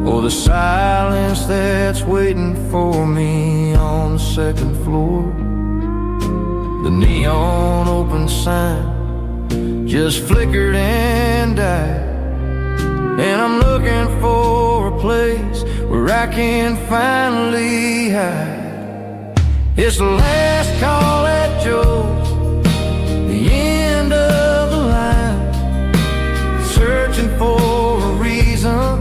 or the silence that's waiting for me on the second floor. The neon open sign just flickered and died, and I'm looking for a place where I can finally hide. It's the last call at Joe's, the end of the line, searching for a reason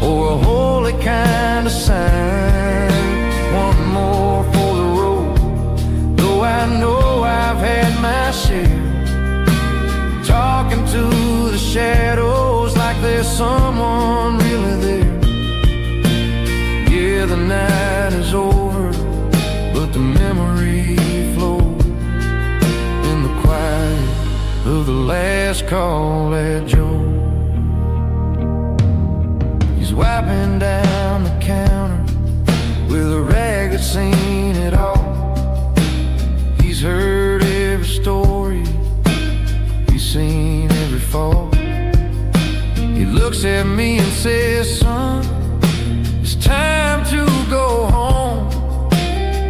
or a holy kind of sign. One more for the road, though I know I've had my share. Talking to the shadows like there's someone really there. Yeah, the night is over, but the memory flows in the quiet of the last call at Joe. He's wiping down the counter with a rag that's seen it all. He's heard every story, seen every fall. He looks at me and says, son, it's time to go home.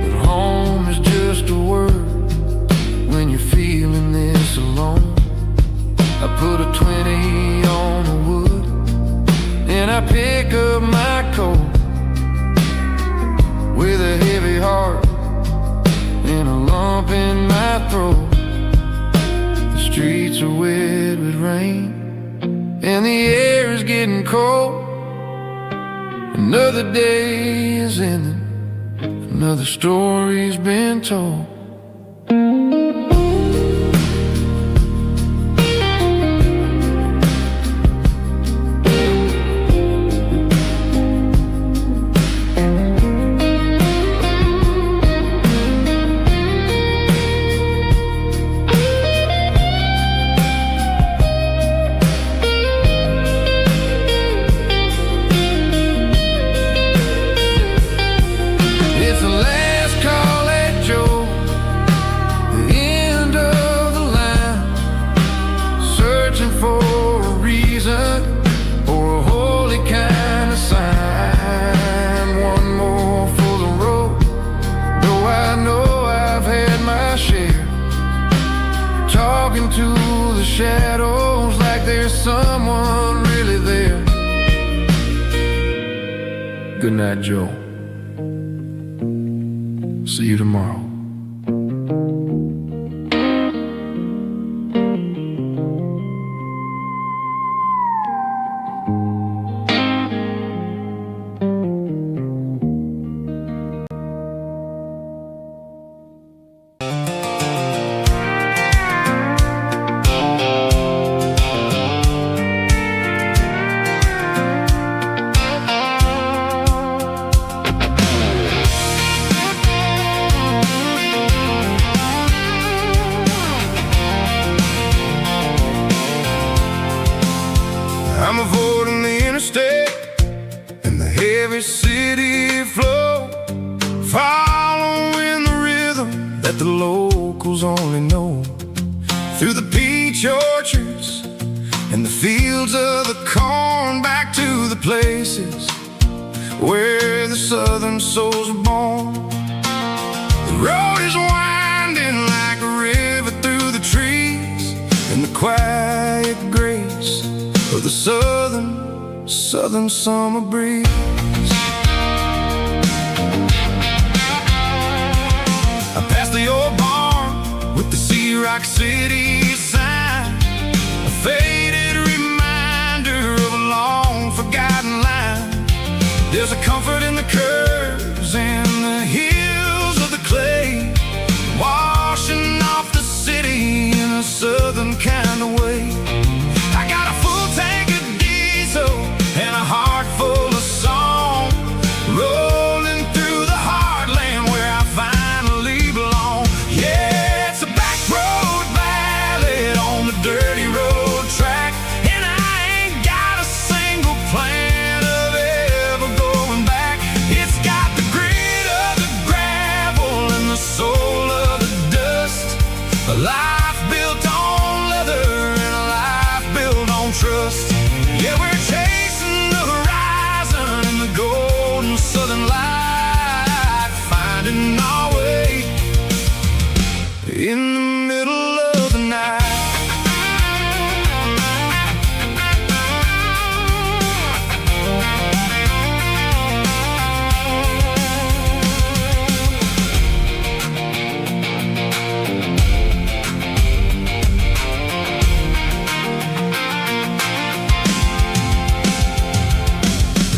But home is just a word when you're feeling this alone. I put a 20 on the wood and I pick up my coat with a heavy heart and a lump in my throat. Streets are wet with rain and the air is getting cold. Another day is ending, another story's been told. Shadows like there's someone really there. Good night, Joe. See you tomorrow. I'm avoiding the interstate and the heavy city flow, following the rhythm that the locals only know. Through the peach orchards and the fields of the corn, back to the places where the southern souls are born. The road is winding like a river through the trees, and the quiet grace of the southern summer breeze. I passed the old barn with the Sea Rock City sign, a faded reminder of a long forgotten line. There's a comfort in the curves and the hills of the clay, washing off the city in a southern kind of way. I got a full tank of diesel and a heart full of song, rolling through the heartland where I finally belong. Yeah, it's a back road ballad on the dirty road track, and I ain't got a single plan of ever going back. It's got the grit of the gravel and the soul of the dust, a life built on leather and a life built on trust. Yeah, we're chasing the horizon in the golden southern light, finding our way in the middle of the night.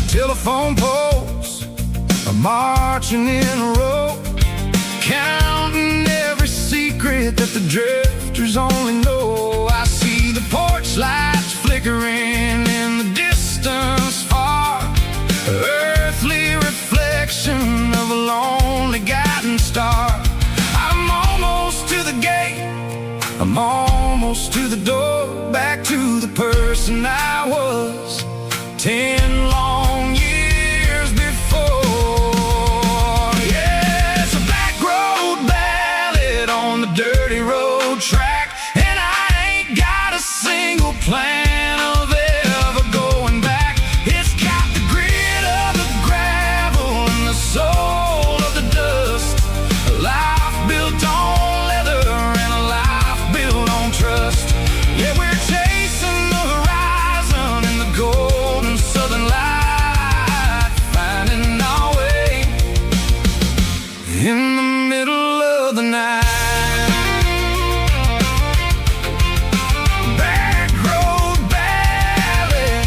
Telephone poles are marching in a row, counting every secret that the drifters only know. I see the porch lights flickering in the distance far, earthly reflection of a lonely guiding star. I'm almost to the gate, I'm almost to the door, back to the person I was 10 long years before. Yeah, it's a back road ballad on the dirty road track, and I ain't got a single plan of ever going back. It's got the grit of the gravel and the soul of the dust, a life built on leather and a life built on trust. Yeah, we're chasing the horizon in the golden southern light, finding our way in the middle of the night. Back road ballad,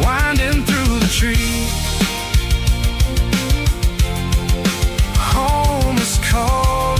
winding through the trees. Home is calling.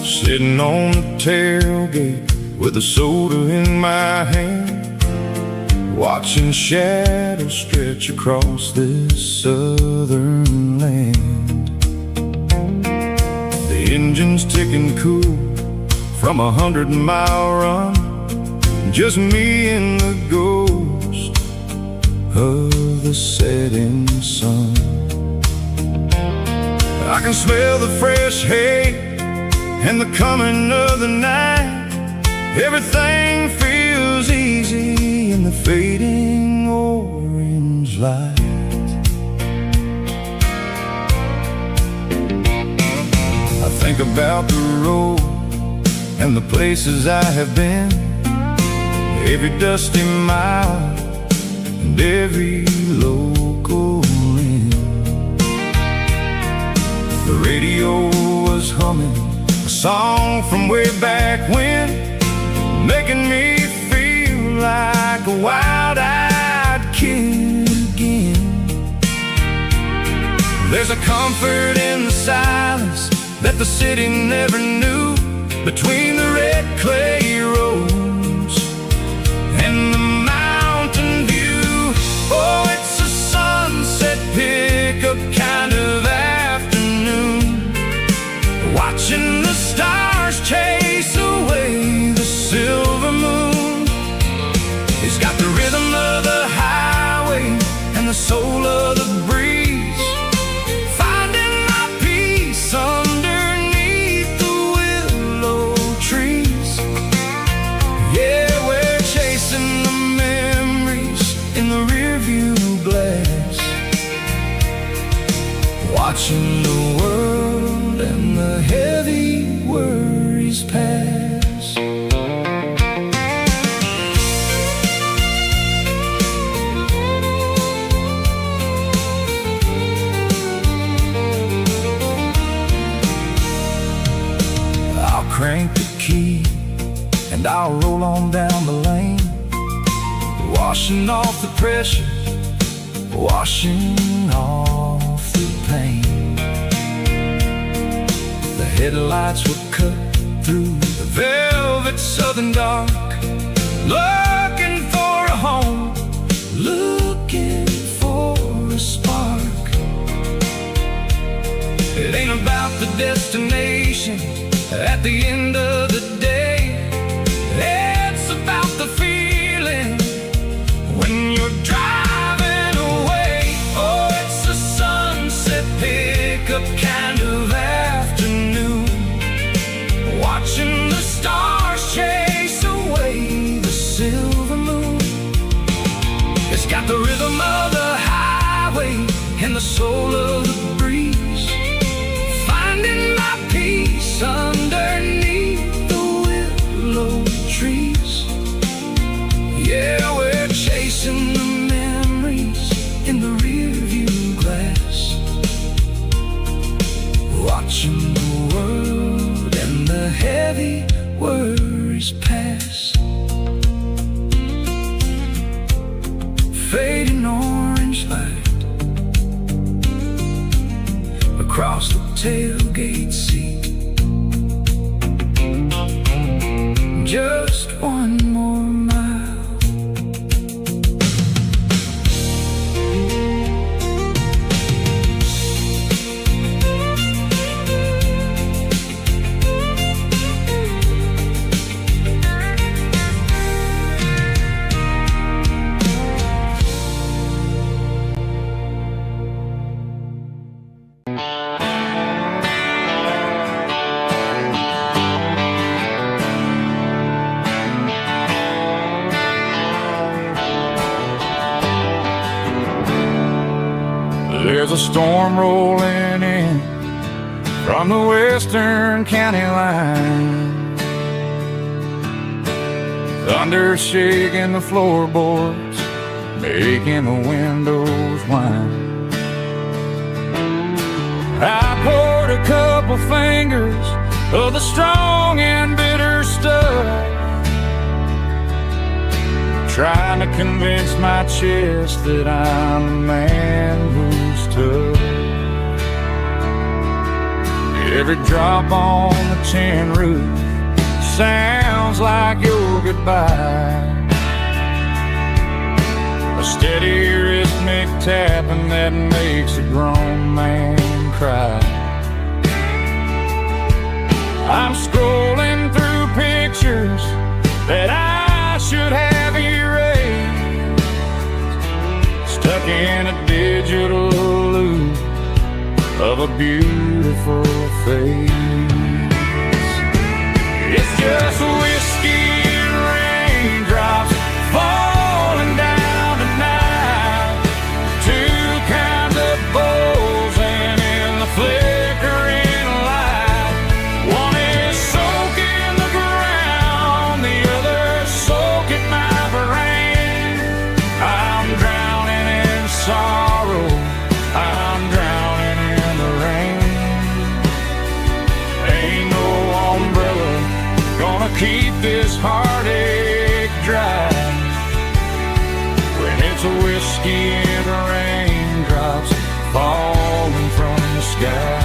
Sitting on the tailgate with a soda in my hand, watching shadows stretch across this southern land. The engine's ticking cool from 100-mile run, just me and the ghost of the setting sun. I can smell the fresh hay and the coming of the night. Everything feels easy in the fading orange light. I think about the road and the places I have been, every dusty mile and every local inn. The radio was humming a song from way back when, making me feel like a wild-eyed kid again. There's a comfort in the silence that the city never knew, between the red clay roads and the mountain view. Oh, it's a sunset pickup kind of afternoon, watching the stars chase away the silver moon. It's got the rhythm of the highway and the soul of the breeze, finding my peace underneath the willow trees. Yeah, we're chasing the memories in the rearview glass, watching the world and the heavy worries pass. I'll crank the key and I'll roll on down the lane, washing off the pressure, washing off the pain. The headlights will cut through the velvet southern dark, looking for a home, looking for a spark. It ain't about the destination at the end of the day, it's about the feeling when you're driving away. Oh, it's a sunset pickup kind of afternoon, watching the stars chase away the silver moon. It's got the rhythm of the highway and the soul of the breeze, finding my peace underneath the willow trees. Yeah, we're chasing the memories in the rearview glass, watching the world and the heavy worries pass. Fading orange light across the tailgate seat, just one more mile. There's a storm rolling in from the western county line, thunder shaking the floorboards, making the windows whine. I poured a couple fingers of the strong and bitter stuff, trying to convince my chest that I'm a man who's tough. Every drop on the tin roof sounds like your goodbye, a steady rhythmic tapping that makes a grown man cry. I'm scrolling through pictures that I should have erased, stuck in a digital loop of a beautiful face. It's just whiskey and raindrops falling down tonight, two kinds of bowls and in the flickering light. One is soaking the ground, the other soaking my brain. I'm drowning in sorrow, I'm drowning in the rain. Ain't no umbrella gonna keep this heartache dry when it's a whiskey and raindrops falling from the sky.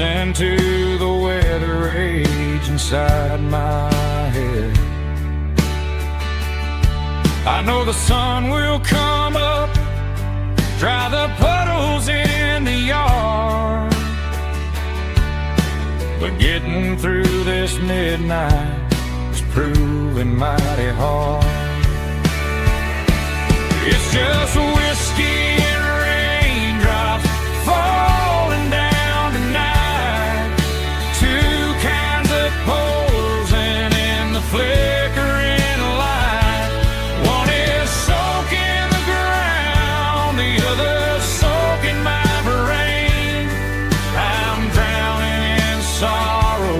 listen to the weather rage inside my head. I know the sun will come up, dry the puddles in the yard, but getting through this midnight is proving mighty hard. It's just whiskey and raindrops falling down tonight, two kinds of posing in the flickering light. One is soaking the ground, the other soaking my brain. I'm drowning in sorrow,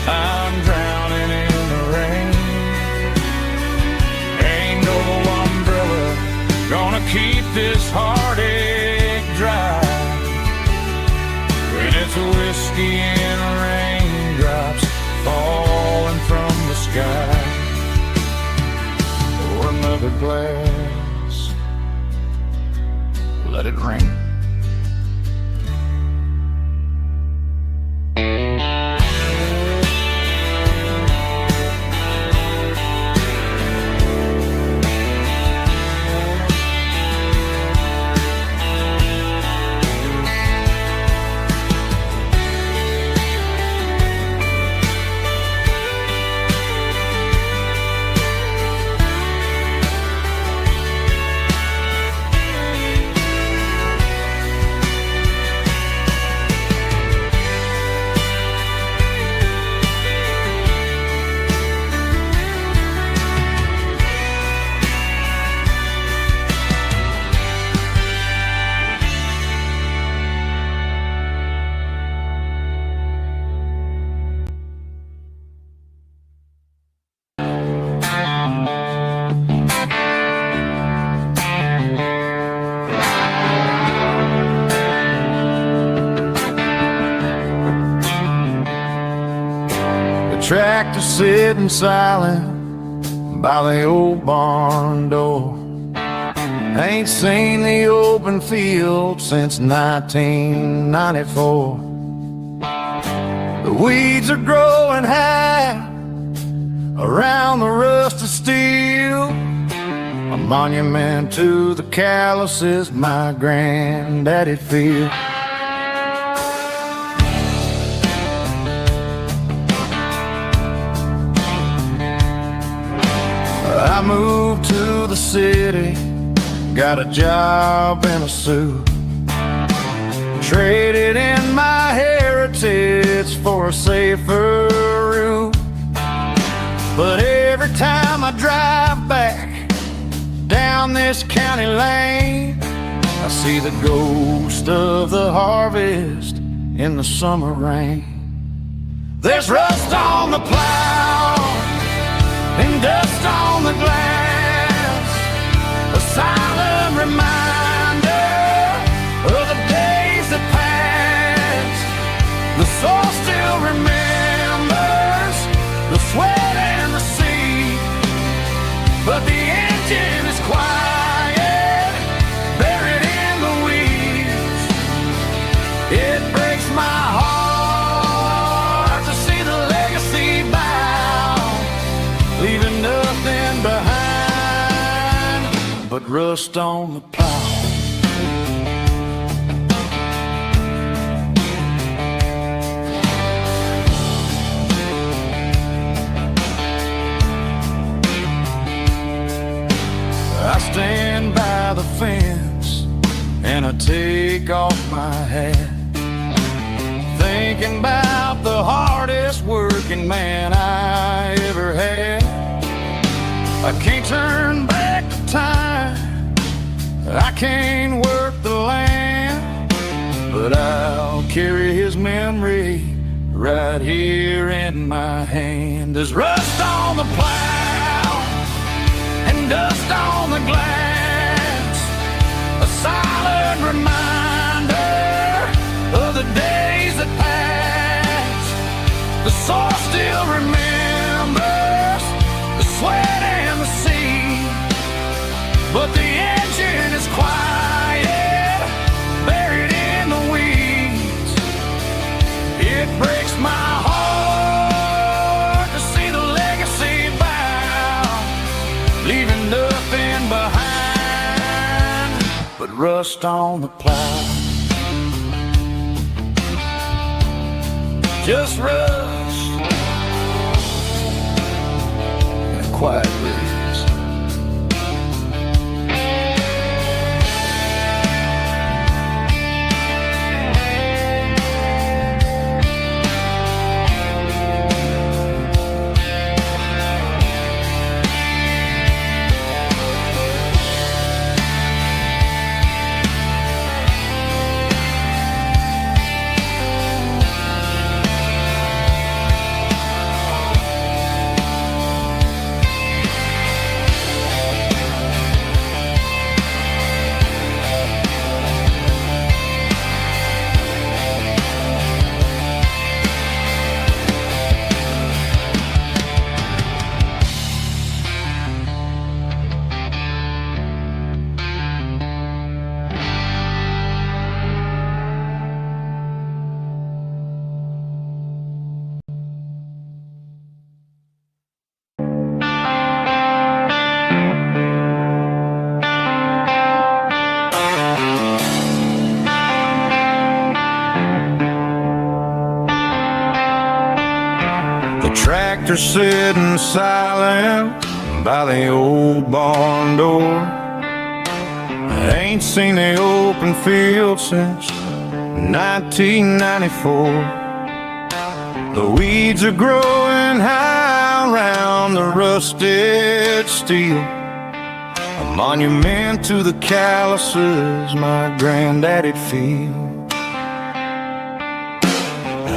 I'm drowning in the rain. Ain't no umbrella gonna keep this heartache dry when it's whiskey and raindrops falling from the sky. Pour another glass, let it rain. Tractor sitting silent by the old barn door. Ain't seen the open field since 1994. The weeds are growing high around the rusted steel, a monument to the calluses my granddaddy feel. I moved to the city, got a job in a suit, traded in my heritage for a safer route. But every time I drive back down this county lane, I see the ghost of the harvest in the summer rain. There's rust on the plow and dust on the glass, a silent reminder of the days that passed. The soul still remembers the sweat and the sea, but the engine is quiet, buried in the weeds. It breaks my heart to see the legacy bow, leaving nothing behind but rust on the plow. I stand by the fence and I take off my hat, thinking about the hardest working man I ever had. I can't turn back the time, I can't work the land, but I'll carry his memory right here in my hand. There's rust on the plow and dust on the glass, a silent reminder of the days that passed. The soul still remembers the sweat and the sea, but the engine is quiet, buried in the weeds. leaving nothing behind but rust on the plow. Just rust and a quiet breeze. Tractor sitting silent by the old barn door. I ain't seen the open field since 1994. The weeds are growing high around the rusted steel, a monument to the calluses my granddaddy'd feel.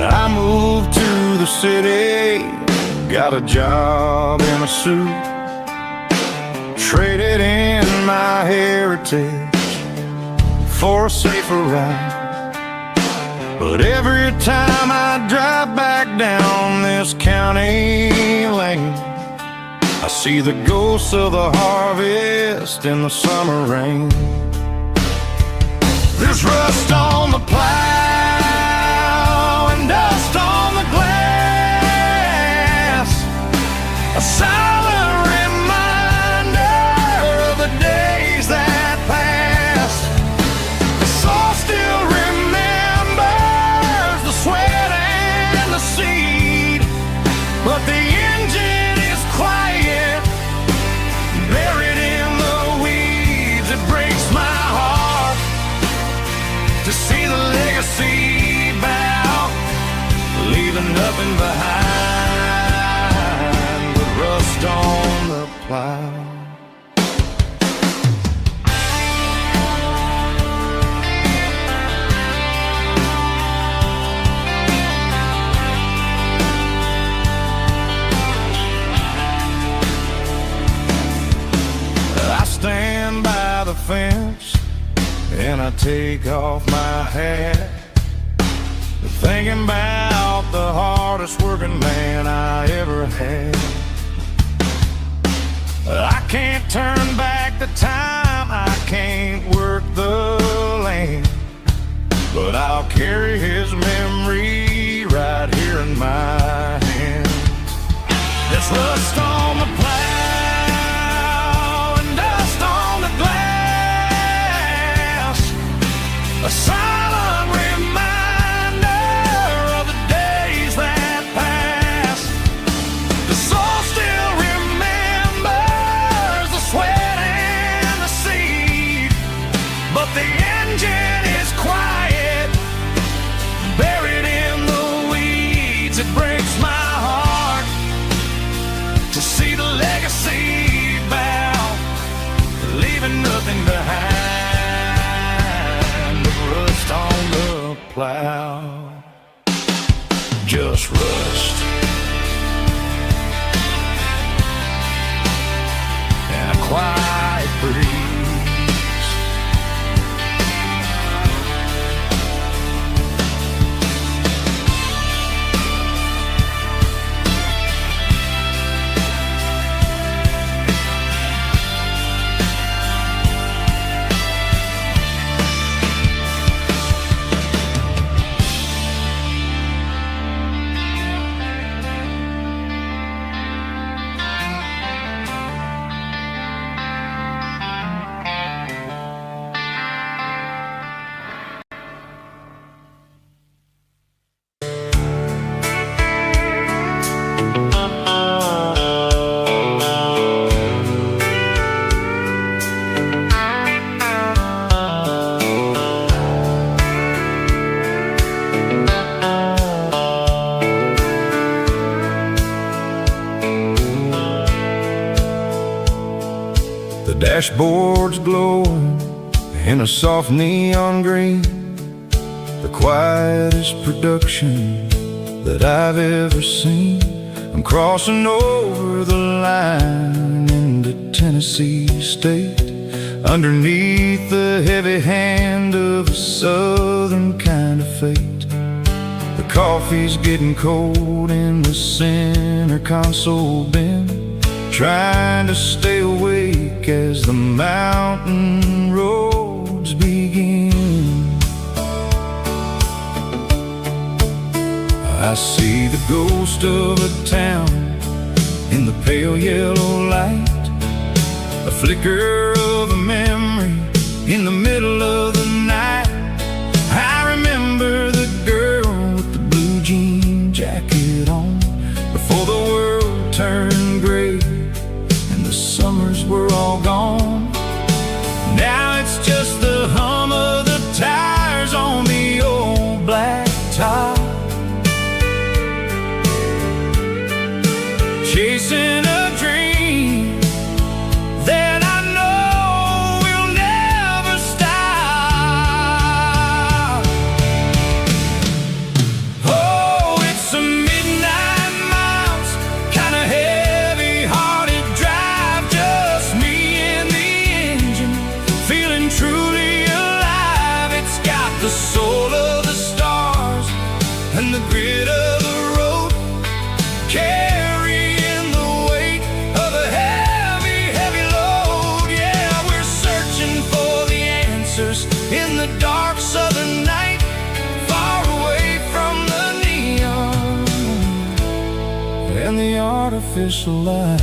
I moved to the city, got a job in a suit, traded in my heritage for a safer ride. But every time I drive back down this county lane, I see the ghosts of the harvest in the summer rain. There's rust on the plow and dust on the glass, a silent reminder of the days that passed. The soul still remembers the sweat and the seed, but the engine is quiet, buried in the weeds. It breaks my heart to see the legacy bow, leaving nothing behind but rust on the plow. I stand by the fence and I take off my hat, thinking about the hardest working man I ever had. I can't turn back the time, I can't work the land, but I'll carry his memory right here in my hands. There's rust on the plow and dust on the glass, a silent reminder of the days that passed. The soul still remembers the sweat and the seed, but the engine is quiet, buried in the weeds. It breaks my heart to see the legacy bow, leaving nothing behind but rust on the plow. Just rust and a quiet breeze. The dashboard's glowing in a soft neon green, the quietest production that I've ever seen. I'm crossing over the line into Tennessee State, underneath the heavy hand of a southern kind of fate. The coffee's getting cold in the center console bin, trying to stay awake as the mountain roads begin. I see the ghost of a town in the pale yellow light, a flicker of a memory in the middle of the night. I remember the girl with the blue jean jacket on, before the world turned gray and the summers were all gone. Now it's just the hum of the tires on the old black top, chasing a dream that I know will never stop. Oh, it's a midnight miles, kind of heavy-hearted drive, just me and the engine, feeling truly alive. It's got the soul of the stars and the grit of the road, carrying the weight of a heavy, heavy load. Yeah, we're searching for the answers in the dark southern night, far away from the neon and the artificial light.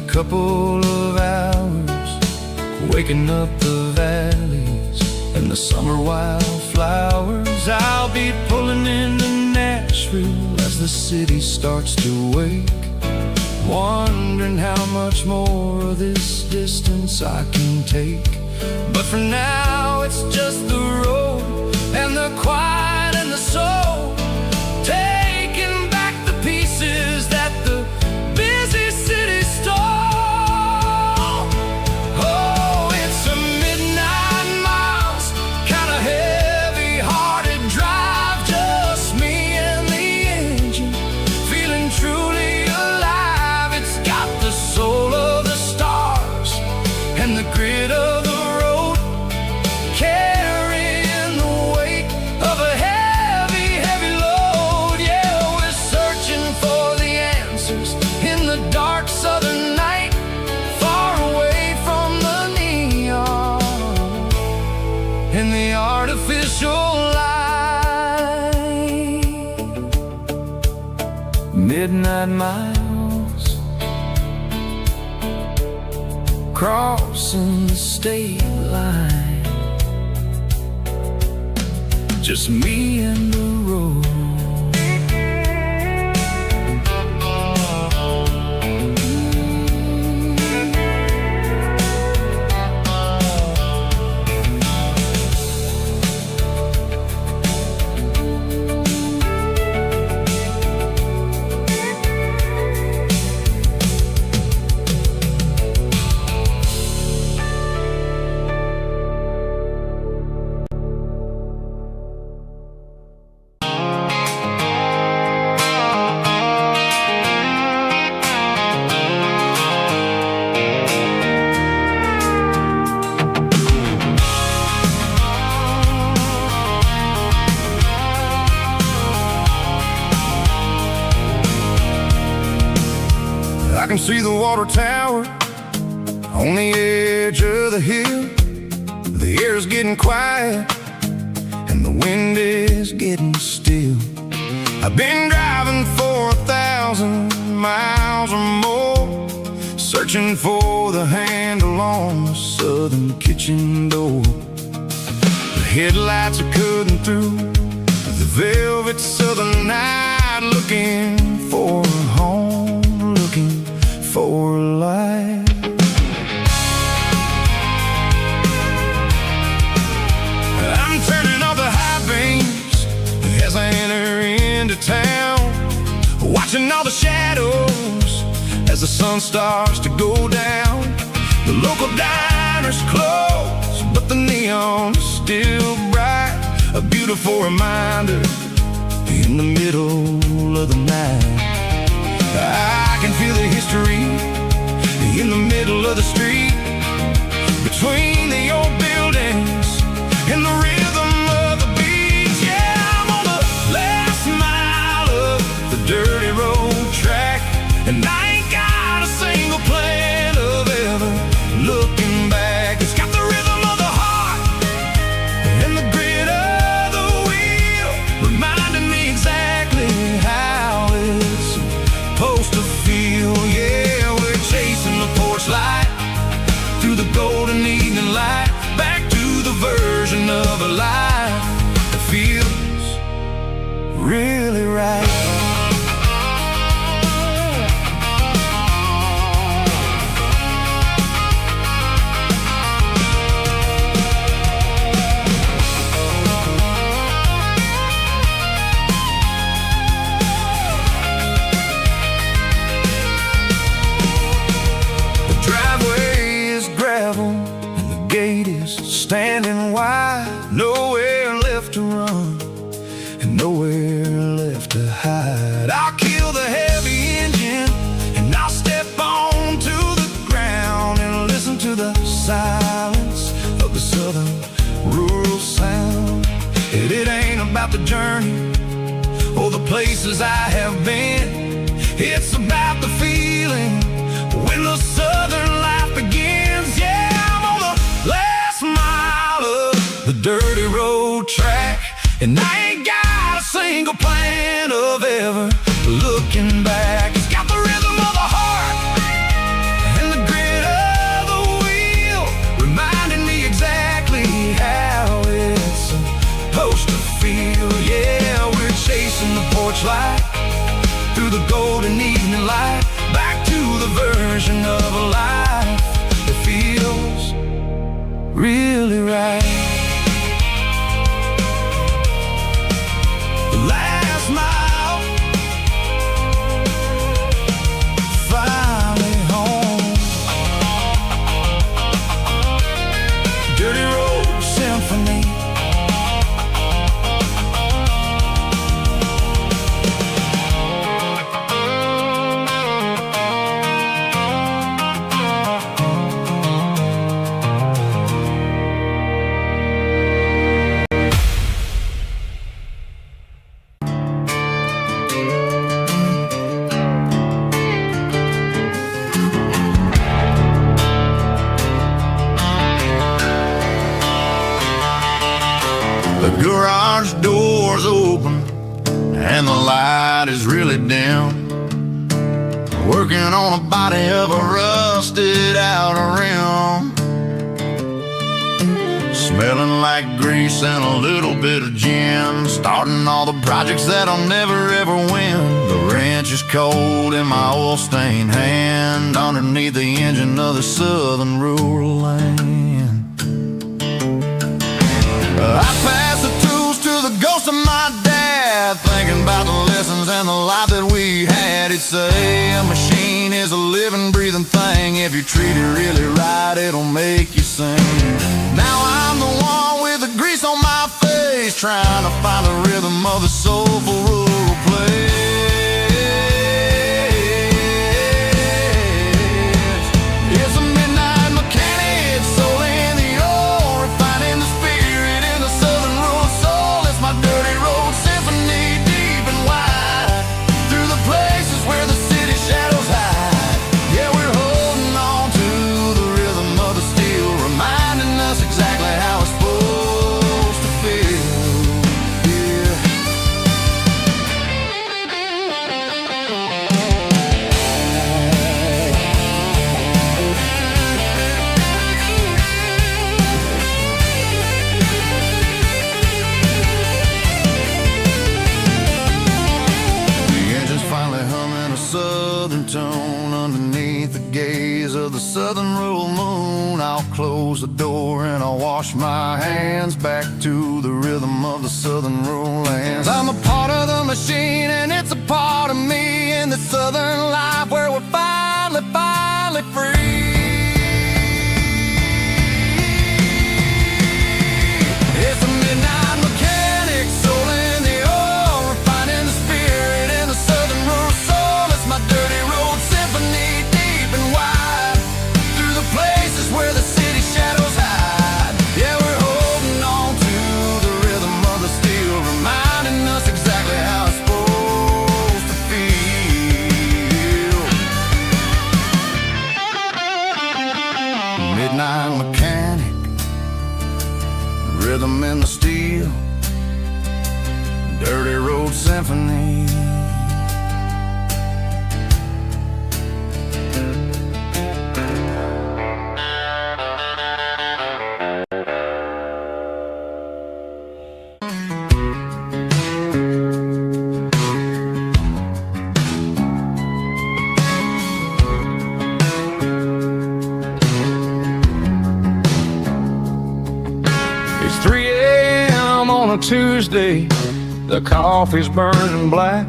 Couple of hours, waking up the valleys and the summer wildflowers. I'll be pulling into Nashville as the city starts to wake, wondering how much more of this distance I can take. But for now it's just the road and the quiet and the soul, taking back the pieces that the busy city stole. Midnight miles, crossing the state line, just me and the road. I can see the water tower on the edge of the hill. The air's getting quiet and the wind is getting still. I've been driving for 1,000 miles or more, searching for the handle on the southern kitchen door. The headlights are cutting through velvet southern night, looking for a home, looking for a life. I'm turning off the high beams as I enter into town, watching all the shadows as the sun starts to go down. The local diner's closed, but the neon is still bright, a beautiful reminder in the middle of the night. I can feel the history in the middle of the street, between the old buildings and the rhythm of the beats. Yeah, I'm on the last mile of the dirty road track, and I ain't got a single plan of ever looking back. It's got the rhythm of the heart and the grit of the wheel, reminding me exactly how it's supposed to feel. Yeah, we're chasing the porch light through the golden evening light, back to the version of a life that feels really right. Standing wide, nowhere left to run and nowhere left to hide. I'll kill the heavy engine and I'll step onto the ground and listen to the silence of the southern rural sound. It ain't about the journey or the places I have been, it's about the feeling when the southern life begins. Yeah, I'm on the last mile of the dirty road track, and I ain't got a single plan of ever looking back. It's got the rhythm of the heart and the grit of the wheel, reminding me exactly how it's supposed to feel. Yeah, we're chasing the porch light through the golden evening light, back to the version of a life that feels really right. The last mile, finally home. Dirty Road Symphony. The garage door's open and the light is really dim, working on a body of a rusted out rim, smelling like grease and a little bit of gin, starting all the projects that'll never ever win. The wrench is cold in my oil-stained hand, underneath the engine of the southern rural land. I pass the tools to the ghost of my dad, thinking about the lessons and the life that we had. He'd say a machine is a living, breathing thing. If you treat it really right, it'll make you sing. Now I'm the one with the grease on my face, trying to find the rhythm of the soulful rural place. It's a midnight mechanic, soul in the ore, refining the spirit in the southern rural soul. It's my dirty road symphony, deep and wide, through the places where the city shadows hide. Yeah, we're holding on to the rhythm of the steel, reminding us exactly how it's supposed to feel. Yeah. tune underneath the gaze of the southern rural moon. I'll close the door and I'll wash my hands back to the rhythm of the southern rural lands. I'm a part of the machine and it's a part of me in the southern life where we're finally free. It's a midnight mechanic, soul in the oil, refining the spirit in the southern rural soul. It's my dirty road symphony, deep and wide, through the places where the city shadows hide. Yeah, we're holding on to the rhythm of the steel, reminding us exactly how it's supposed to feel. Midnight mechanic, rhythm in the steel, dirty road symphony. It's 3 a.m. on a Tuesday, the coffee's burning black.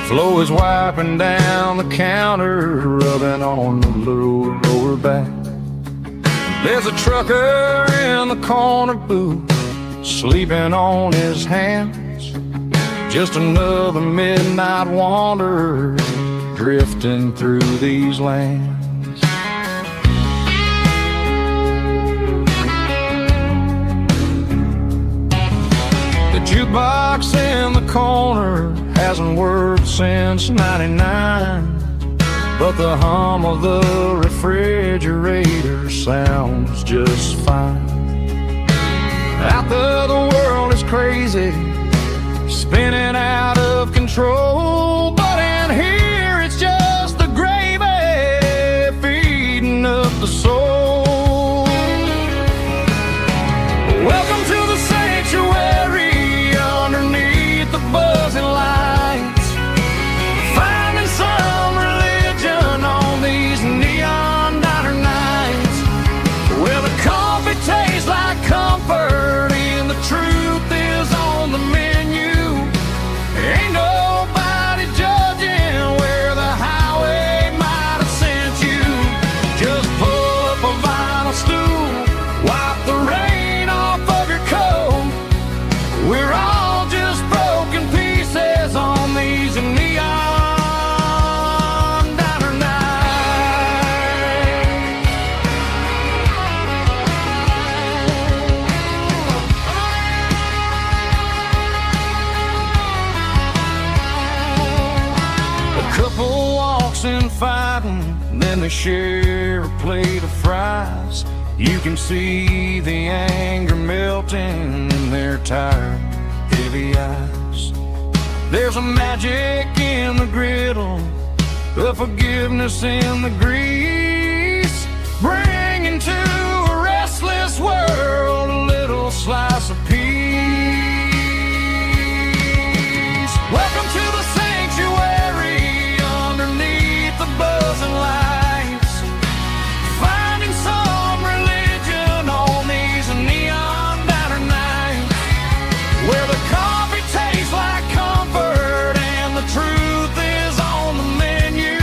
Flo is wiping down the counter, rubbing on the little lower back. There's a trucker in the corner booth, sleeping on his hands. Just another midnight wanderer, drifting through these lands. The jukebox in the corner hasn't worked since '99, but the hum of the refrigerator sounds just fine. Out there the world is crazy, spinning out of control, but in here it's just the gravy feeding up the soul. Welcome to the sanctuary underneath the buzzing lights, finding some religion on these neon diner nights, where the coffee tastes like comfort and the truth is on the menu. Ain't nobody judging where the highway might have sent you. Just pull up a vinyl stool, wipe the rain off of your coat. We're all just broken pieces on these neon diner nights. A couple walks in fighting, then they share a plate of fries. You can see the anger melting in their tired, heavy eyes. There's a magic in the griddle, a forgiveness in the grease, bringing to a restless world a little slice of peace. Welcome to the sanctuary underneath the buzzing lights, finding some religion on these neon diner nights, where the coffee tastes like comfort and the truth is on the menu.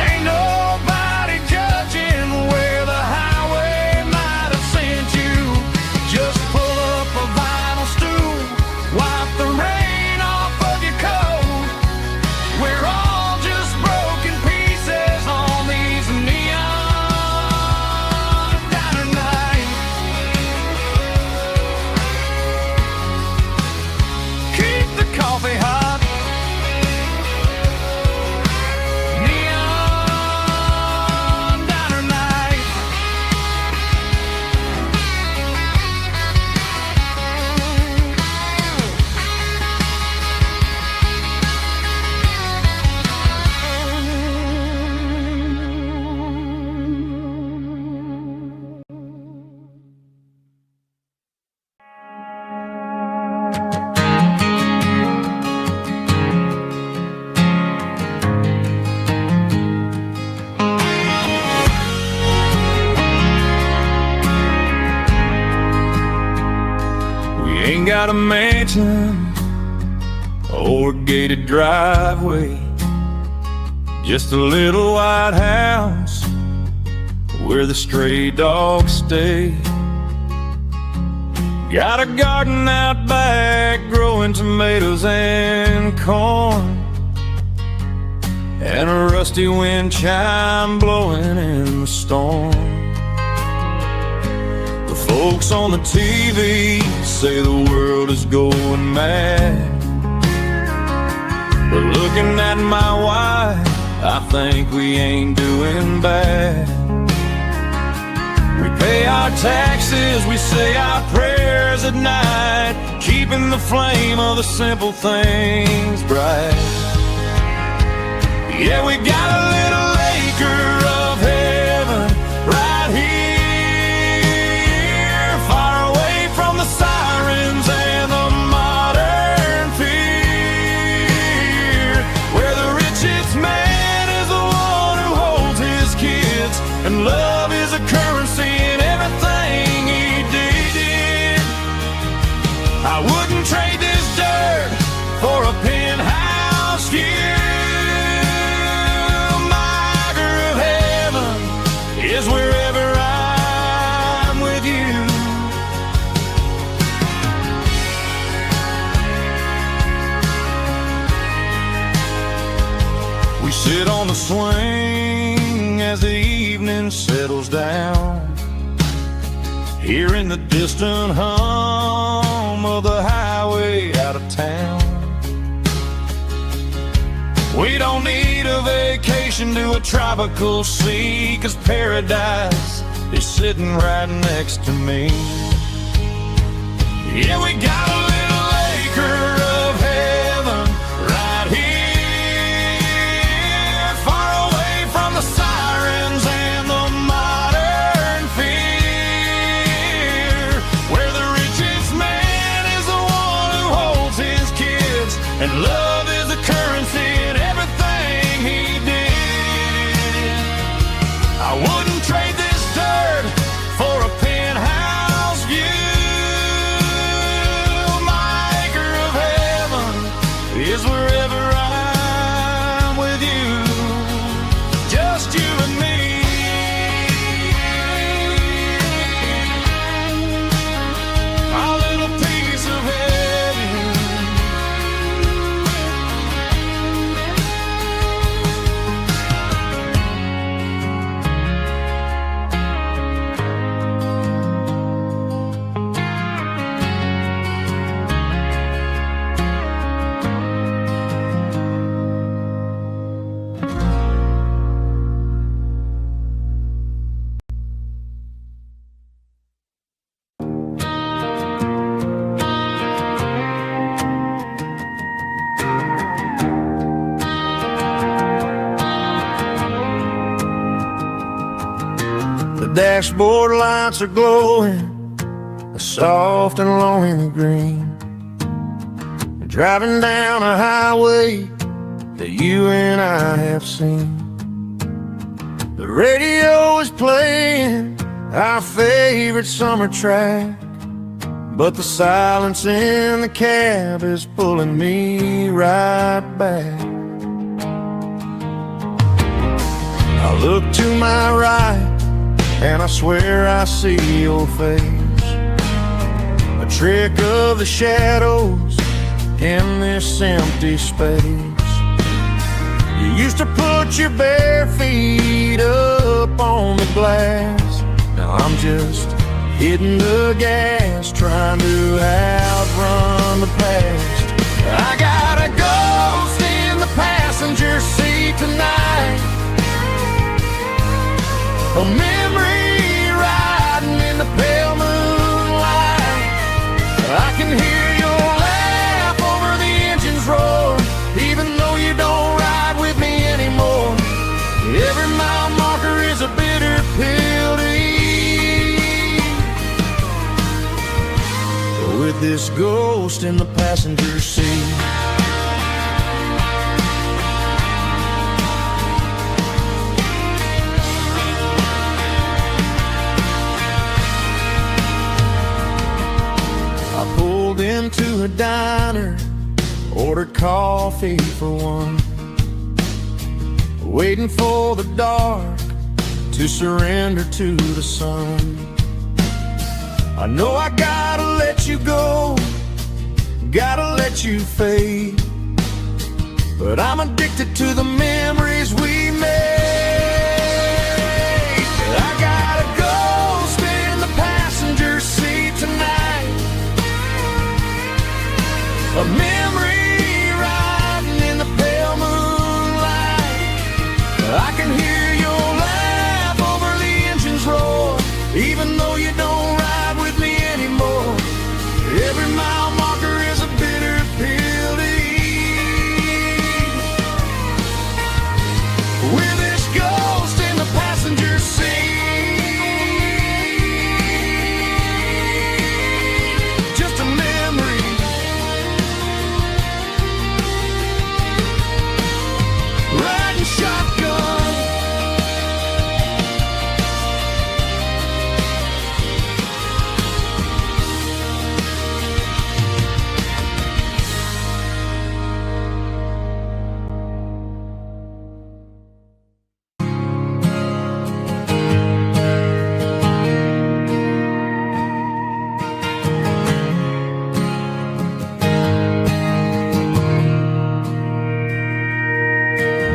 Ain't nobody judging where the highway might have sent you. Just pull got a mansion or a gated driveway, just a little white house where the stray dogs stay. Got a garden out back growing tomatoes and corn, and a rusty wind chime blowing in the storm. The folks on the TV say the world is going mad, but looking at my wife, I think we ain't doing bad. We pay our taxes, we say our prayers at night, keeping the flame of the simple things bright. Yeah, we got a little acre of heaven right here, far away from the sirens and the modern fear, where the richest man is the one who holds his kids, and love is a currency in everything he did. I wouldn't trade this dirt for a penthouse view. Is wherever I'm with you. We sit on the swing as the evening settles down, hearing the distant hum of the highway out of town. We don't need a vacation to a tropical sea, 'cause paradise is sitting right next to me. Yeah, we got a little acre of heaven right here, far away from the sirens and the modern fear, where the richest man is the one who holds his kids, and love is the currency in everything he did. I wouldn't trade this dirt for a penthouse view. My acre of heaven is wherever I'm with you, just you and me. Our little piece of heaven. The dashboard lights are glowing, a soft and lonely green. Driving down a highway that you and I have seen. The radio is playing our favorite summer track, but the silence in the cab is pulling me right back. I look to my right and I swear I see your face, a trick of the shadows in this empty space. You used to put your bare feet up on the glass. Now I'm just hitting the gas, trying to outrun the past. I got a ghost in the passenger seat tonight, a memory riding in the pale moonlight. I can hear your laugh over the engine's roar, even though you don't ride with me anymore. Every mile marker is a bitter pill to eat, with this ghost in the passenger seat. diner, ordered coffee for one, waiting for the dark to surrender to the sun. I know I gotta let you go, gotta let you fade, but I'm addicted to the memories we made. I gotta go, stay in the passenger seat tonight, a memory riding in the pale moonlight. I can hear your laugh over the engine's roar, even though you don't ride with me anymore. Every mile marker is a bitter pill to eat. With this ghost in the passenger seat, just a memory, riding shotgun.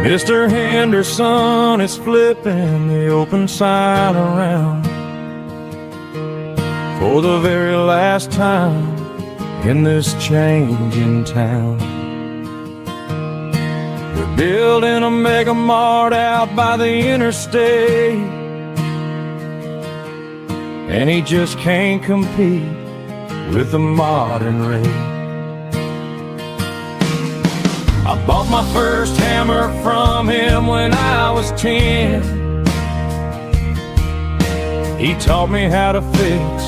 Mr. Henderson is flipping the open sign around for the very last time in this changing town. They're building a mega mart out by the interstate, and he just can't compete with the modern rate. I bought my first hammer from him when I was 10. He taught me how to fix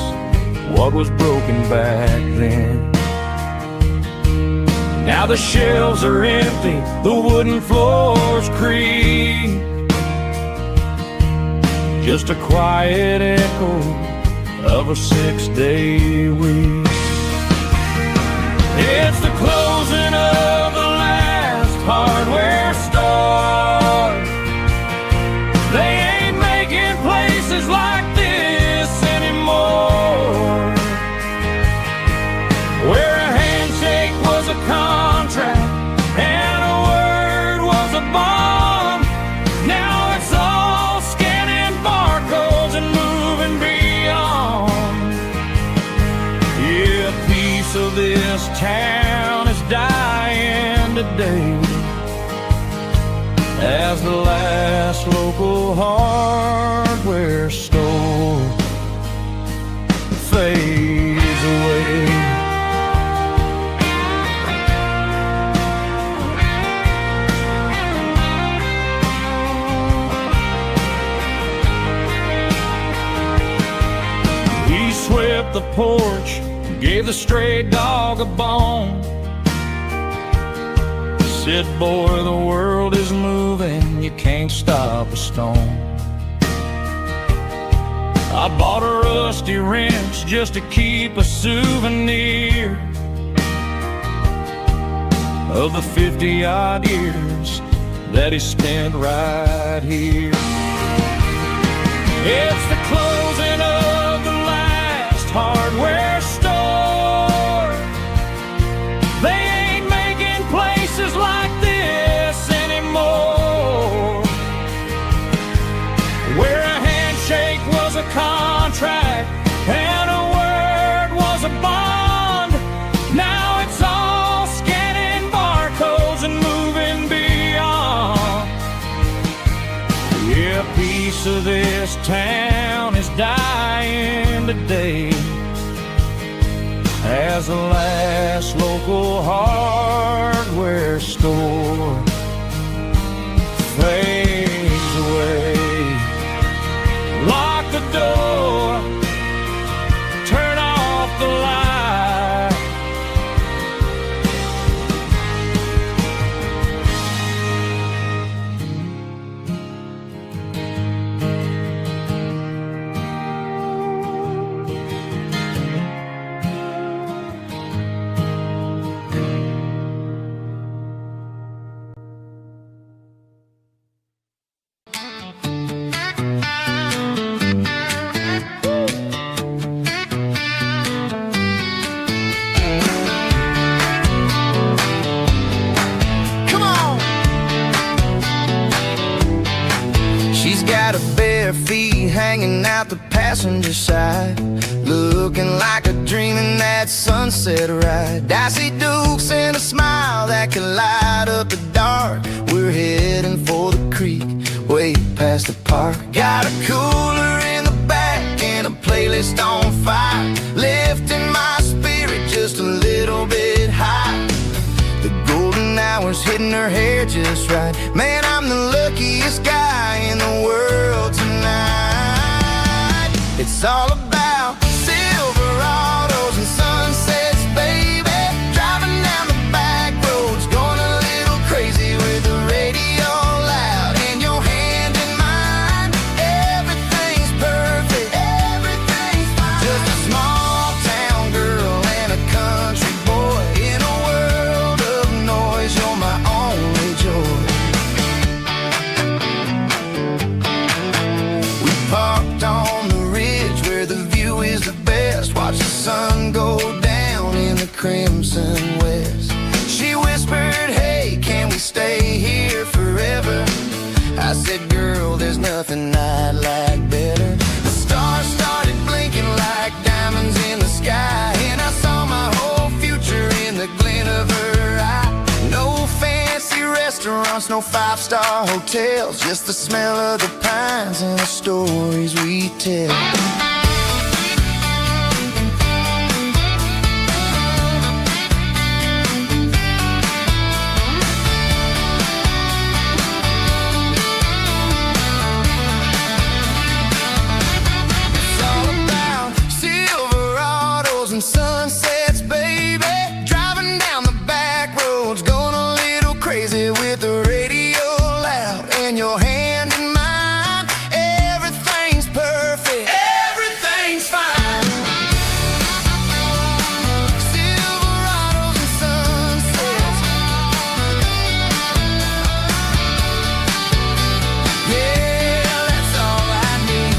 what was broken back then. Now the shelves are empty, the wooden floors creak, just a quiet echo of a 6-day week. It's the closing of the hardware store. They ain't making places like this anymore, where a handshake was a contract and a word was a bond. Now it's all scanning barcodes and moving beyond. Yeah, a piece of this town is dying today, as the last local hardware store fades away. He swept the porch, gave the stray dog a bone, said, boy, the world is moving, you can't stop a stone. I bought a rusty wrench just to keep a souvenir of the 50-odd years that he spent right here. It's the closing of the last hardware store. They ain't making places like this anymore, where a handshake was a contract and a word was a bond. Now it's all scanning barcodes and moving beyond. Yeah, a piece of this town is dying today, as the last local hardware store fades away. Lock the door, turn off the light. bare feet hanging out the passenger side, looking like a dream in that sunset ride. I see Dukes and a smile that could light up the dark. We're heading for the creek, way past the park. Got a cooler in the back and a playlist on fire, lifting my spirit just a little bit high. The golden hours hitting her hair just right. Man, I'm the luckiest guy in the world tonight. It's all about Silverados and sunsets, baby. Driving down the back roads, going a little crazy with the radio loud and your hand in mine. Everything's perfect, everything's fine. Just a small town girl and a country boy in a world of noise. You're my only joy. We parked on the ridge where the view is the best. Watch the sun go down in the crimson west. She whispered, hey, can we stay here forever? I said, girl, there's nothing I'd like better. The stars started blinking like diamonds in the sky, and I saw my whole future in the glint of her eye. No fancy restaurants, no five-star hotels, just the smell of the pines and the stories we tell. It's all about Silverados and sunsets, baby. Driving down the back roads, going a little crazy with the radio loud and your hand in mine. Everything's perfect, everything's fine. Silverados and sunsets, yeah, that's all I need.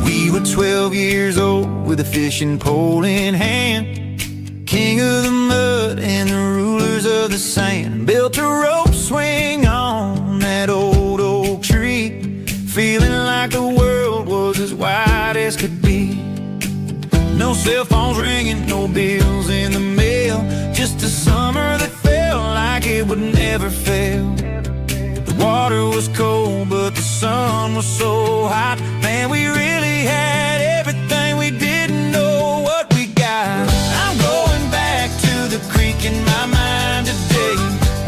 We were 12 years old with a fishing pole in hand, king of the mud and the rulers of the sand. Built a rope swing on that old oak tree, feeling like the world was as wide as could be. No cell phones ringing, no bills in the mail, just a summer that felt like it would never fail. The water was cold, but the sun was so hot. Man, we really had everything, we didn't know what we got. I'm going back to the creek in my mind today,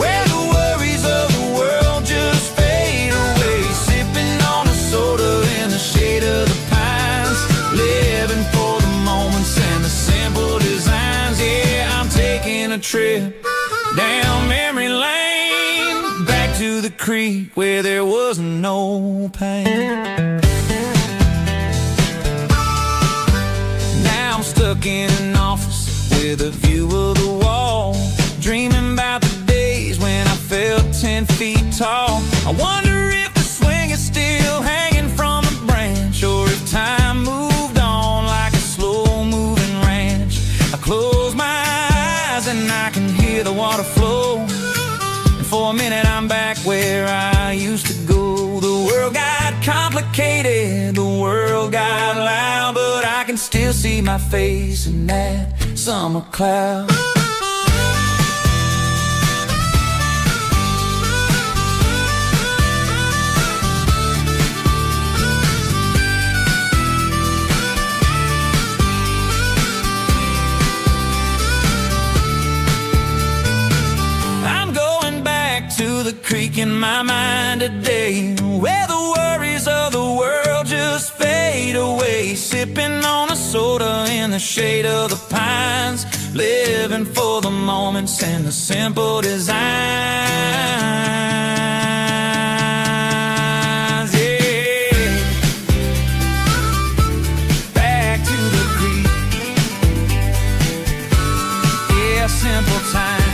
where the worries of the world just fade away. Sipping on a soda in the shade of the pines, living for the moments and the simple designs. Yeah, I'm taking a trip down memory lane, back to the creek where there was no pain. Now I'm stuck in an office with a view of the wall, dreaming about the days when I felt 10 feet tall. I wonder if the swing is still hanging from a branch, or if time moved on like a slow-moving ranch. I close my eyes and I can hear the water flow, and for a minute I'm back where I used to go. The world got complicated, the world got loud, but I can still see my face in that summer cloud. I'm going back to the creek in my mind today, where the worries of the world just fade away. Sipping on a soda in the shade of the pines, living for the moments and the simple designs. Yeah, back to the creek. Yeah, simple times.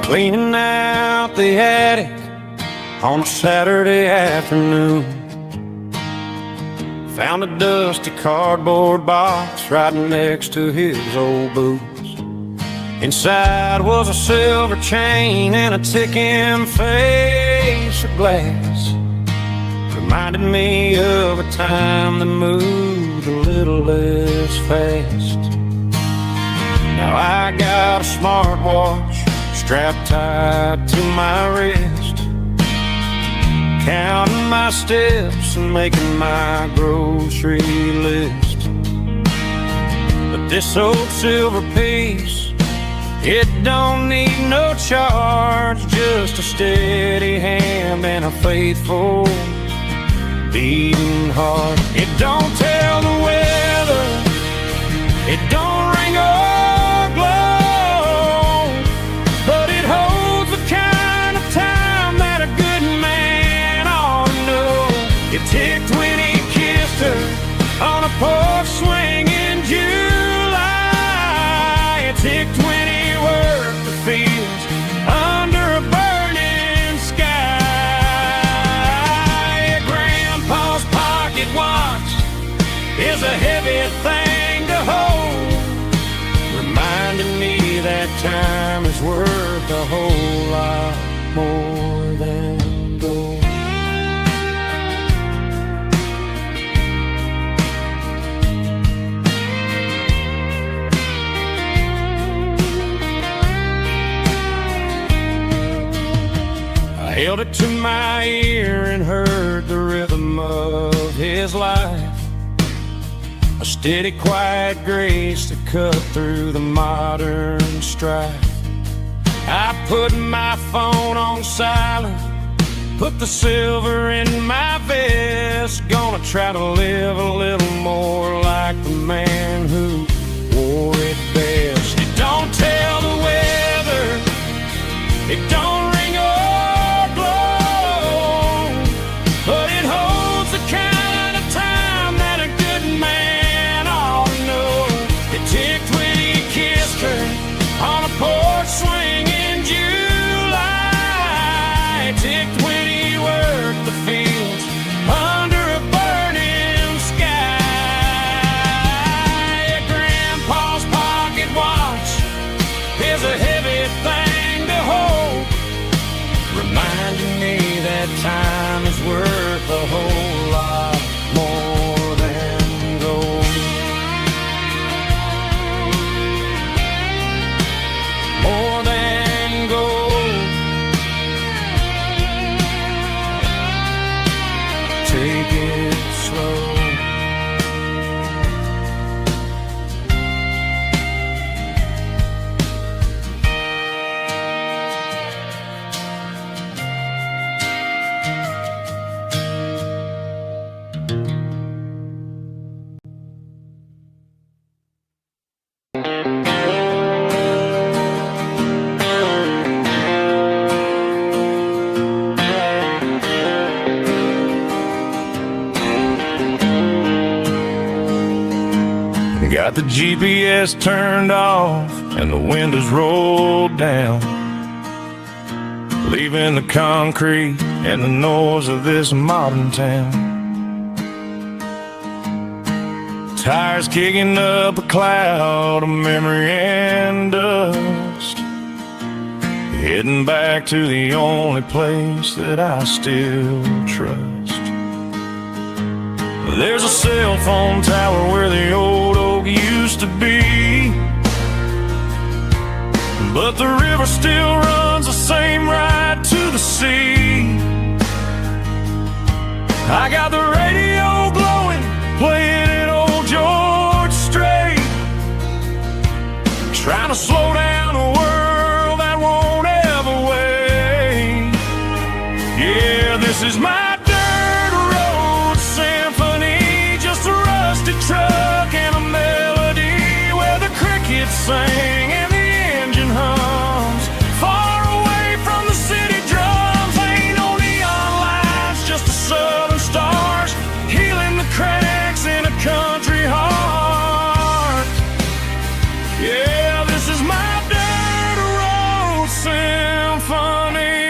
Cleaning out the attic on a Saturday afternoon. Found a dusty cardboard box right next to his old boots. Inside was a silver chain and a ticking face of glass. Reminded me of a time that moved a little less fast. Now I got a smartwatch strapped tight to my wrist, counting my steps and making my grocery list. But this old silver piece, it don't need no charge, just a steady hand and a faithful beating heart. It don't tell the weather, it don't ring or glow, but it holds the kind of time that a good man ought to know. It ticked when he kissed her on a porch swing in July. It ticked when he worked the fields under a burning sky. Grandpa's pocket watch is a heavy thing to hold, reminding me that time is worth a whole lot more than gold. I held it to my ear and heard the rhythm of his life, a steady, quiet grace that cut through the modern strife. I put my phone on silent, put the silver in my vest. Gonna try to live a little more like the man who wore it best. It don't tell the weather, it don't ring or blow, but it holds the kind of time that a good man ought to know. It ticked when he kissed her on a porch swing in July. It ticked when he worked the fields under a burning sky. Grandpa's pocket watch is a heavy thing to hold, reminding me that time is worth a whole lot more than gold. More than gold. Take it slow. Got the GPS turned off and the windows rolled down, leaving the concrete and the noise of this modern town. Tires kicking up a cloud of memory and dust, heading back to the only place that I still trust. There's a cell phone tower where the old oak used to be, but the river still runs the same right to the sea. I got the radio glowing Yeah, this is my dirt road symphony, just a rusty truck and a melody where the crickets sing and the engine hums. Far away from the city drums, ain't no neon lights, just the southern stars healing the cracks in a country heart. Yeah, this is my dirt road symphony.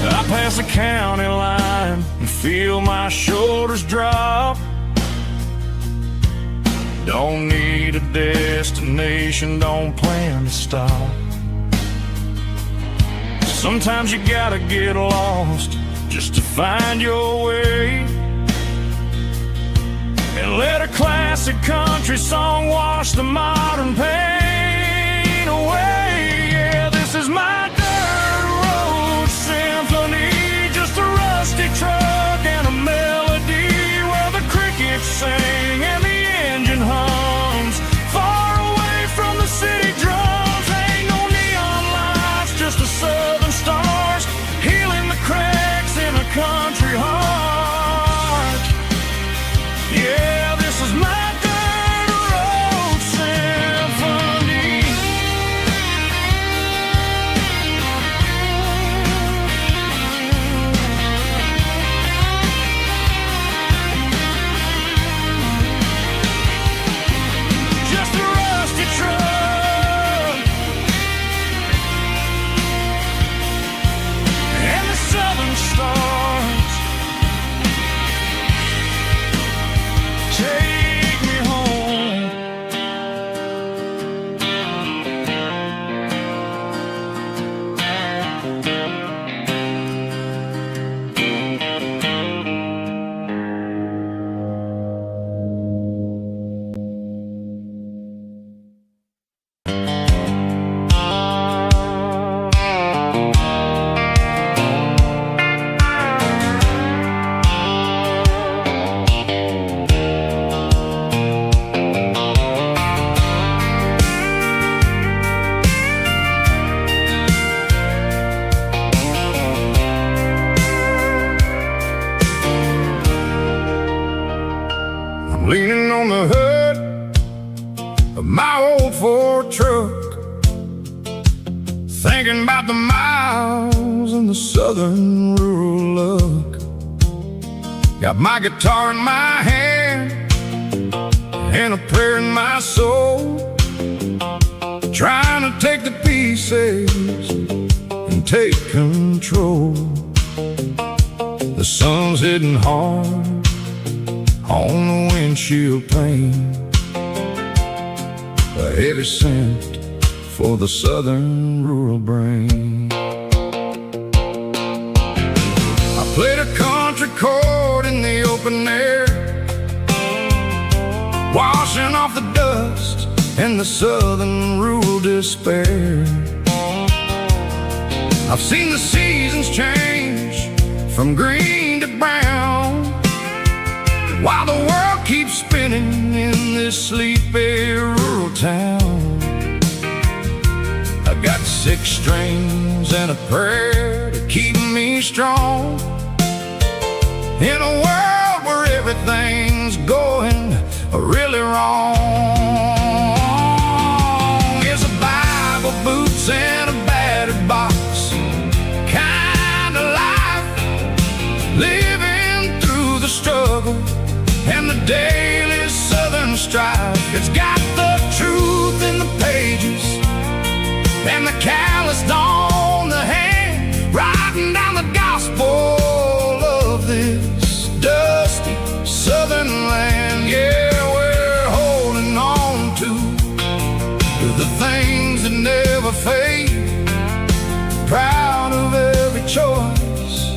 I pass the county line and feel my shoulders drop. Don't need a destination, don't plan to stop. Sometimes you gotta get lost just to find your way, and let a classic country song wash the modern pain away. Yeah, this is my dirt road symphony, just a rusty truck and a melody where the crickets sing and the engine hums. Far away from the city drums, ain't no neon lights, just the southern stars healing the cracks in a country heart. Yeah, this is my dirt road symphony. Just a rusty truck and the southern stars take me home. I'm leaning on the hood of my old Ford truck, thinking about the miles and the southern rural look. Got my guitar in my hand and a prayer in my soul, trying to take the pieces and take control. The sun's hitting hard on the windshield pane, a heavy scent for the southern rural brain. I played a country chord in the open air, washing off the dust and the southern rural despair. I've seen the seasons change from green to brown, while the world keeps spinning in this sleepy rural town. I got 6 strings and a prayer to keep me strong, in a world where everything's going really wrong. It's a Bible, boots, and a battered box kind of life, living through the struggle and the daily southern strife. It's got the truth in the pages and the calloused on the hand, writing down the gospel of this dusty southern land. Yeah, we're holding on to the things that never fade, proud of every choice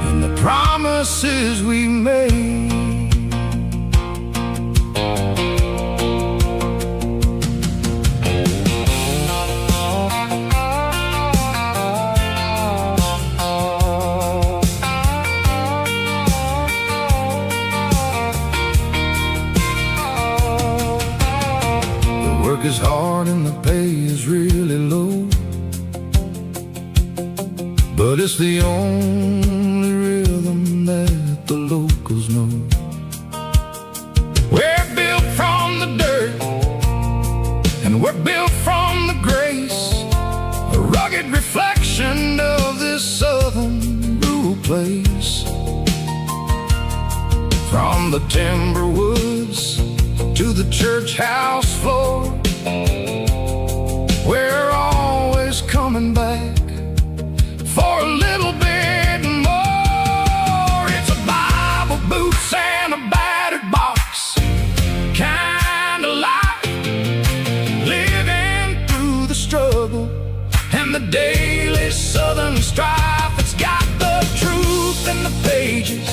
and the promises we made. is hard and the pay is really low, but it's the only rhythm that the locals know. We're built from the dirt, and we're built from the grace, a rugged reflection of this southern rural place. From the timber woods to the church house floor, we're always coming back for a little bit more. It's a Bible, boots, and a battered box kind of life, living through the struggle and the daily southern strife. It's got the truth in the pages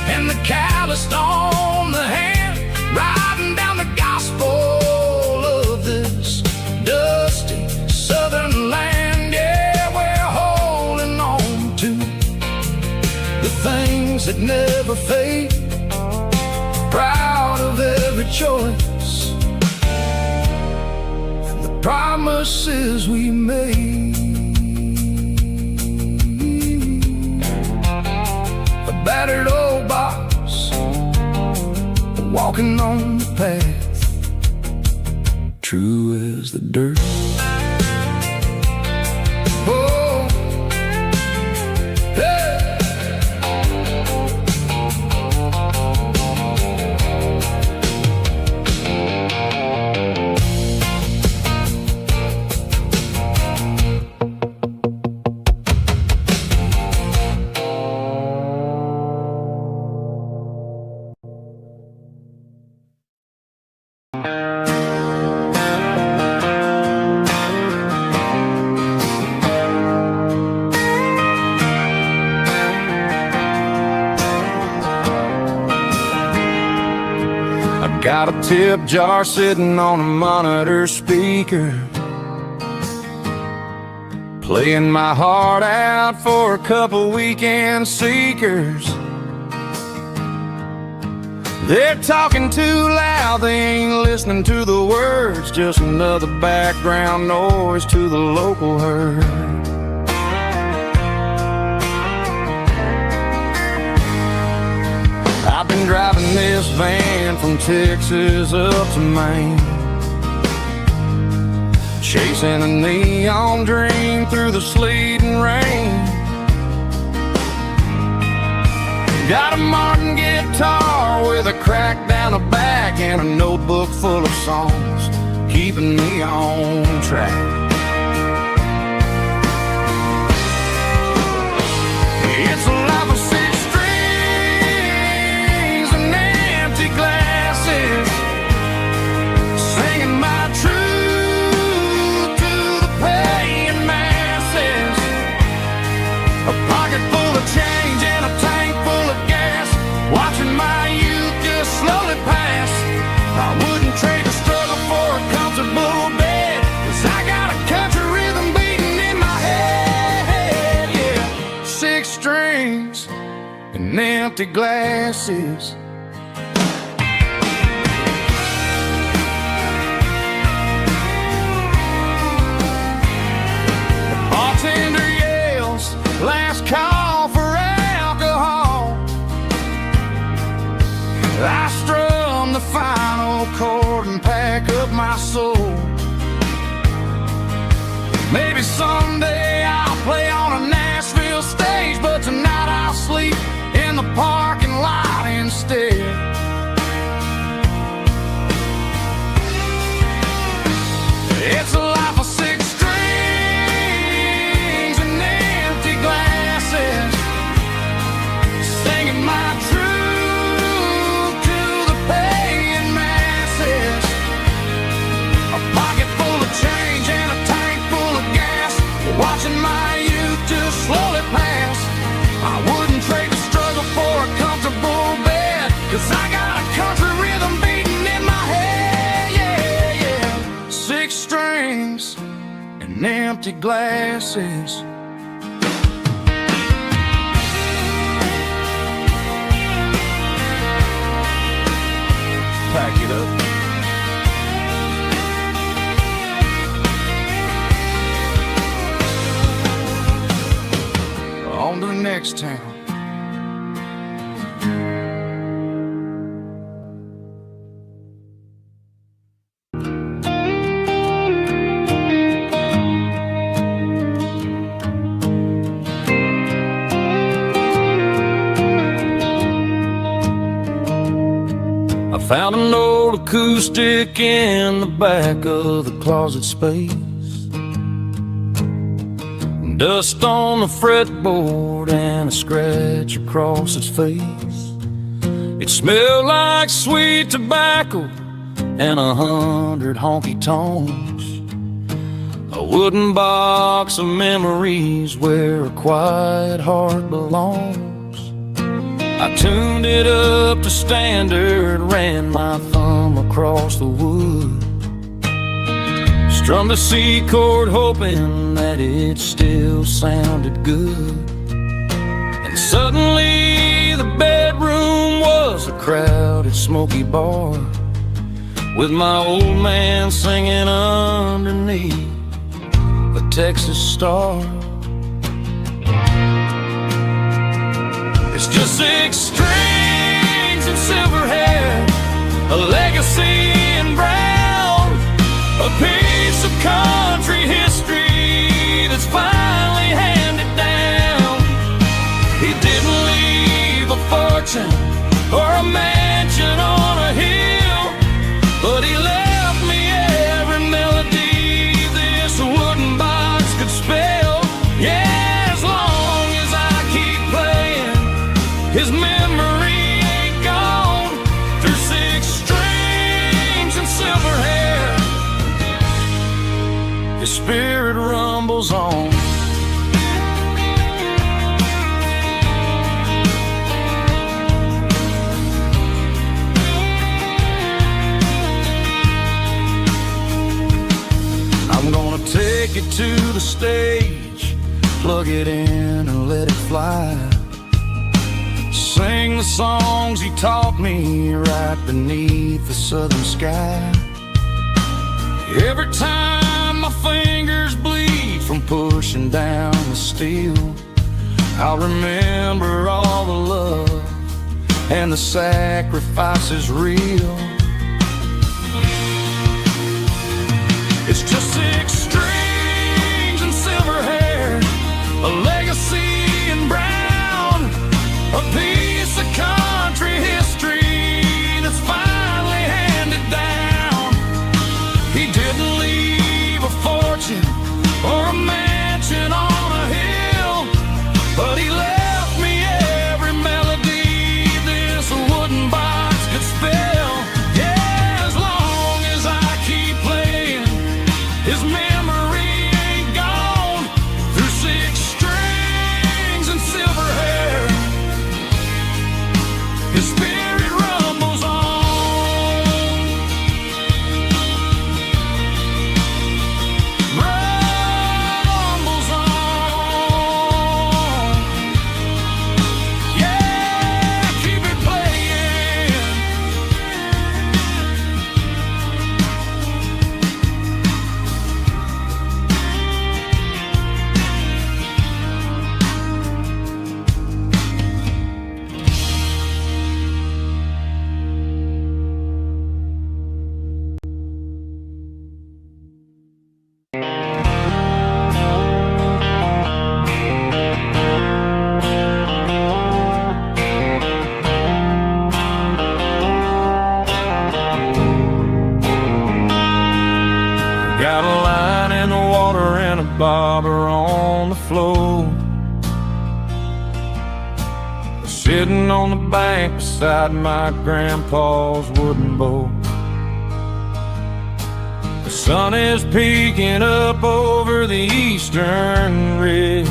and the calloused on the hand, riding down the gospel of this dusty southern land. Yeah, we're holding on to the things that never fade, proud of every choice and the promises we made. A battered old box, walking on the path, true as the dirt. Oh, hey. Got a tip jar sitting on a monitor speaker, playing my heart out for a couple weekend seekers. They're talking too loud, they ain't listening to the words, just another background noise to the local herd. I've been driving this van from Texas up to Maine, chasing a neon dream through the sleet and rain. Got a Martin guitar with a crack down the back and a notebook full of songs, keeping me on track. It's a life of six strings and empty glasses, singing my truth to the paying masses. A pocket full of change and a tank full of gas, watching my youth just slowly pass. I wouldn't trade the struggle for a comfortable bed, 'cause I got a country rhythm beating in my head. Yeah, six strings and empty glasses. The bartender yells, last call for alcohol. I strum the final chord and pack up my soul. Maybe someday I'll play on a Nashville stage, but tonight I'll sleep in the parking lot instead. It's a life of six strings and empty glasses, singing my truth to the paying masses. A pocket full of change and a tank full of gas, watching my youth just slowly pass. I wouldn't trade the struggle for a comfortable bed, 'cause I got a country rhythm beating in my head. Yeah, yeah. Six strings and empty glasses. Pack it up. next town. I found an old acoustic in the back of the closet space. Dust on the fretboard and a scratch across its face. It smelled like sweet tobacco and 100 honky tonks. A wooden box of memories where a quiet heart belongs. I tuned it up to standard, ran my thumb across the wood, strummed a C chord hoping that it still sounded good. And suddenly the bedroom was a crowded smoky bar, with my old man singing underneath the Texas star. It's just 6 strings and silver hair, a legacy in brown, a piece of country history that's finally handed down. He didn't leave a fortune or a mansion on a hill, but he left me every melody this wooden box could spell. Yeah, as long as I keep playing, his memory ain't gone. Through 6 strings and silver hair, his spirit rumbles on. I'm gonna take it to the stage, plug it in and let it fly. Sing the songs he taught me right beneath the southern sky. Every time my fingers bleed from pushing down the steel, I'll remember all the love and the sacrifices real. It's just 6 strings and silver hair, a legacy in brown, a piece of country history that's finally handed down. He didn't leave a fortune or a mansion on a hill, but he left me every melody this wooden box could spell. Yeah, as long as I keep playing, his memory ain't gone. Through 6 strings and silver hair, his spirit rumbles on. Rumbles on. Yeah, keep it playing. Got a line in the water and a bobber on the floor, sitting on the bank beside my grandpa's wooden boat. The sun is peeking up over the eastern ridge,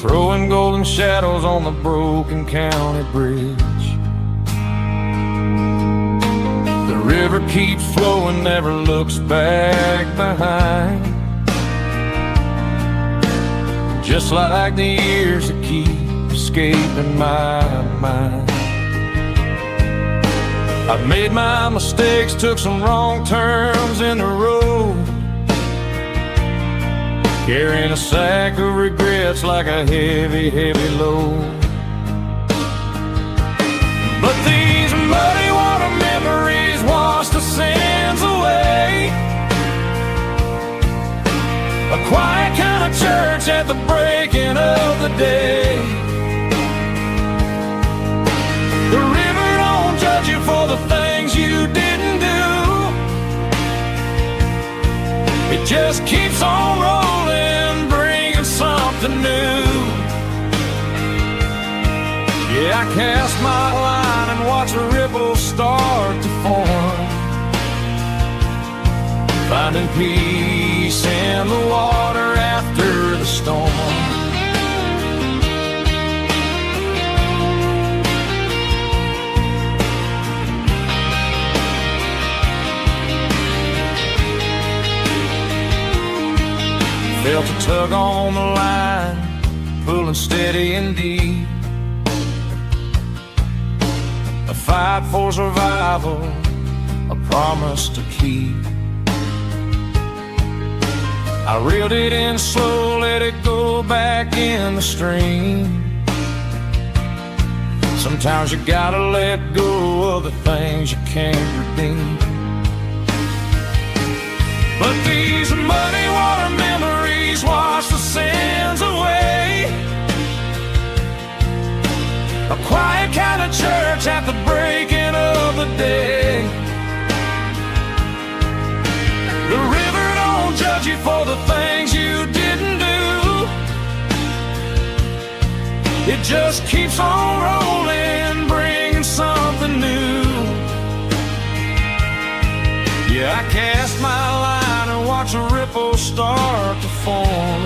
throwing golden shadows on the broken county bridge. The river keeps flowing, never looks back behind, just like the years that keep escaping my mind. I've made my mistakes, took some wrong turns in the road, carrying a sack of regrets like a heavy, heavy load. But these muddy water memories wash the sins away. A quiet kind of church at the breaking of the day. The river don't judge you for the things you didn't do. It just keeps on rolling, bringing something new. Yeah, I cast my line and watch a ripple start to form, finding peace in the water after the storm. Felt a tug on the line, pulling steady and deep. A fight for survival, a promise to keep. I reeled it in slow, let it go back in the stream. Sometimes you gotta let go of the things you can't redeem. But these muddy water memories wash the sins away. A quiet kind of church at the breaking of the day. The river don't judge you for the things you didn't do. It just keeps on rolling, bringing something new. Yeah, I cast my line and watch a ripple start to form,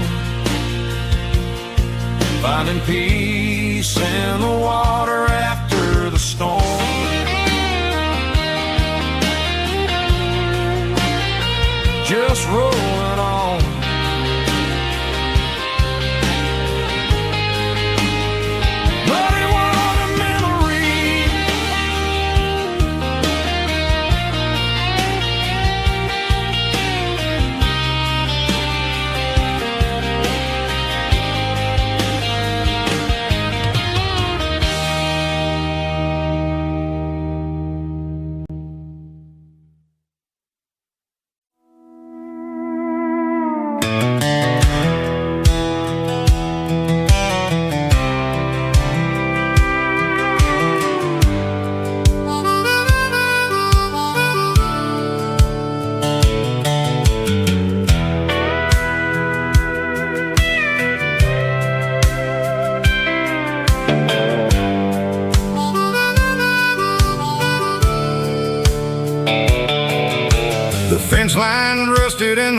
finding peace in the water after the storm. Just rolling on. Muddy water memory. The fence line rusted and the